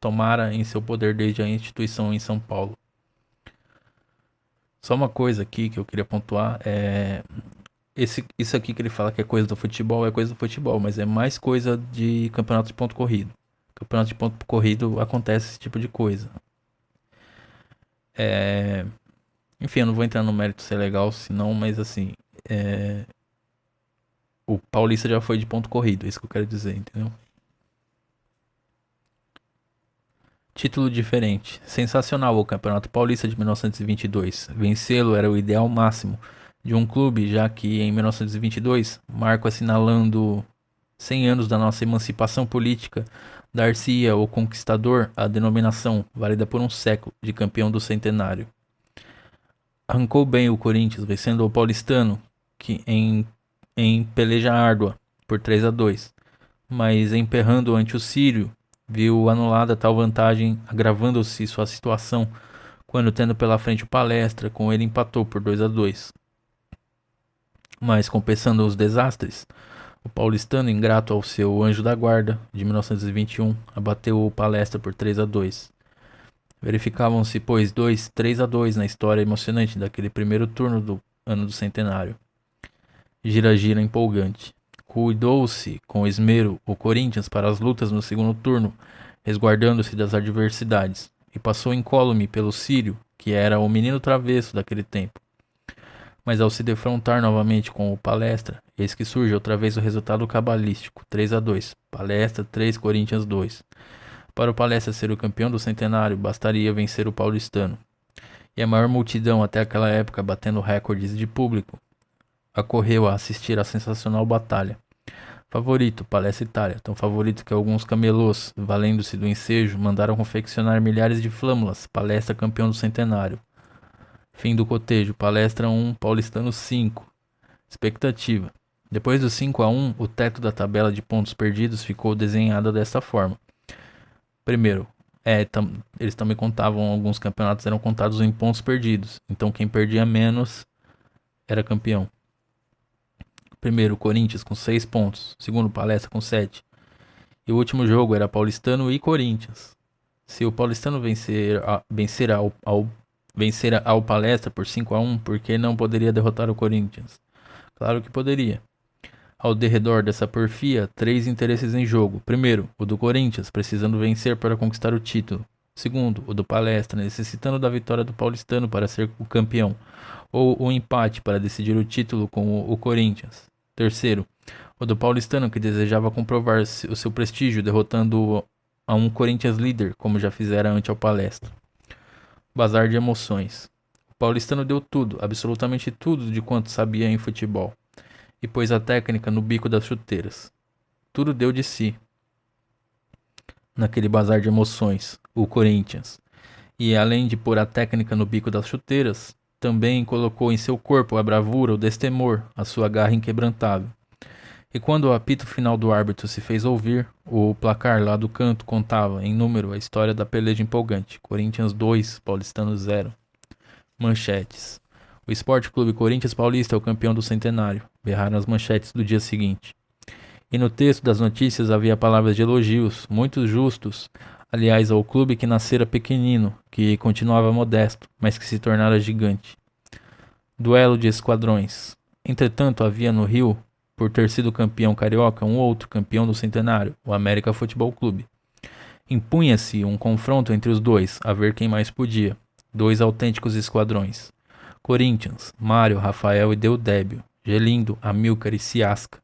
tomara em seu poder desde a instituição em São Paulo. Só uma coisa aqui que eu queria pontuar isso aqui que ele fala que é coisa do futebol, mas é mais coisa de campeonato de ponto corrido. Campeonato de ponto corrido acontece esse tipo de coisa. Enfim, eu não vou entrar no mérito se é legal, se não, mas assim, o Paulista já foi de ponto corrido, é isso que eu quero dizer, entendeu? Título diferente. Sensacional o Campeonato Paulista de 1922. Vencê-lo era o ideal máximo de um clube, já que em 1922, marco assinalando 100 anos da nossa emancipação política, dar-se-ia ao conquistador a denominação, válida por um século, de campeão do centenário. Arrancou bem o Corinthians, vencendo o paulistano, que em peleja árdua, por 3-2, mas emperrando ante o Sírio, viu anulada tal vantagem, agravando-se sua situação, quando tendo pela frente o Palestra, com ele empatou por 2-2. Mas compensando os desastres, O Paulistano, ingrato ao seu anjo da guarda, de 1921, abateu o Palestra por 3-2. Verificavam-se, pois, 3-2 na história emocionante daquele primeiro turno do ano do centenário. Gira-gira empolgante. Cuidou-se com esmero o Corinthians para as lutas no segundo turno, resguardando-se das adversidades, e passou incólume pelo Sírio, que era o menino travesso daquele tempo. Mas ao se defrontar novamente com o Palestra, eis que surge outra vez o resultado cabalístico, 3-2, Palestra 3, Corinthians 2. Para o Palestra ser o campeão do centenário, bastaria vencer o paulistano. E a maior multidão até aquela época, batendo recordes de público, acorreu a assistir à sensacional batalha. Favorito, Palestra Itália, tão favorito que alguns camelôs, valendo-se do ensejo, mandaram confeccionar milhares de flâmulas, Palestra campeão do centenário. Fim do cotejo, Palestra 1, Paulistano 5. Expectativa. Depois do 5-1, o teto da tabela de pontos perdidos ficou desenhado desta forma. Primeiro, eles também contavam, alguns campeonatos eram contados em pontos perdidos. Então quem perdia menos era campeão. Primeiro, Corinthians com 6 pontos. Segundo, Palestra com 7. E o último jogo era Paulistano e Corinthians. Se o Paulistano vencer ao Palestra por 5-1, por que não poderia derrotar o Corinthians? Claro que poderia. Ao derredor dessa porfia, 3 interesses em jogo. Primeiro, o do Corinthians, precisando vencer para conquistar o título. Segundo, o do Palestra, necessitando da vitória do Paulistano para ser o campeão, ou o empate para decidir o título com o Corinthians. Terceiro, o do Paulistano, que desejava comprovar o seu prestígio derrotando a um Corinthians líder, como já fizera ante ao Palestra. Bazar de emoções. O Paulistano deu tudo, absolutamente tudo de quanto sabia em futebol, e pôs a técnica no bico das chuteiras. Tudo deu de si. Naquele bazar de emoções, o Corinthians. E além de pôr a técnica no bico das chuteiras, também colocou em seu corpo a bravura, o destemor, a sua garra inquebrantável. E quando o apito final do árbitro se fez ouvir, o placar lá do canto contava, em número, a história da peleja empolgante. Corinthians 2, Paulistano 0. Manchetes. O Esporte Clube Corinthians Paulista é o campeão do centenário. Berraram as manchetes do dia seguinte. E no texto das notícias havia palavras de elogios, muito justos, aliás, ao clube que nascera pequenino, que continuava modesto, mas que se tornara gigante. Duelo de esquadrões. Entretanto, havia no Rio, por ter sido campeão carioca, um outro campeão do centenário, o América Futebol Clube. Impunha-se um confronto entre os dois, a ver quem mais podia. 2 autênticos esquadrões. Corinthians, Mário, Rafael e Deudébio. Gelindo, Amilcar e Ciasca.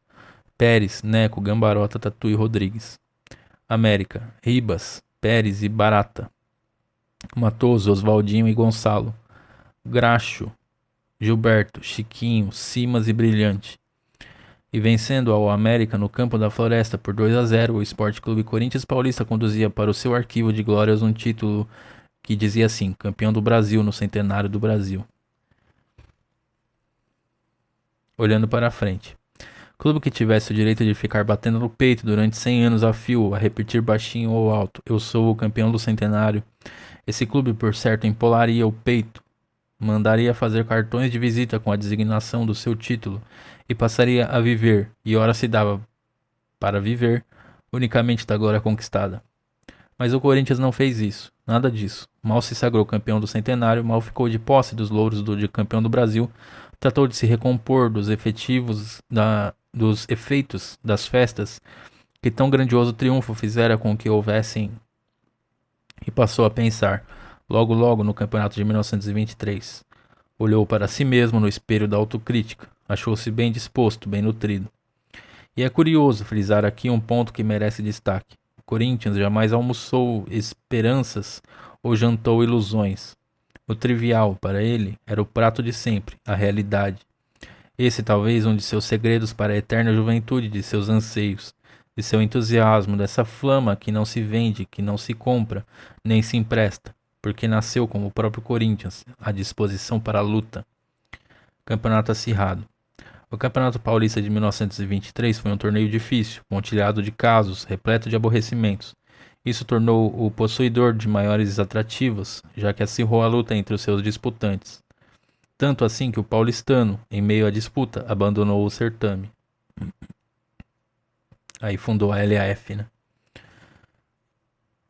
Pérez, Neco, Gambarota, Tatu e Rodrigues. América, Ribas, Pérez e Barata. Matoso, Oswaldinho e Gonçalo. Graxo, Gilberto, Chiquinho, Simas e Brilhante. E vencendo ao América no campo da Floresta por 2-0, o Esporte Clube Corinthians Paulista conduzia para o seu arquivo de glórias um título que dizia assim: campeão do Brasil no centenário do Brasil. Olhando para a frente. Clube que tivesse o direito de ficar batendo no peito durante 100 anos a fio, a repetir baixinho ou alto: eu sou o campeão do centenário. Esse clube, por certo, empolaria o peito, mandaria fazer cartões de visita com a designação do seu título e passaria a viver, e ora se dava para viver, unicamente da glória conquistada. Mas o Corinthians não fez isso, nada disso. Mal se sagrou campeão do centenário, mal ficou de posse dos louros de campeão do Brasil, tratou de se recompor dos efeitos das festas que tão grandioso triunfo fizera com que houvessem, e passou a pensar, logo no campeonato de 1923. Olhou para si mesmo no espelho da autocrítica, achou-se bem disposto, bem nutrido. E é curioso frisar aqui um ponto que merece destaque. O Corinthians jamais almoçou esperanças ou jantou ilusões. O trivial, para ele, era o prato de sempre, a realidade. Esse talvez um de seus segredos para a eterna juventude de seus anseios, de seu entusiasmo, dessa flama que não se vende, que não se compra, nem se empresta, porque nasceu como o próprio Corinthians, à disposição para a luta. Campeonato acirrado. O Campeonato Paulista de 1923 foi um torneio difícil, pontilhado de casos, repleto de aborrecimentos. Isso tornou o possuidor de maiores atrativos, já que acirrou a luta entre os seus disputantes. Tanto assim que o paulistano, em meio à disputa, abandonou o certame. Aí fundou a LAF, né?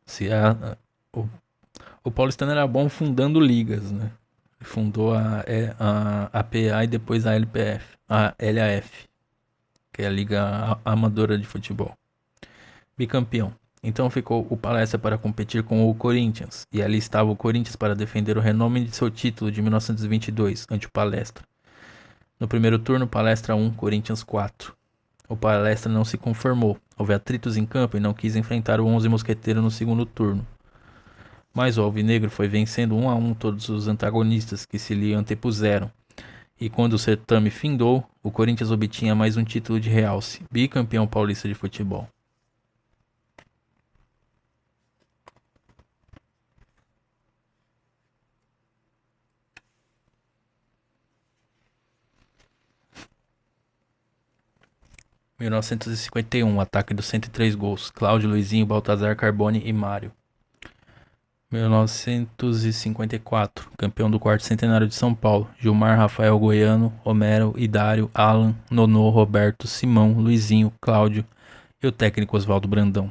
Se a, o, o paulistano era bom fundando ligas, né? Fundou a APA e depois a LPF, a LAF, que é a Liga Amadora de Futebol. Bicampeão. Então ficou o Palestra para competir com o Corinthians, e ali estava o Corinthians para defender o renome de seu título de 1922 ante o Palestra. No primeiro turno, Palestra 1, Corinthians 4. O Palestra não se conformou, houve atritos em campo e não quis enfrentar o 11 mosqueteiro no segundo turno. Mas o Alvinegro foi vencendo 1 a 1 todos os antagonistas que se lhe antepuseram. E quando o certame findou, o Corinthians obtinha mais um título de realce, bicampeão paulista de futebol. Em 1951, ataque dos 103 gols, Cláudio, Luizinho, Baltazar, Carbone e Mário. 1954, campeão do quarto centenário de São Paulo, Gilmar, Rafael Goiano, Homero, Idário, Alan, Nonô, Roberto, Simão, Luizinho, Cláudio e o técnico Oswaldo Brandão.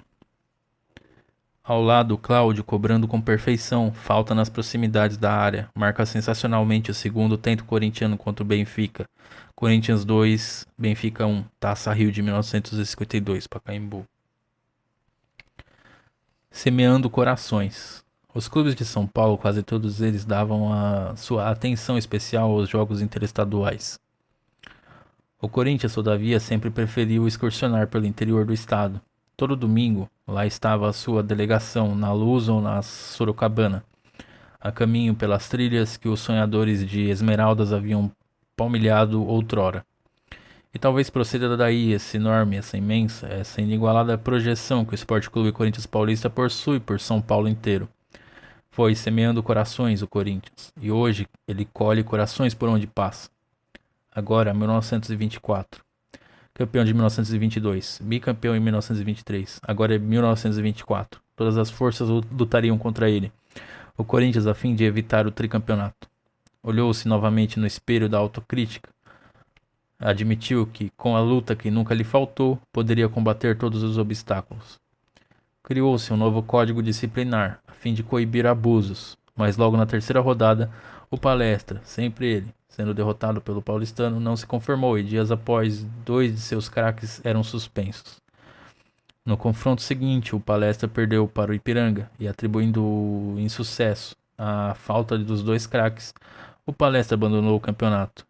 Ao lado, Cláudio, cobrando com perfeição, falta nas proximidades da área, marca sensacionalmente o segundo tento corintiano contra o Benfica. Corinthians 2, Benfica 1, Taça Rio de 1952, Pacaembu. Semeando corações. Os clubes de São Paulo, quase todos eles, davam a sua atenção especial aos jogos interestaduais. O Corinthians, todavia, sempre preferiu excursionar pelo interior do estado. Todo domingo, lá estava a sua delegação, na Luz ou na Sorocabana, a caminho pelas trilhas que os sonhadores de Esmeraldas haviam palmilhado outrora. E talvez proceda daí esse enorme, essa imensa, essa inigualada projeção que o Sport Clube Corinthians Paulista possui por São Paulo inteiro. Foi semeando corações o Corinthians, e hoje ele colhe corações por onde passa. Agora, 1924. Campeão de 1922, bicampeão em 1923, agora é 1924. Todas as forças lutariam contra ele. O Corinthians, a fim de evitar o tricampeonato. Olhou-se novamente no espelho da autocrítica. Admitiu que, com a luta que nunca lhe faltou, poderia combater todos os obstáculos. Criou-se um novo código disciplinar, a fim de coibir abusos, mas logo na terceira rodada, o Palestra, sempre ele, sendo derrotado pelo paulistano, não se conformou e dias após, 2 de seus craques eram suspensos. No confronto seguinte, o Palestra perdeu para o Ipiranga e, atribuindo o insucesso à falta dos 2 craques, o Palestra abandonou o campeonato.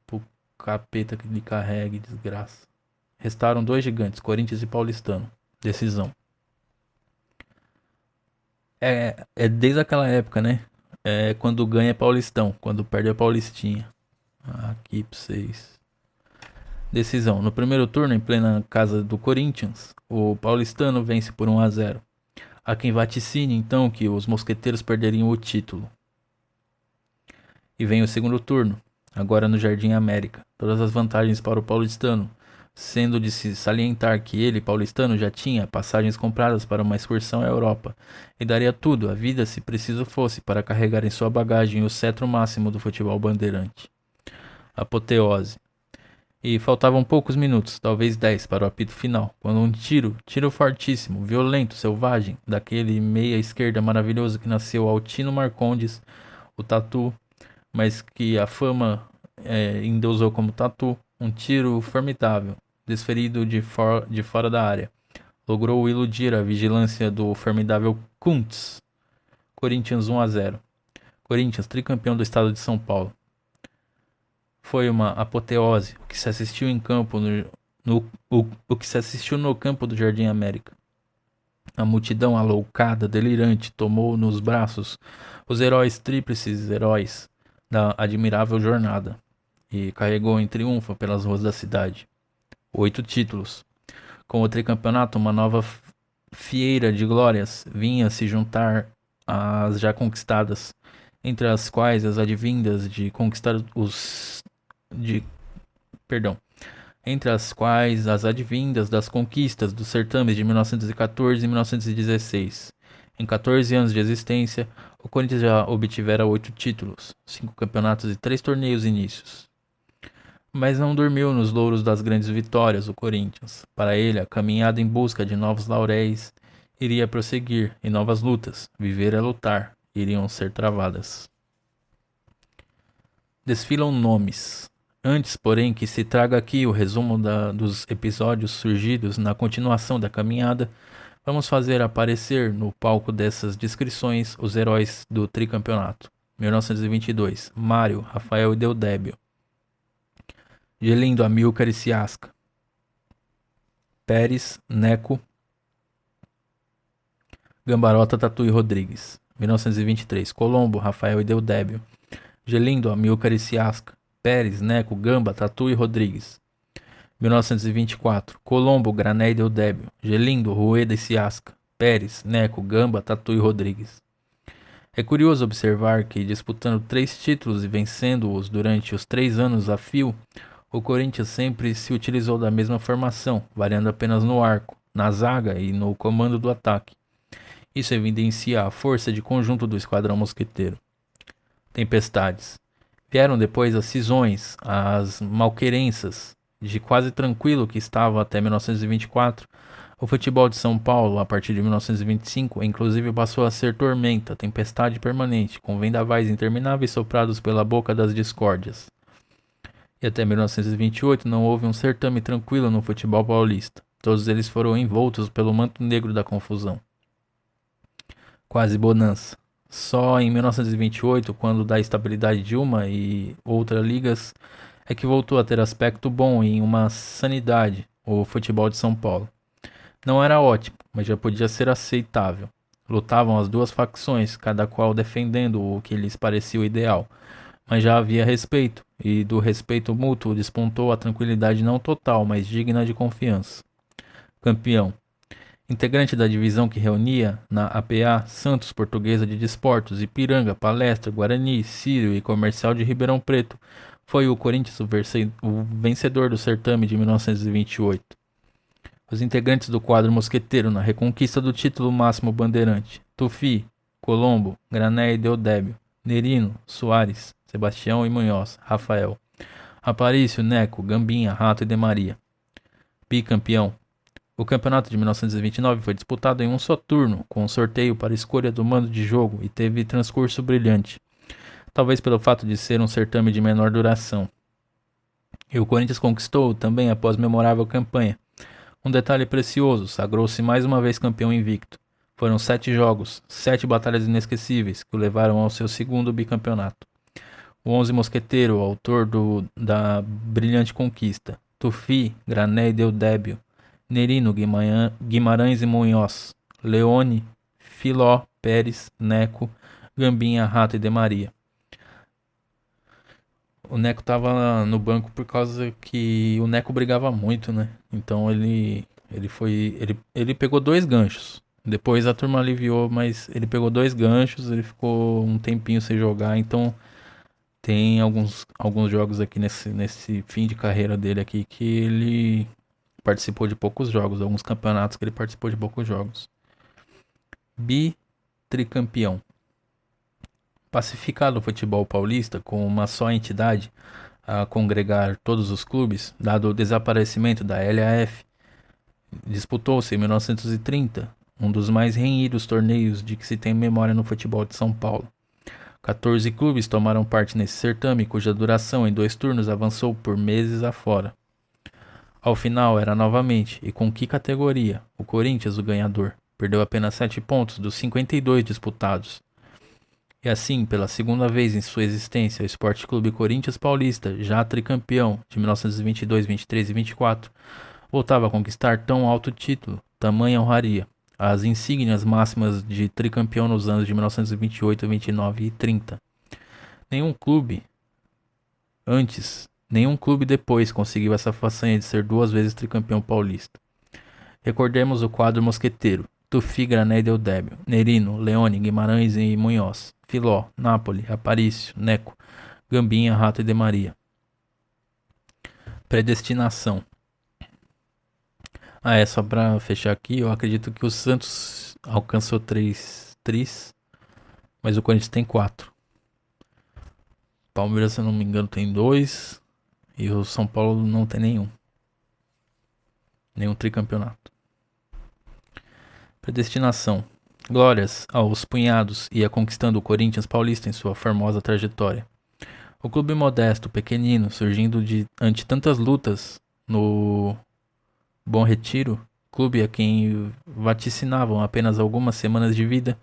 Pro capeta que lhe carregue, desgraça. Restaram 2 gigantes, Corinthians e Paulistano. Decisão. É desde aquela época, né? É quando ganha é Paulistão, quando perde é Paulistinha. Aqui pra vocês. Decisão. No primeiro turno, em plena casa do Corinthians, o paulistano vence por 1 a 0. Há quem vaticine então que os mosqueteiros perderiam o título. E vem o segundo turno, agora no Jardim América. Todas as vantagens para o paulistano, sendo de se salientar que ele, paulistano, já tinha passagens compradas para uma excursão à Europa e daria tudo, a vida se preciso fosse, para carregar em sua bagagem o cetro máximo do futebol bandeirante. Apoteose. E faltavam poucos minutos, talvez 10, para o apito final, quando um tiro fortíssimo, violento, selvagem, daquele meia esquerda maravilhoso que nasceu Altino Marcondes, o Tatu, mas que a fama endeusou como Tatu, um tiro formidável, desferido de fora da área, logrou iludir a vigilância do formidável Kuntz. Corinthians 1 a 0. Corinthians, tricampeão do estado de São Paulo. Foi uma apoteose o que se assistiu em campo o que se assistiu no campo do Jardim América. A multidão aloucada, delirante, tomou nos braços os heróis tríplices heróis da admirável jornada e carregou em triunfo pelas ruas da cidade. 8 títulos. Com o tricampeonato, uma nova fieira de glórias vinha se juntar às já conquistadas, entre as quais as advindas de conquistar entre as quais as advindas das conquistas dos certames de 1914 e 1916. Em 14 anos de existência, o Corinthians já obtivera 8 títulos, 5 campeonatos e 3 torneios inícios. Mas não dormiu nos louros das grandes vitórias o Corinthians. Para ele, a caminhada em busca de novos lauréis iria prosseguir e novas lutas, viver é lutar, iriam ser travadas. Desfilam nomes. Antes, porém, que se traga aqui o resumo dos episódios surgidos na continuação da caminhada, vamos fazer aparecer no palco dessas descrições os heróis do tricampeonato. 1922, Mário, Rafael e Deodébio. Gelindo, Amilcar e Ciasca. Pérez, Neco, Gambarota, Tatu e Rodrigues. 1923, Colombo, Rafael e Deodébio. Gelindo, Amilcar e Ciasca. Pérez, Neco, Gamba, Tatu e Rodrigues. 1924, Colombo, Grané e Deodébio. Gelindo, Rueda e Ciasca. Pérez, Neco, Gamba, Tatu e Rodrigues. É curioso observar que, disputando 3 títulos e vencendo-os durante os 3 anos a fio, o Corinthians sempre se utilizou da mesma formação, variando apenas no arco, na zaga e no comando do ataque. Isso evidencia a força de conjunto do esquadrão mosqueteiro. Tempestades. Vieram depois as cisões, as malquerenças. De quase tranquilo que estava até 1924, o futebol de São Paulo, a partir de 1925, inclusive passou a ser tormenta, tempestade permanente, com vendavais intermináveis soprados pela boca das discórdias. E até 1928 não houve um certame tranquilo no futebol paulista. Todos eles foram envoltos pelo manto negro da confusão. Quase bonança. Só em 1928, quando da estabilidade de uma e outra ligas, é que voltou a ter aspecto bom e uma sanidade o futebol de São Paulo. Não era ótimo, mas já podia ser aceitável. Lutavam as duas facções, cada qual defendendo o que lhes parecia o ideal. Mas já havia respeito, e do respeito mútuo despontou a tranquilidade não total, mas digna de confiança. Campeão. Integrante da divisão que reunia, na APA, Santos Portuguesa de Desportos, Ipiranga, Palestra, Guarani, Sírio e Comercial de Ribeirão Preto, foi o Corinthians o vencedor do certame de 1928. Os integrantes do quadro mosqueteiro na reconquista do título máximo bandeirante: Tufi, Colombo, Grané e Deodébio, Nerino, Soares, Sebastião e Munhoz, Rafael, Aparício, Neco, Gambinha, Rato e De Maria. Bicampeão. O campeonato de 1929 foi disputado em um só turno, com um sorteio para escolha do mando de jogo e teve transcurso brilhante, talvez pelo fato de ser um certame de menor duração. E o Corinthians conquistou também após memorável campanha. Um detalhe precioso, sagrou-se mais uma vez campeão invicto. Foram 7 jogos, 7 batalhas inesquecíveis que o levaram ao seu segundo bicampeonato. O 11 mosqueteiro, autor da brilhante conquista: Tufi, Grané e Deodébio, Nerino, Guimarães e Munhoz, Leone, Filó, Pérez, Neco, Gambinha, Rato e De Maria. O Neco tava no banco por causa que o Neco brigava muito, né? Então ele pegou 2 ganchos. Depois a turma aliviou, mas ele pegou 2 ganchos, ele ficou um tempinho sem jogar, então tem alguns jogos aqui nesse fim de carreira dele aqui que ele participou de poucos jogos, alguns campeonatos que ele participou de poucos jogos. Tricampeão. Pacificado o futebol paulista com uma só entidade a congregar todos os clubes, dado o desaparecimento da LAF, disputou-se em 1930 um dos mais renhidos torneios de que se tem memória no futebol de São Paulo. 14 clubes tomaram parte nesse certame, cuja duração em 2 turnos avançou por meses afora. Ao final era novamente, e com que categoria, o Corinthians o ganhador. Perdeu apenas 7 pontos dos 52 disputados. E assim, pela segunda vez em sua existência, o Sport Clube Corinthians Paulista, já tricampeão de 1922, 23 e 24, voltava a conquistar tão alto título, tamanha honraria. As insígnias máximas de tricampeão nos anos de 1928, 29 e 30. Nenhum clube antes, nenhum clube depois conseguiu essa façanha de ser 2 vezes tricampeão paulista. Recordemos o quadro mosqueteiro: Tufi, Grané e Deodébio, Nerino, Leone, Guimarães e Munhoz, Filó, Napoli, Aparício, Neco, Gambinha, Rato e De Maria. Predestinação. Só pra fechar aqui, eu acredito que o Santos alcançou 3 tris, mas o Corinthians tem 4. Palmeiras, se eu não me engano, tem 2 E o São Paulo não tem nenhum tricampeonato. Predestinação. Glórias aos punhados ia conquistando o Corinthians paulista em sua formosa trajetória. O clube modesto, pequenino, surgindo ante tantas lutas no Bom Retiro, clube a quem vaticinavam apenas algumas semanas de vida,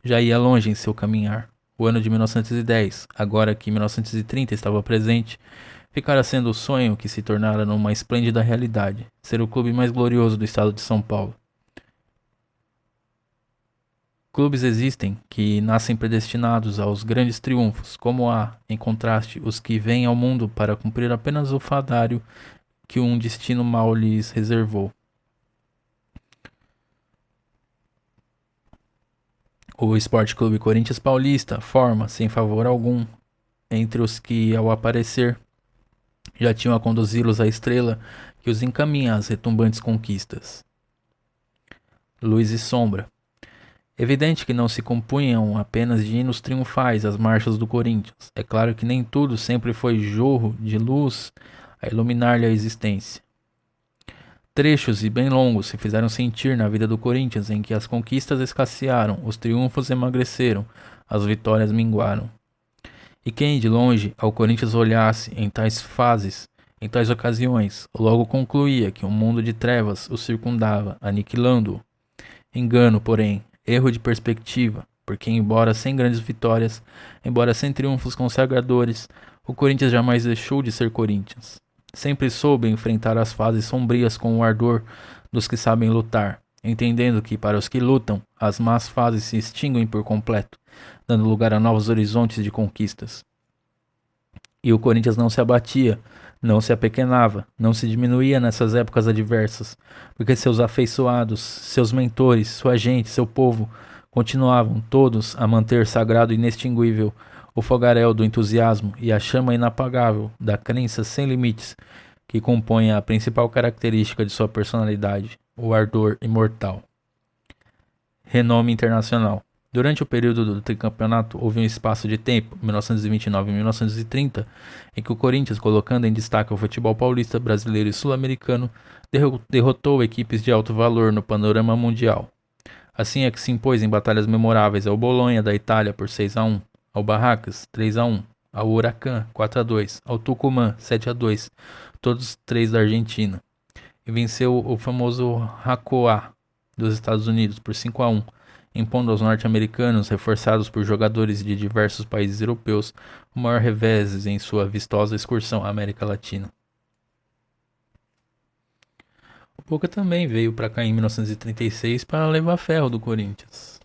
já ia longe em seu caminhar. O ano de 1910, agora que 1930 estava presente, ficara sendo o sonho que se tornara numa esplêndida realidade, ser o clube mais glorioso do estado de São Paulo. Clubes existem que nascem predestinados aos grandes triunfos, como há, em contraste, os que vêm ao mundo para cumprir apenas o fadário que um destino mau lhes reservou. O Esporte Clube Corinthians Paulista forma, sem favor algum, entre os que, ao aparecer, já tinham a conduzi-los à estrela que os encaminha às retumbantes conquistas. Luz e sombra. Evidente que não se compunham apenas de hinos triunfais as marchas do Corinthians. É claro que nem tudo sempre foi jorro de luz a iluminar-lhe a existência. Trechos e bem longos se fizeram sentir na vida do Corinthians, em que as conquistas escassearam, os triunfos emagreceram, as vitórias minguaram. E quem de longe ao Corinthians olhasse em tais fases, em tais ocasiões, logo concluía que um mundo de trevas o circundava, aniquilando-o. Engano, porém, erro de perspectiva, porque embora sem grandes vitórias, embora sem triunfos consagradores, o Corinthians jamais deixou de ser Corinthians. Sempre soube enfrentar as fases sombrias com o ardor dos que sabem lutar, entendendo que para os que lutam, as más fases se extinguem por completo, dando lugar a novos horizontes de conquistas. E o Corinthians não se abatia, não se apequenava, não se diminuía nessas épocas adversas, porque seus afeiçoados, seus mentores, sua gente, seu povo, continuavam todos a manter sagrado e inextinguível o fogaréu do entusiasmo e a chama inapagável da crença sem limites que compõe a principal característica de sua personalidade, o ardor imortal. Renome internacional. Durante o período do tricampeonato, houve um espaço de tempo, 1929 e 1930, em que o Corinthians, colocando em destaque o futebol paulista, brasileiro e sul-americano, derrotou equipes de alto valor no panorama mundial. Assim é que se impôs em batalhas memoráveis ao Bolonha da Itália por 6-1, ao Barracas 3-1, ao Huracan 4-2, ao Tucumã 7-2, todos três da Argentina. E venceu o famoso Hakoah dos Estados Unidos por 5-1, impondo aos norte-americanos, reforçados por jogadores de diversos países europeus, o maior revés em sua vistosa excursão à América Latina. O Boca também veio para cá em 1936 para levar ferro do Corinthians.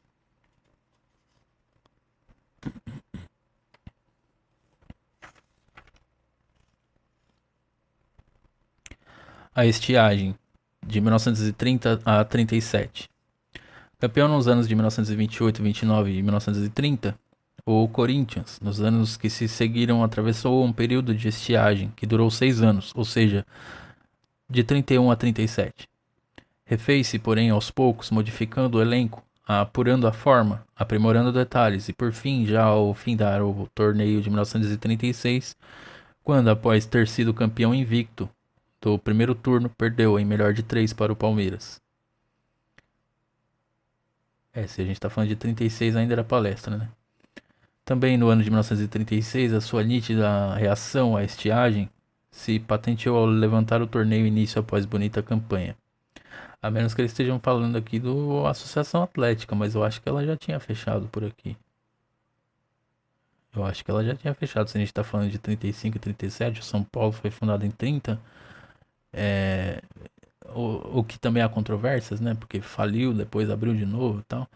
A estiagem, de 1930 a 37. Campeão nos anos de 1928, 29 e 1930, o Corinthians, nos anos que se seguiram, atravessou um período de estiagem que durou 6 anos, ou seja, de 31 a 37. Refez-se, porém, aos poucos, modificando o elenco, apurando a forma, aprimorando detalhes e, por fim, já ao findar o torneio de 1936, quando, após ter sido campeão invicto do primeiro turno, perdeu em melhor de 3 para o Palmeiras. Se a gente tá falando de 36, ainda era palestra, né? Também no ano de 1936, a sua nítida reação à estiagem se patenteou ao levantar o torneio início após bonita campanha. A menos que eles estejam falando aqui do Associação Atlética, mas eu acho que ela já tinha fechado por aqui. Eu acho que ela já tinha fechado. Se a gente tá falando de 35 e 37, o São Paulo foi fundado em 30. O que também há controvérsias, né? Porque faliu, depois abriu de novo e tal.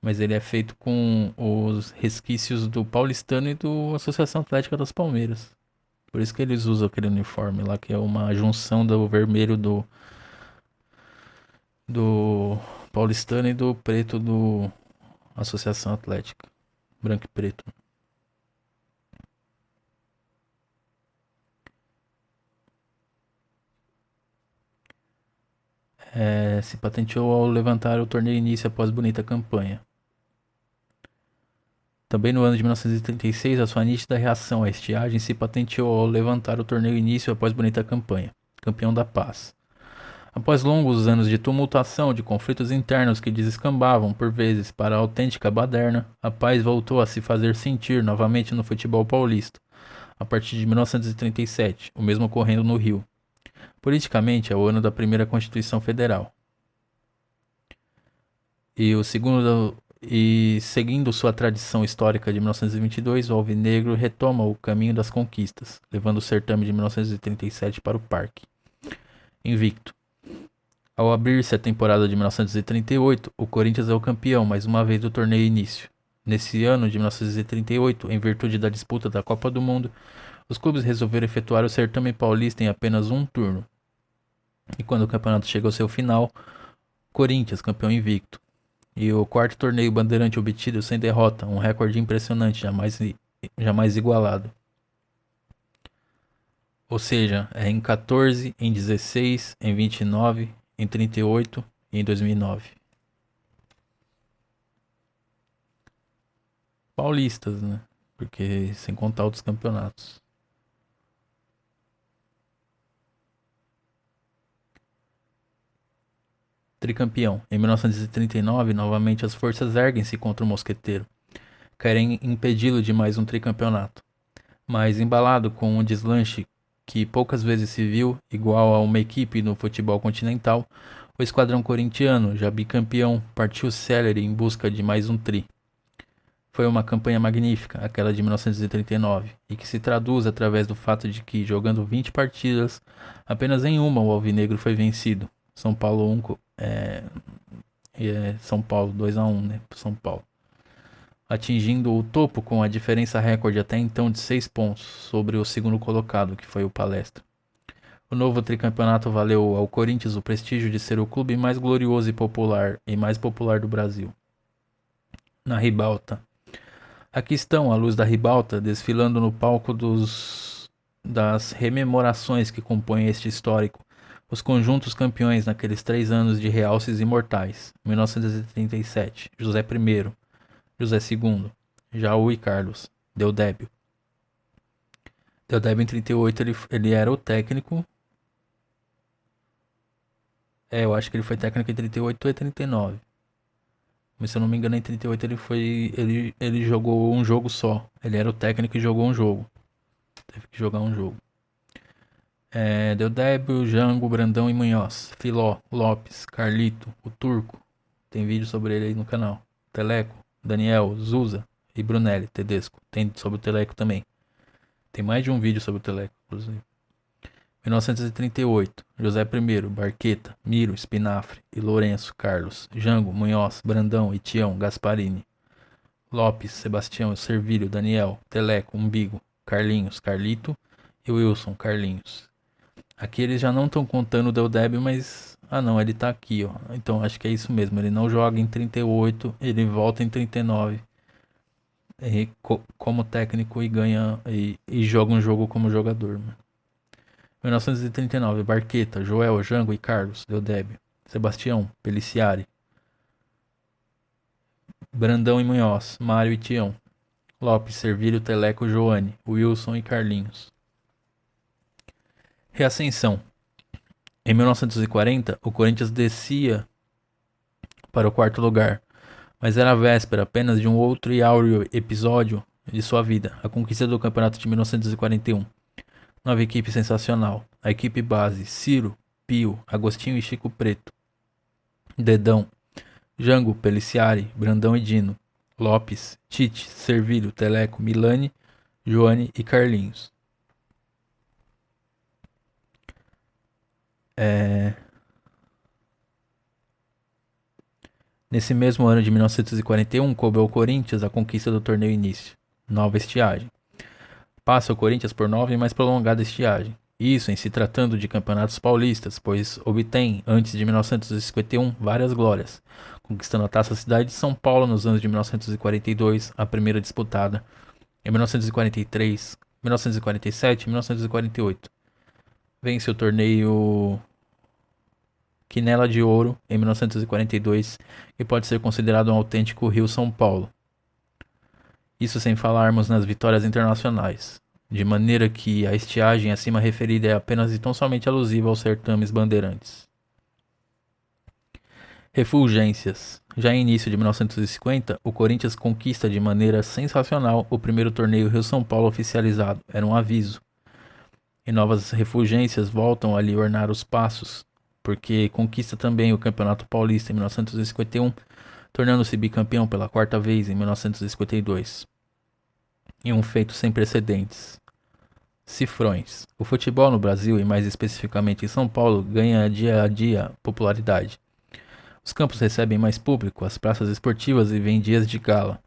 Mas ele é feito com os resquícios do Paulistano e do Associação Atlética das Palmeiras. Por isso que eles usam aquele uniforme lá, que é uma junção do vermelho do Paulistano e do preto do Associação Atlética. Branco e preto. Se patenteou ao levantar o torneio início após bonita campanha. Também no ano de 1936, a sua nítida reação à estiagem se patenteou ao levantar o torneio início após bonita campanha, campeão da paz. Após longos anos de tumultuação, de conflitos internos que descambavam, por vezes, para a autêntica baderna, a paz voltou a se fazer sentir novamente no futebol paulista, a partir de 1937, o mesmo ocorrendo no Rio. Politicamente, é o ano da primeira Constituição Federal. E seguindo sua tradição histórica de 1922, o Alvinegro retoma o caminho das conquistas, levando o certame de 1937 para o Parque. Invicto. Ao abrir-se a temporada de 1938, o Corinthians é o campeão mais uma vez do torneio início. Nesse ano de 1938, em virtude da disputa da Copa do Mundo, os clubes resolveram efetuar o certame paulista em apenas um turno. E quando o campeonato chega ao seu final, Corinthians, campeão invicto. E o quarto torneio bandeirante obtido sem derrota, um recorde impressionante, jamais igualado. Ou seja, é em 14, em 16, em 29, em 38 e em 2009. Paulistas, né? Porque sem contar outros campeonatos. Tricampeão. Em 1939, novamente as forças erguem-se contra o mosqueteiro. Querem impedi-lo de mais um tricampeonato. Mas embalado com um deslanche que poucas vezes se viu, igual a uma equipe no futebol continental, o esquadrão corintiano, já bicampeão, partiu célere em busca de mais um tri. Foi uma campanha magnífica, aquela de 1939, e que se traduz através do fato de que, jogando 20 partidas, apenas em uma o Alvinegro foi vencido. São Paulo 1, São Paulo 2-1, né, pro São Paulo. Atingindo o topo com a diferença recorde até então de 6 pontos sobre o segundo colocado, que foi o Palestra. O novo tricampeonato valeu ao Corinthians o prestígio de ser o clube mais glorioso e mais popular do Brasil. Na ribalta. Aqui estão, à luz da ribalta, desfilando no palco das rememorações que compõem este histórico, os conjuntos campeões naqueles 3 anos de realces imortais. 1937, José I, José II, Jaú e Carlos, Deodébio. Deodébio em 38 ele era o técnico. Eu acho que ele foi técnico em 38 e 39. Mas se eu não me engano, em 38 ele jogou um jogo só. Ele era o técnico e jogou um jogo. Teve que jogar um jogo. Deodébio, Jango, Brandão e Munhoz. Filó, Lopes, Carlito, o Turco. Tem vídeo sobre ele aí no canal. Teleco, Daniel, Zusa e Brunelli, Tedesco. Tem sobre o Teleco também. Tem mais de um vídeo sobre o Teleco, inclusive. 1938, José I, Barqueta, Miro, Espinafre e Lourenço, Carlos, Jango, Munhoz, Brandão e Tião, Gasparini. Lopes, Sebastião, Servílio, Daniel, Teleco, Umbigo, Carlinhos, Carlito e Wilson, Carlinhos. Aqui eles já não estão contando o Deodébio, mas... Ah não, ele tá aqui, ó. Então acho que é isso mesmo. Ele não joga em 38, ele volta em 39 como técnico e ganha e joga um jogo como jogador. 1939, Barqueta, Joel, Jango e Carlos, Deodébio. Sebastião, Peliciari. Brandão e Munhoz, Mário e Tião. Lopes, Servílio, Teleco, Joane, Wilson e Carlinhos. Reascensão. Em 1940, o Corinthians descia para o quarto lugar, mas era a véspera apenas de um outro e áureo episódio de sua vida, a conquista do campeonato de 1941. Nova equipe sensacional. A equipe base: Ciro, Pio, Agostinho e Chico Preto. Dedão, Jango, Peliciari, Brandão e Dino. Lopes, Tite, Servílio, Teleco, Milani, Joane e Carlinhos. Nesse mesmo ano de 1941, coube ao Corinthians a conquista do torneio início. Nova estiagem. Passa o Corinthians por nova e mais prolongada estiagem. Isso em se tratando de campeonatos paulistas, pois obtém, antes de 1951, várias glórias, conquistando a Taça Cidade de São Paulo nos anos de 1942, a primeira disputada, em 1943, 1947 e 1948. Vence o torneio Quinela de Ouro em 1942, que pode ser considerado um autêntico Rio-São Paulo. Isso sem falarmos nas vitórias internacionais, de maneira que a estiagem acima referida é apenas e tão somente alusiva aos certames bandeirantes. Refulgências. Já em início de 1950, o Corinthians conquista de maneira sensacional o primeiro torneio Rio-São Paulo oficializado. Era um aviso. E novas refulgências voltam a lhe ornar os passos, porque conquista também o Campeonato Paulista em 1951, tornando-se bicampeão pela quarta vez em 1952. E um feito sem precedentes. Cifrões. O futebol no Brasil, e mais especificamente em São Paulo, ganha dia a dia popularidade. Os campos recebem mais público, as praças esportivas vivem dias de gala.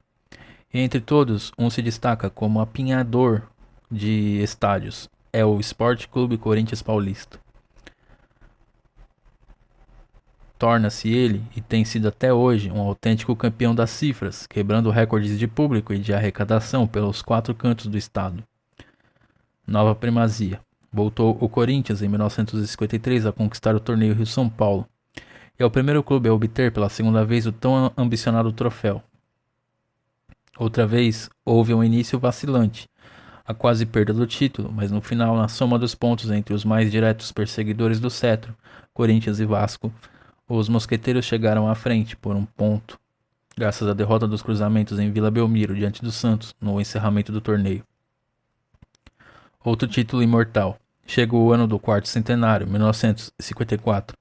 E entre todos, um se destaca como apinhador de estádios. É o Sport Clube Corinthians Paulista. Torna-se ele, e tem sido até hoje, um autêntico campeão das cifras, quebrando recordes de público e de arrecadação pelos 4 cantos do estado. Nova primazia. Voltou o Corinthians em 1953 a conquistar o torneio Rio-São Paulo. E é o primeiro clube a obter pela segunda vez o tão ambicionado troféu. Outra vez, houve um início vacilante, a quase perda do título, mas no final, na soma dos pontos entre os mais diretos perseguidores do cetro, Corinthians e Vasco, os mosqueteiros chegaram à frente por um ponto, graças à derrota dos cruzamentos em Vila Belmiro diante do Santos no encerramento do torneio. Outro título imortal. Chega o ano do quarto centenário, 1954.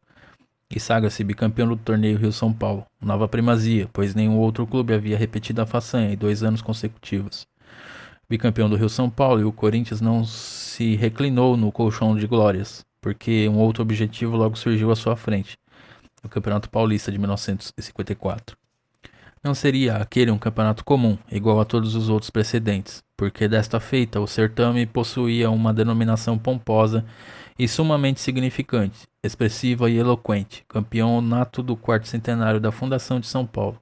E saga-se bicampeão do torneio Rio-São Paulo. Nova primazia, pois nenhum outro clube havia repetido a façanha em 2 anos consecutivos. Bicampeão do Rio-São Paulo, e o Corinthians não se reclinou no colchão de glórias, porque um outro objetivo logo surgiu à sua frente, o Campeonato Paulista de 1954. Não seria aquele um campeonato comum, igual a todos os outros precedentes, porque desta feita o certame possuía uma denominação pomposa e sumamente significante, expressiva e eloquente, campeão nato do quarto centenário da Fundação de São Paulo.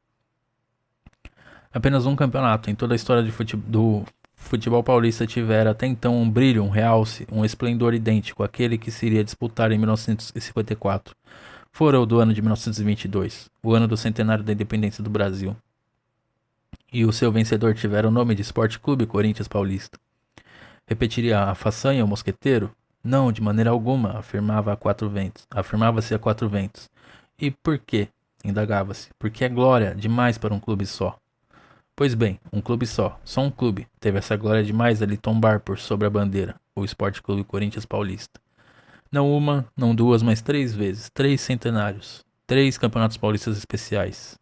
Apenas um campeonato em toda a história do futebol paulista tivera até então um brilho, um realce, um esplendor idêntico àquele que se iria disputar em 1954. Fora o do ano de 1922, o ano do centenário da independência do Brasil. E o seu vencedor tivera o nome de Sport Clube Corinthians Paulista. Repetiria a façanha o mosqueteiro? Não, de maneira alguma, afirmava-se a 4 ventos. E por quê? Indagava-se. Porque é glória demais para um clube só. Pois bem, um clube só um clube, teve essa glória demais a lhe tombar por sobre a bandeira, o Sport Clube Corinthians Paulista. Não uma, não duas, mas 3 vezes, 3 centenários, 3 campeonatos paulistas especiais.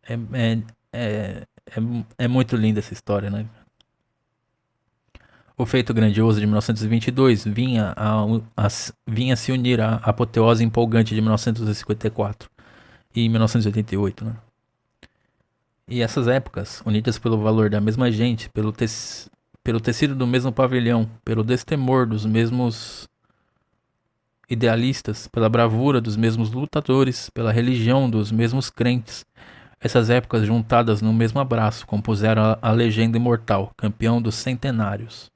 É muito linda essa história, né? O feito grandioso de 1922 vinha se unir à apoteose empolgante de 1954 e 1988, né? E essas épocas, unidas pelo valor da mesma gente, pelo tecido do mesmo pavilhão, pelo destemor dos mesmos idealistas, pela bravura dos mesmos lutadores, pela religião dos mesmos crentes, essas épocas juntadas no mesmo abraço compuseram a legenda imortal, campeão dos centenários.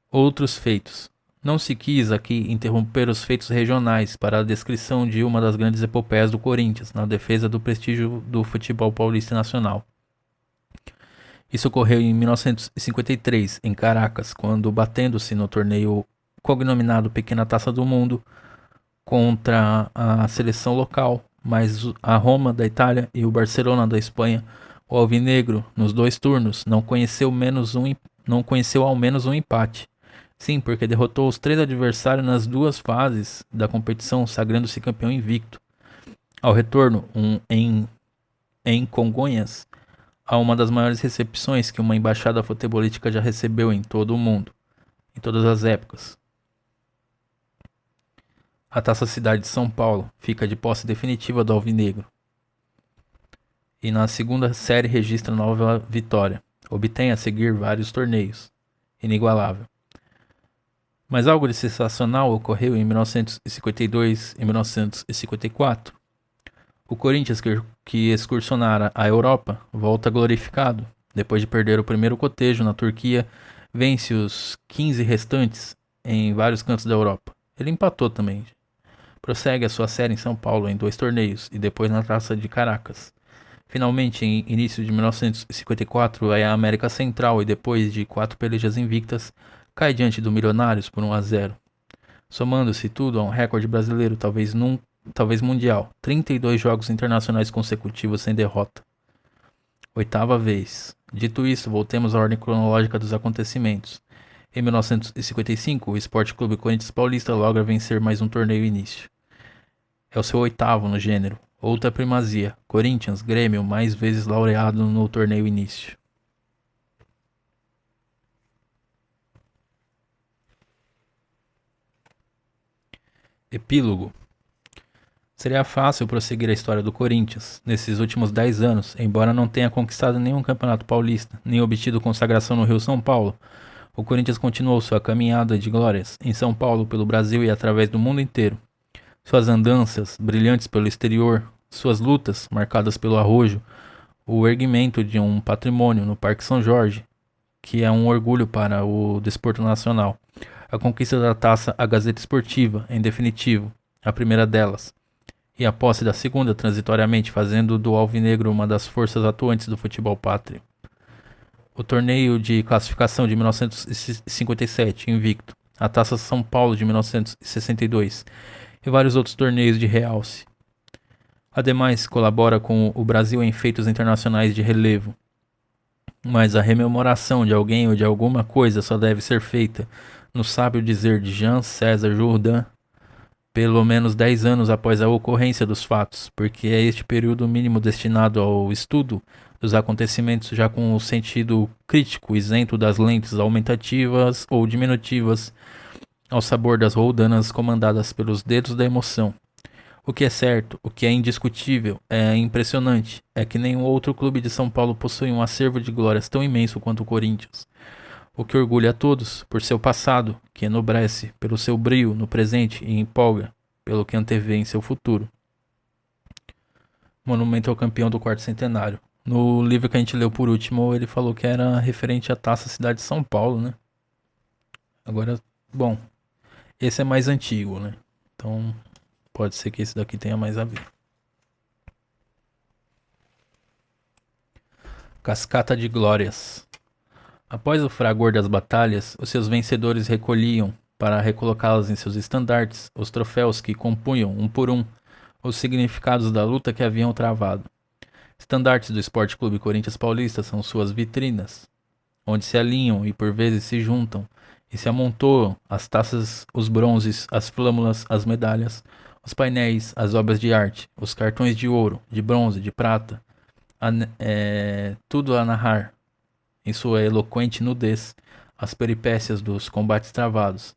Outros feitos. Não se quis aqui interromper os feitos regionais para a descrição de uma das grandes epopeias do Corinthians, na defesa do prestígio do futebol paulista nacional. Isso ocorreu em 1953, em Caracas, quando, batendo-se no torneio cognominado Pequena Taça do Mundo, contra a seleção local, mas a Roma da Itália e o Barcelona da Espanha, o alvinegro, nos 2 turnos, não conheceu ao menos um empate. Sim, porque derrotou os 3 adversários nas 2 fases da competição, sagrando-se campeão invicto. Ao retorno, em Congonhas, há uma das maiores recepções que uma embaixada futebolística já recebeu em todo o mundo, em todas as épocas. A Taça Cidade de São Paulo fica de posse definitiva do alvinegro. E na segunda série registra nova vitória. Obtém a seguir vários torneios. Inigualável. Mas algo de sensacional ocorreu em 1952 e 1954. O Corinthians, que excursionara a Europa, volta glorificado. Depois de perder o primeiro cotejo na Turquia, vence os 15 restantes em vários cantos da Europa. Ele empatou também. Prossegue a sua série em São Paulo em 2 torneios e depois na Taça de Caracas. Finalmente, em início de 1954, vai à América Central e depois de 4 pelejas invictas, cai diante do Milionários por 1-0. Somando-se tudo a um recorde brasileiro, talvez mundial, 32 jogos internacionais consecutivos sem derrota. 8ª vez. Dito isso, voltemos à ordem cronológica dos acontecimentos. Em 1955, o Sport Clube Corinthians Paulista logra vencer mais um torneio início. É o seu 8º no gênero. Outra primazia. Corinthians, Grêmio, mais vezes laureado no torneio início. Epílogo. Seria fácil prosseguir a história do Corinthians nesses últimos 10 anos, embora não tenha conquistado nenhum campeonato paulista, nem obtido consagração no Rio São Paulo. O Corinthians continuou sua caminhada de glórias em São Paulo, pelo Brasil e através do mundo inteiro. Suas andanças, brilhantes pelo exterior, suas lutas, marcadas pelo arrojo, o erguimento de um patrimônio no Parque São Jorge, que é um orgulho para o desporto nacional. A conquista da taça à Gazeta Esportiva, em definitivo, a primeira delas, e a posse da segunda transitoriamente, fazendo do Alvinegro uma das forças atuantes do futebol pátrio. O torneio de classificação de 1957, invicto, a Taça São Paulo de 1962 e vários outros torneios de realce. Ademais, colabora com o Brasil em feitos internacionais de relevo. Mas a rememoração de alguém ou de alguma coisa só deve ser feita, no sábio dizer de Jean César Jourdan, pelo menos 10 anos após a ocorrência dos fatos, porque é este período mínimo destinado ao estudo dos acontecimentos já com o sentido crítico, isento das lentes aumentativas ou diminutivas, ao sabor das roldanas comandadas pelos dedos da emoção. O que é certo, o que é indiscutível, é impressionante, é que nenhum outro clube de São Paulo possui um acervo de glórias tão imenso quanto o Corinthians. O que orgulha a todos por seu passado, que enobrece pelo seu brio no presente e empolga pelo que antevê em seu futuro. Monumento ao campeão do quarto centenário. No livro que a gente leu por último, ele falou que era referente à Taça Cidade de São Paulo, né? Agora, bom, esse é mais antigo, né? Então, pode ser que esse daqui tenha mais a ver. Cascata de Glórias. Após o fragor das batalhas, os seus vencedores recolhiam, para recolocá-las em seus estandartes, os troféus que compunham, um por um, os significados da luta que haviam travado. Estandartes do Sport Clube Corinthians Paulista são suas vitrinas, onde se alinham e por vezes se juntam e se amontoam as taças, os bronzes, as flâmulas, as medalhas, os painéis, as obras de arte, os cartões de ouro, de bronze, de prata, tudo a narrar, em sua eloquente nudez, as peripécias dos combates travados,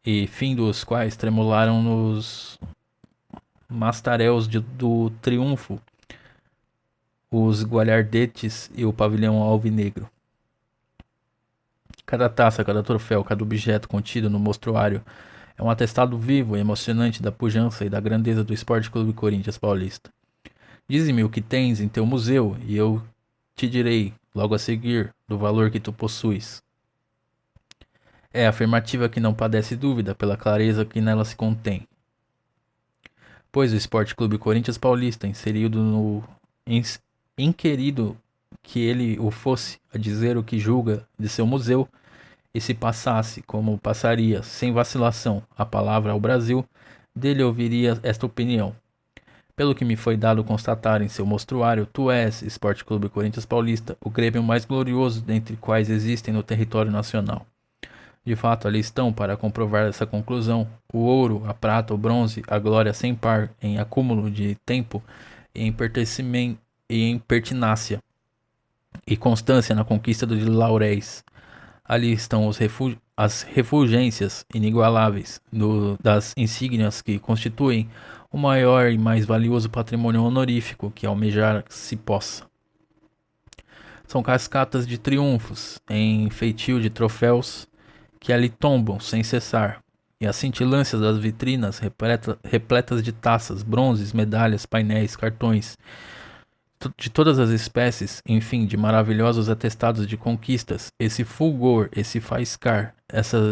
e fim dos quais tremularam nos mastaréus do triunfo os gualhardetes e o pavilhão alvinegro. Cada taça, cada troféu, cada objeto contido no mostruário é um atestado vivo e emocionante da pujança e da grandeza do Sport Clube Corinthians Paulista. Dize-me o que tens em teu museu e eu te direi, logo a seguir, do valor que tu possuis. É a afirmativa que não padece dúvida pela clareza que nela se contém. Pois o Sport Clube Corinthians Paulista, inserido no inquirido que ele o fosse a dizer o que julga de seu museu, e se passasse, como passaria, sem vacilação, a palavra ao Brasil, dele ouviria esta opinião. Pelo que me foi dado constatar em seu mostruário, tu és, Sport Clube Corinthians Paulista, o grêmio mais glorioso dentre quais existem no território nacional. De fato, ali estão, para comprovar essa conclusão, o ouro, a prata, o bronze, a glória sem par, em acúmulo de tempo e em pertinácia e constância na conquista de lauréis. Ali estão as refulgências inigualáveis das insígnias que constituem o maior e mais valioso patrimônio honorífico que almejar se possa. São cascatas de triunfos em feitio de troféus que ali tombam sem cessar, e as cintilâncias das vitrinas repletas de taças, bronzes, medalhas, painéis, cartões, de todas as espécies, enfim, de maravilhosos atestados de conquistas, esse fulgor, esse faiscar,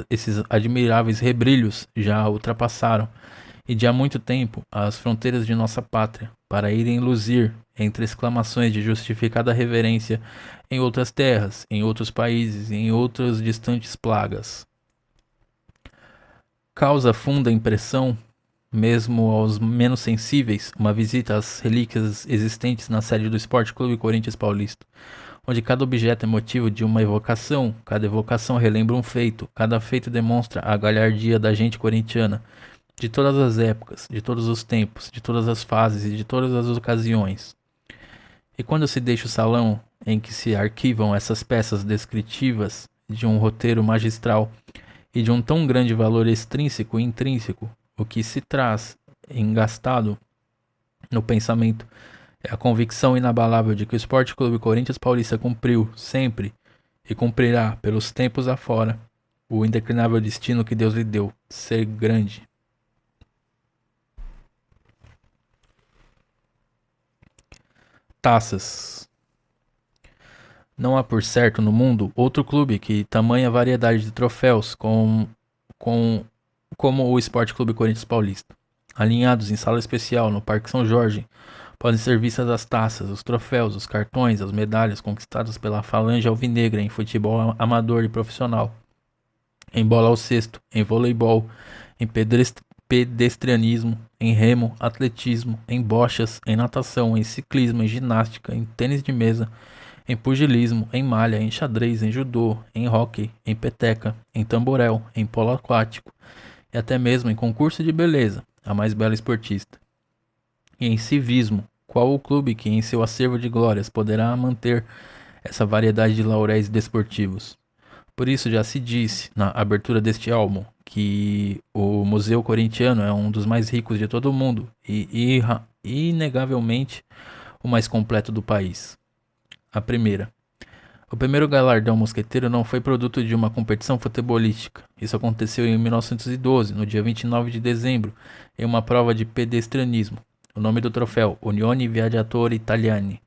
esses admiráveis rebrilhos já ultrapassaram e de há muito tempo às fronteiras de nossa pátria, para irem luzir, entre exclamações de justificada reverência, em outras terras, em outros países, em outras distantes plagas. Causa funda impressão, mesmo aos menos sensíveis, uma visita às relíquias existentes na sede do Sport Clube Corinthians Paulista, onde cada objeto é motivo de uma evocação, cada evocação relembra um feito, cada feito demonstra a galhardia da gente corintiana, de todas as épocas, de todos os tempos, de todas as fases e de todas as ocasiões. E quando se deixa o salão em que se arquivam essas peças descritivas de um roteiro magistral e de um tão grande valor extrínseco e intrínseco, o que se traz engastado no pensamento é a convicção inabalável de que o Sport Clube Corinthians Paulista cumpriu sempre e cumprirá pelos tempos afora o indeclinável destino que Deus lhe deu, ser grande. Taças. Não há por certo no mundo outro clube que tamanha variedade de troféus como o Sport Clube Corinthians Paulista. Alinhados em sala especial no Parque São Jorge, podem ser vistas as taças, os troféus, os cartões, as medalhas conquistadas pela falange alvinegra em futebol amador e profissional, em bola ao cesto, em voleibol, em pedestrianismo, em remo, atletismo, em bochas, em natação, em ciclismo, em ginástica, em tênis de mesa, em pugilismo, em malha, em xadrez, em judô, em hóquei, em peteca, em tamborel, em polo aquático e até mesmo em concurso de beleza, a mais bela esportista. E em civismo, qual o clube que em seu acervo de glórias poderá manter essa variedade de lauréis desportivos? Por isso já se disse na abertura deste álbum que o Museu Corintiano é um dos mais ricos de todo o mundo e inegavelmente o mais completo do país. A primeira. O primeiro galardão mosqueteiro não foi produto de uma competição futebolística. Isso aconteceu em 1912, no dia 29 de dezembro, em uma prova de pedestrianismo. O nome do troféu, Unione Viaggiatori Italiani.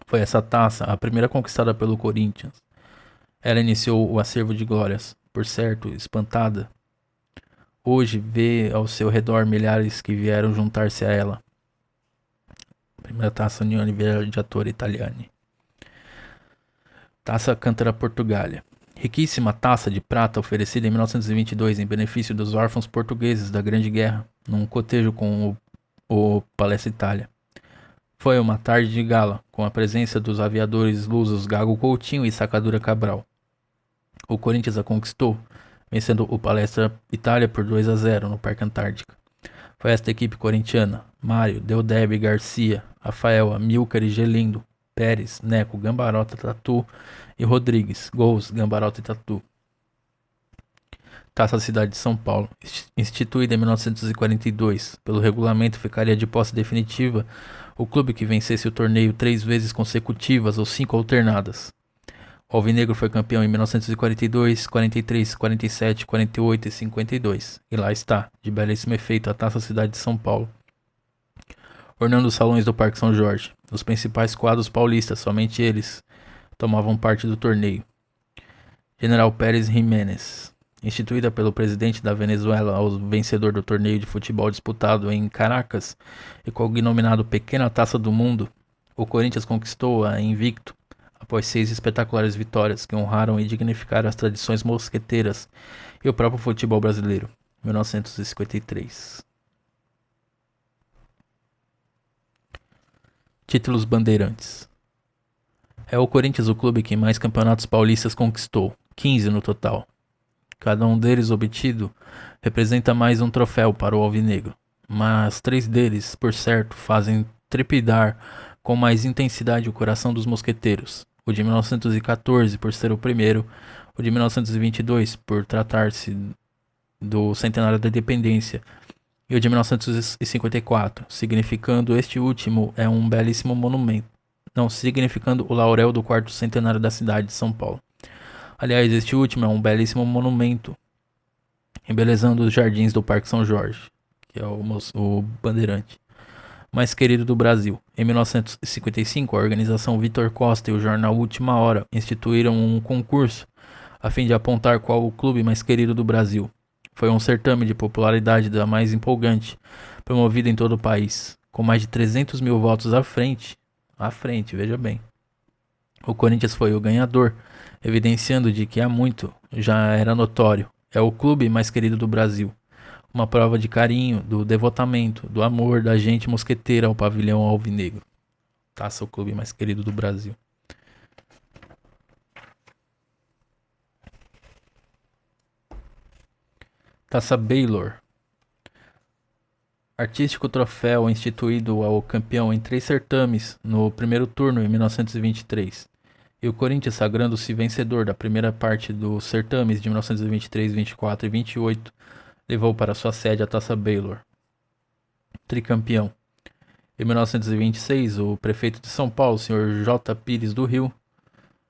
Foi essa taça a primeira conquistada pelo Corinthians. Ela iniciou o acervo de glórias, por certo, espantada. Hoje vê ao seu redor milhares que vieram juntar-se a ela. Primeira taça Unione Viaggiatori Italiani. Taça Cântara Portugália. Riquíssima taça de prata oferecida em 1922 em benefício dos órfãos portugueses da Grande Guerra, num cotejo com o Palestra Itália. Foi uma tarde de gala, com a presença dos aviadores lusos Gago Coutinho e Sacadura Cabral. O Corinthians a conquistou, vencendo o Palestra Itália por 2-0 no Parque Antártica. Foi esta equipe corintiana, Mário, Deodebe, Garcia, Rafael, Amilcar e Gelindo, Pérez, Neco, Gambarota, Tatu e Rodrigues, gols, Gambarota e Tatu. Taça Cidade de São Paulo, instituída em 1942, pelo regulamento ficaria de posse definitiva o clube que vencesse o torneio 3 vezes consecutivas ou 5 alternadas. O Alvinegro foi campeão em 1942, 43, 47, 48 e 52. E lá está, de belíssimo efeito, a Taça Cidade de São Paulo, ornando os salões do Parque São Jorge. Os principais quadros paulistas, somente eles, tomavam parte do torneio. General Pérez Jiménez, instituída pelo presidente da Venezuela ao vencedor do torneio de futebol disputado em Caracas e cognominado Pequena Taça do Mundo, o Corinthians conquistou-a invicto após 6 espetaculares vitórias que honraram e dignificaram as tradições mosqueteiras e o próprio futebol brasileiro. 1953. Títulos bandeirantes. É o Corinthians o clube que mais campeonatos paulistas conquistou, 15 no total. Cada um deles obtido representa mais um troféu para o alvinegro, mas 3 deles, por certo, fazem trepidar com mais intensidade o coração dos mosqueteiros. O de 1914 por ser o primeiro, o de 1922 por tratar-se do centenário da independência e o de 1954, significando este último é um belíssimo monumento, não significando o laurel do 4º centenário da cidade de São Paulo. Aliás, este último é um belíssimo monumento, embelezando os jardins do Parque São Jorge, que é o bandeirante mais querido do Brasil. Em 1955, a organização Vitor Costa e o jornal Última Hora instituíram um concurso a fim de apontar qual o clube mais querido do Brasil. Foi um certame de popularidade da mais empolgante, promovido em todo o país, com mais de 300 mil votos à frente, veja bem. O Corinthians foi o ganhador, evidenciando de que há muito já era notório. É o clube mais querido do Brasil. Uma prova de carinho, do devotamento, do amor da gente mosqueteira ao pavilhão alvinegro. Taça o clube mais querido do Brasil. Taça Baylor. Artístico troféu instituído ao campeão em 3 certames no primeiro turno em 1923. E o Corinthians, sagrando-se vencedor da primeira parte dos certames de 1923, 24 e 28, levou para sua sede a Taça Baylor. Tricampeão. Em 1926, o prefeito de São Paulo, Sr. J. Pires do Rio,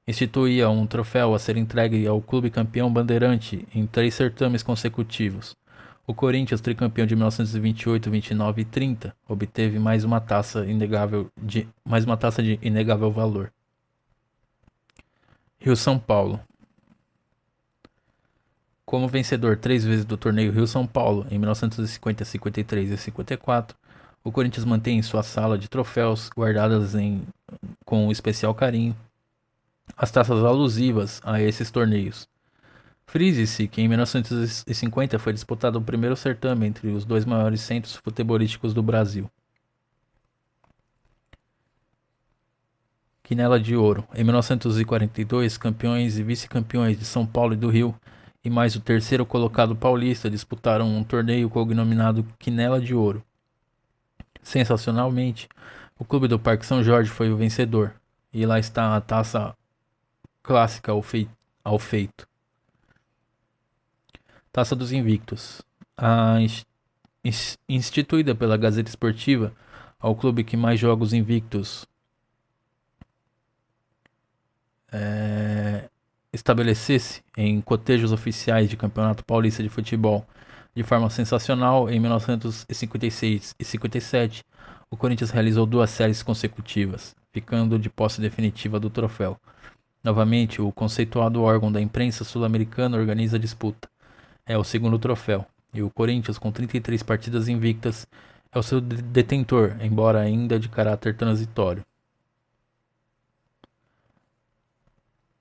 instituía um troféu a ser entregue ao clube campeão bandeirante em 3 certames consecutivos. O Corinthians, tricampeão de 1928, 29 e 30, obteve mais uma taça de inegável valor. Rio-São Paulo. Como vencedor 3 vezes do torneio Rio-São Paulo, em 1950, 53 e 54, o Corinthians mantém em sua sala de troféus, guardadas com especial carinho, as taças alusivas a esses torneios. Frise-se que em 1950 foi disputado o primeiro certame entre os 2 maiores centros futebolísticos do Brasil. Quinela de Ouro. Em 1942, campeões e vice-campeões de São Paulo e do Rio, e mais o terceiro colocado paulista disputaram um torneio cognominado Quinela de Ouro. Sensacionalmente, o clube do Parque São Jorge foi o vencedor, e lá está a taça clássica ao feito. Taça dos Invictos. Instituída pela Gazeta Esportiva ao clube que mais jogos invictos estabelecesse em cotejos oficiais de Campeonato Paulista de Futebol de forma sensacional, em 1956 e 57, o Corinthians realizou 2 séries consecutivas, ficando de posse definitiva do troféu. Novamente, o conceituado órgão da imprensa sul-americana organiza a disputa. É o segundo troféu, e o Corinthians, com 33 partidas invictas, é o seu detentor, embora ainda de caráter transitório.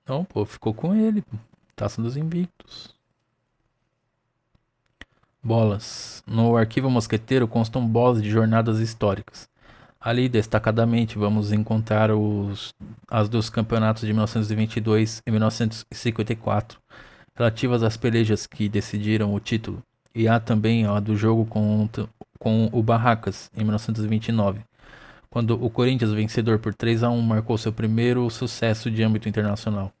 Não, pô, ficou com ele. Taça dos Invictos. Bolas. No arquivo mosqueteiro constam bolas de jornadas históricas. Ali, destacadamente, vamos encontrar as dos campeonatos de 1922 e 1954, relativas às pelejas que decidiram o título, e há também a do jogo com o Barracas, em 1929, quando o Corinthians, vencedor por 3-1, marcou seu primeiro sucesso de âmbito internacional.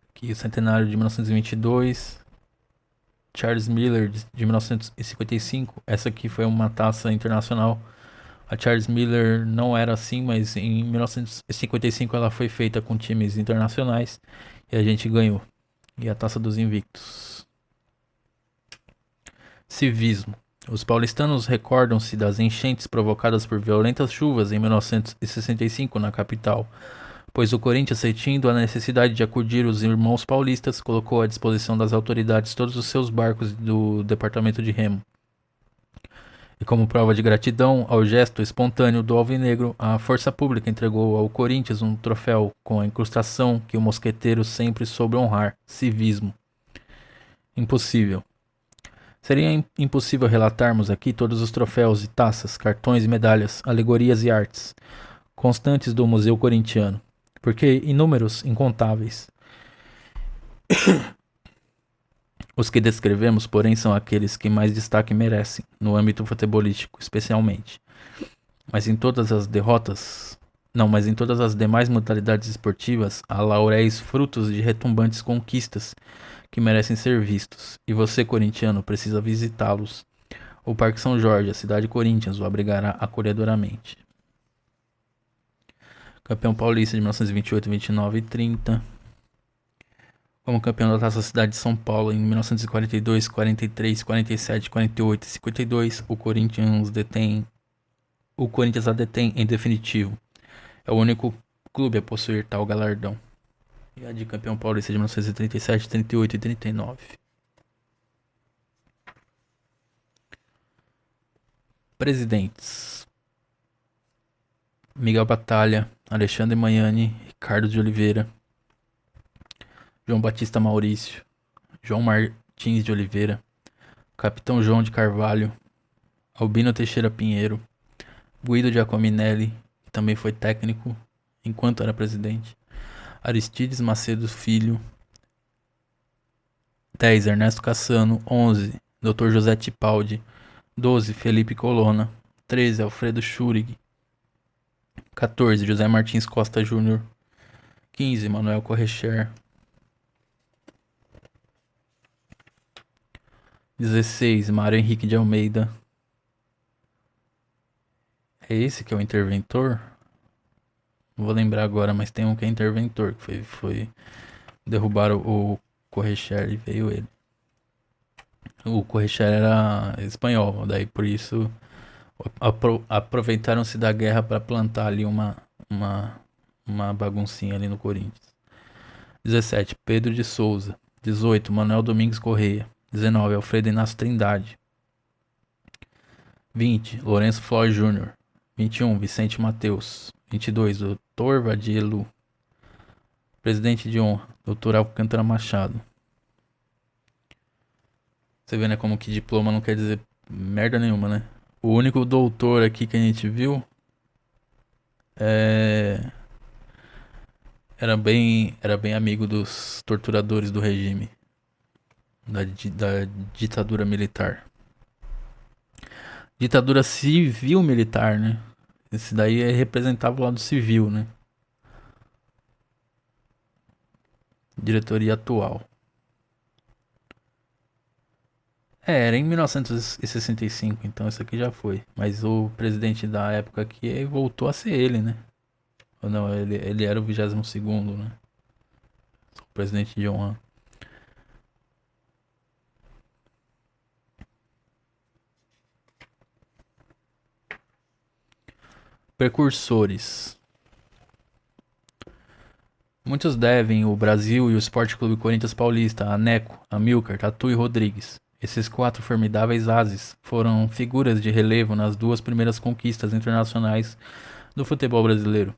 Aqui o centenário de 1922, Charles Miller de 1955, essa aqui foi uma taça internacional. A Charles Miller não era assim, mas em 1955 ela foi feita com times internacionais e a gente ganhou. E a Taça dos Invictos. Civismo. Os paulistanos recordam-se das enchentes provocadas por violentas chuvas em 1965 na capital, pois o Corinthians, sentindo a necessidade de acudir os irmãos paulistas, colocou à disposição das autoridades todos os seus barcos do departamento de remo. E como prova de gratidão ao gesto espontâneo do alvinegro, a força pública entregou ao Corinthians um troféu com a incrustação que o mosqueteiro sempre soube honrar: civismo. Impossível. Seria impossível relatarmos aqui todos os troféus e taças, cartões e medalhas, alegorias e artes constantes do Museu Corintiano, porque inúmeros, incontáveis. Os que descrevemos, porém, são aqueles que mais destaque merecem, no âmbito futebolístico, especialmente. Mas em todas as demais modalidades esportivas, há lauréis frutos de retumbantes conquistas que merecem ser vistos, e você, corintiano, precisa visitá-los. O Parque São Jorge, a cidade Corinthians, o abrigará acolhedoramente. Campeão paulista de 1928, 29 e 30. Como campeão da Taça Cidade de São Paulo em 1942, 43, 47, 48 e 52, o Corinthians a detém em definitivo. É o único clube a possuir tal galardão. E a de campeão paulista de 1937, 38 e 39. Presidentes: Miguel Batalha, Alexandre Magnani, Ricardo de Oliveira, João Batista Maurício, João Martins de Oliveira, Capitão João de Carvalho, Albino Teixeira Pinheiro, Guido Giacominelli, que também foi técnico enquanto era presidente, Aristides Macedo Filho, 10. Ernesto Cassano, 11. Dr. José Tipaldi, 12. Felipe Colonna, 13. Alfredo Schurig, 14. José Martins Costa Júnior, 15. Manuel Correcher, 16. Mário Henrique de Almeida. É esse que é o interventor? Não vou lembrar agora, mas tem um que é interventor, que foi derrubar o Correcher e veio ele. O Correcher era espanhol, daí por isso aproveitaram-se da guerra para plantar ali uma baguncinha ali no Corinthians. 17. Pedro de Souza. 18. Manuel Domingues Correia. 19. Alfredo Inácio Trindade. 20. Lourenço Flor Júnior. 21. Vicente Mateus. 22. Dr. Vadielu. Presidente de honra, Dr. Alcântara Machado. Você vê, né, como que diploma não quer dizer merda nenhuma, né? O único doutor aqui que a gente viu era bem amigo dos torturadores do regime, da ditadura militar. Ditadura civil-militar, né? Esse daí representava o lado civil, né? Diretoria atual. Era em 1965, então isso aqui já foi. Mas o presidente da época aqui voltou a ser ele, né? Ou não, ele era o 22º, né? O presidente de honra. Precursores. Muitos devem o Brasil e o Sport Clube Corinthians Paulista a Neco, Amilcar, Tatu e Rodrigues. Esses 4 formidáveis ases foram figuras de relevo nas 2 primeiras conquistas internacionais do futebol brasileiro.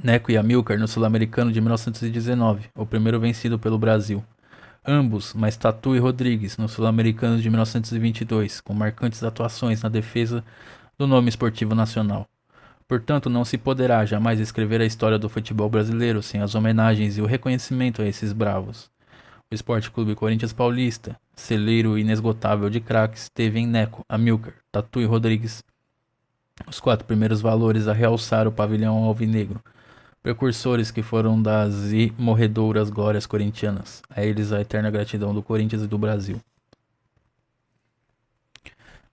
Neco e Amilcar no Sul-Americano de 1919, o primeiro vencido pelo Brasil. Ambos, mas Tatu e Rodrigues no Sul-Americano de 1922, com marcantes atuações na defesa do nome esportivo nacional. Portanto, não se poderá jamais escrever a história do futebol brasileiro sem as homenagens e o reconhecimento a esses bravos. O Sport Clube Corinthians Paulista, celeiro inesgotável de craques, teve em Neco, Amilcar, Tatu e Rodrigues os 4 primeiros valores a realçar o pavilhão alvinegro, precursores que foram das imorredouras glórias corintianas. A eles a eterna gratidão do Corinthians e do Brasil.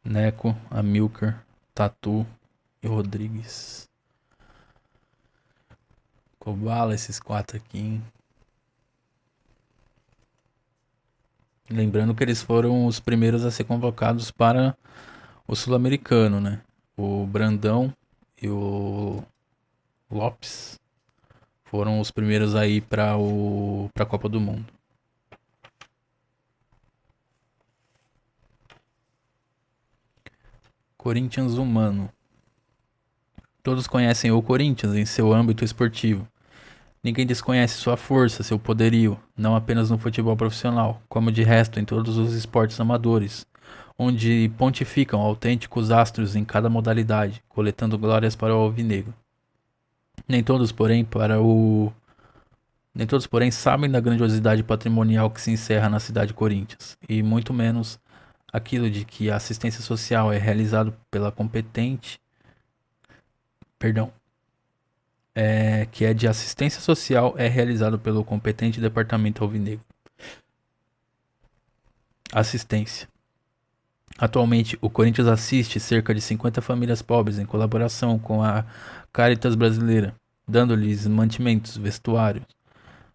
Neco, Amilcar, Tatu e Rodrigues. Cobala esses 4 aqui, hein? Lembrando que eles foram os primeiros a ser convocados para o Sul-Americano, né? O Brandão e o Lopes foram os primeiros a ir para a Copa do Mundo. Corinthians humano. Todos conhecem o Corinthians em seu âmbito esportivo. Ninguém desconhece sua força, seu poderio, não apenas no futebol profissional, como de resto em todos os esportes amadores, onde pontificam autênticos astros em cada modalidade, coletando glórias para o alvinegro. Nem todos, porém, sabem da grandiosidade patrimonial que se encerra na cidade de Corinthians, e muito menos aquilo de que a assistência social é realizada pela competente, que é de assistência social é realizado pelo competente departamento alvinegro. Assistência. Atualmente, o Corinthians assiste cerca de 50 famílias pobres em colaboração com a Caritas Brasileira, dando-lhes mantimentos, vestuários,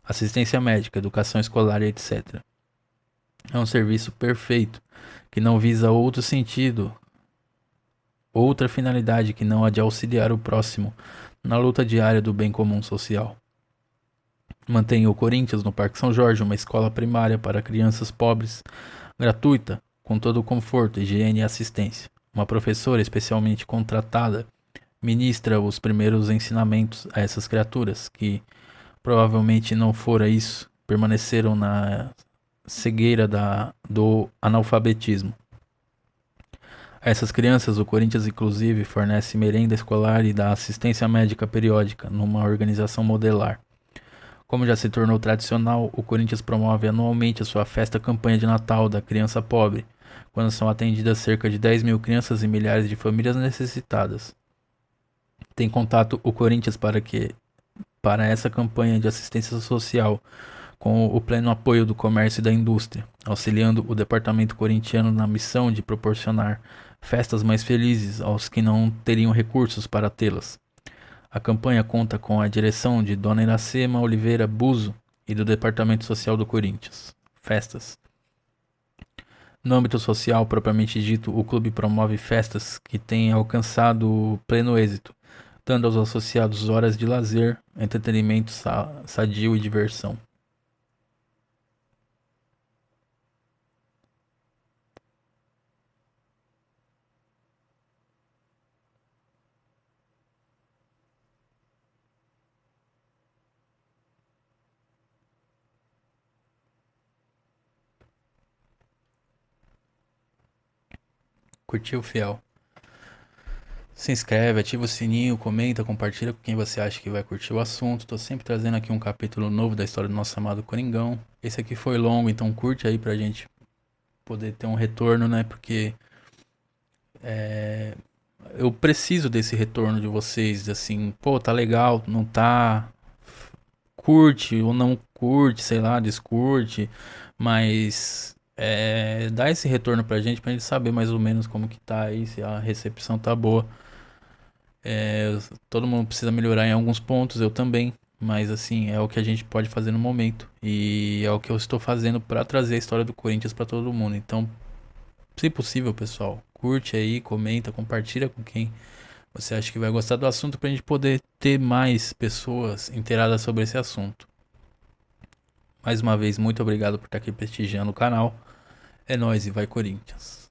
assistência médica, educação escolar e etc. É um serviço perfeito, que não visa outro sentido, outra finalidade que não a de auxiliar o próximo na luta diária do bem comum social. Mantém o Corinthians no Parque São Jorge uma escola primária para crianças pobres, gratuita, com todo o conforto, higiene e assistência. Uma professora especialmente contratada ministra os primeiros ensinamentos a essas criaturas, que provavelmente não fora isso, permaneceram na cegueira do analfabetismo. A essas crianças, o Corinthians inclusive fornece merenda escolar e dá assistência médica periódica numa organização modelar. Como já se tornou tradicional, o Corinthians promove anualmente a sua festa campanha de Natal da Criança Pobre, quando são atendidas cerca de 10 mil crianças e milhares de famílias necessitadas. Tem contato o Corinthians para essa campanha de assistência social com o pleno apoio do comércio e da indústria, auxiliando o departamento corintiano na missão de proporcionar festas mais felizes aos que não teriam recursos para tê-las. A campanha conta com a direção de Dona Iracema Oliveira Buzo e do Departamento Social do Corinthians. Festas. No âmbito social propriamente dito, o clube promove festas que têm alcançado pleno êxito, dando aos associados horas de lazer, entretenimento sadio e diversão. Curtiu, fiel? Se inscreve, ativa o sininho, comenta, compartilha com quem você acha que vai curtir o assunto. Tô sempre trazendo aqui um capítulo novo da história do nosso amado Coringão. Esse aqui foi longo, então curte aí pra gente poder ter um retorno, né? Porque eu preciso desse retorno de vocês, assim, pô, tá legal, não tá? Curte ou não curte, sei lá, descurte, mas dá esse retorno pra gente saber mais ou menos como que tá aí, se a recepção tá boa. Todo mundo precisa melhorar em alguns pontos, eu também. Mas assim, é o que a gente pode fazer no momento. E é o que eu estou fazendo para trazer a história do Corinthians para todo mundo. Então, se possível, pessoal, curte aí, comenta, compartilha com quem você acha que vai gostar do assunto para a gente poder ter mais pessoas inteiradas sobre esse assunto. Mais uma vez, muito obrigado por estar aqui prestigiando o canal. É nóis e vai Corinthians!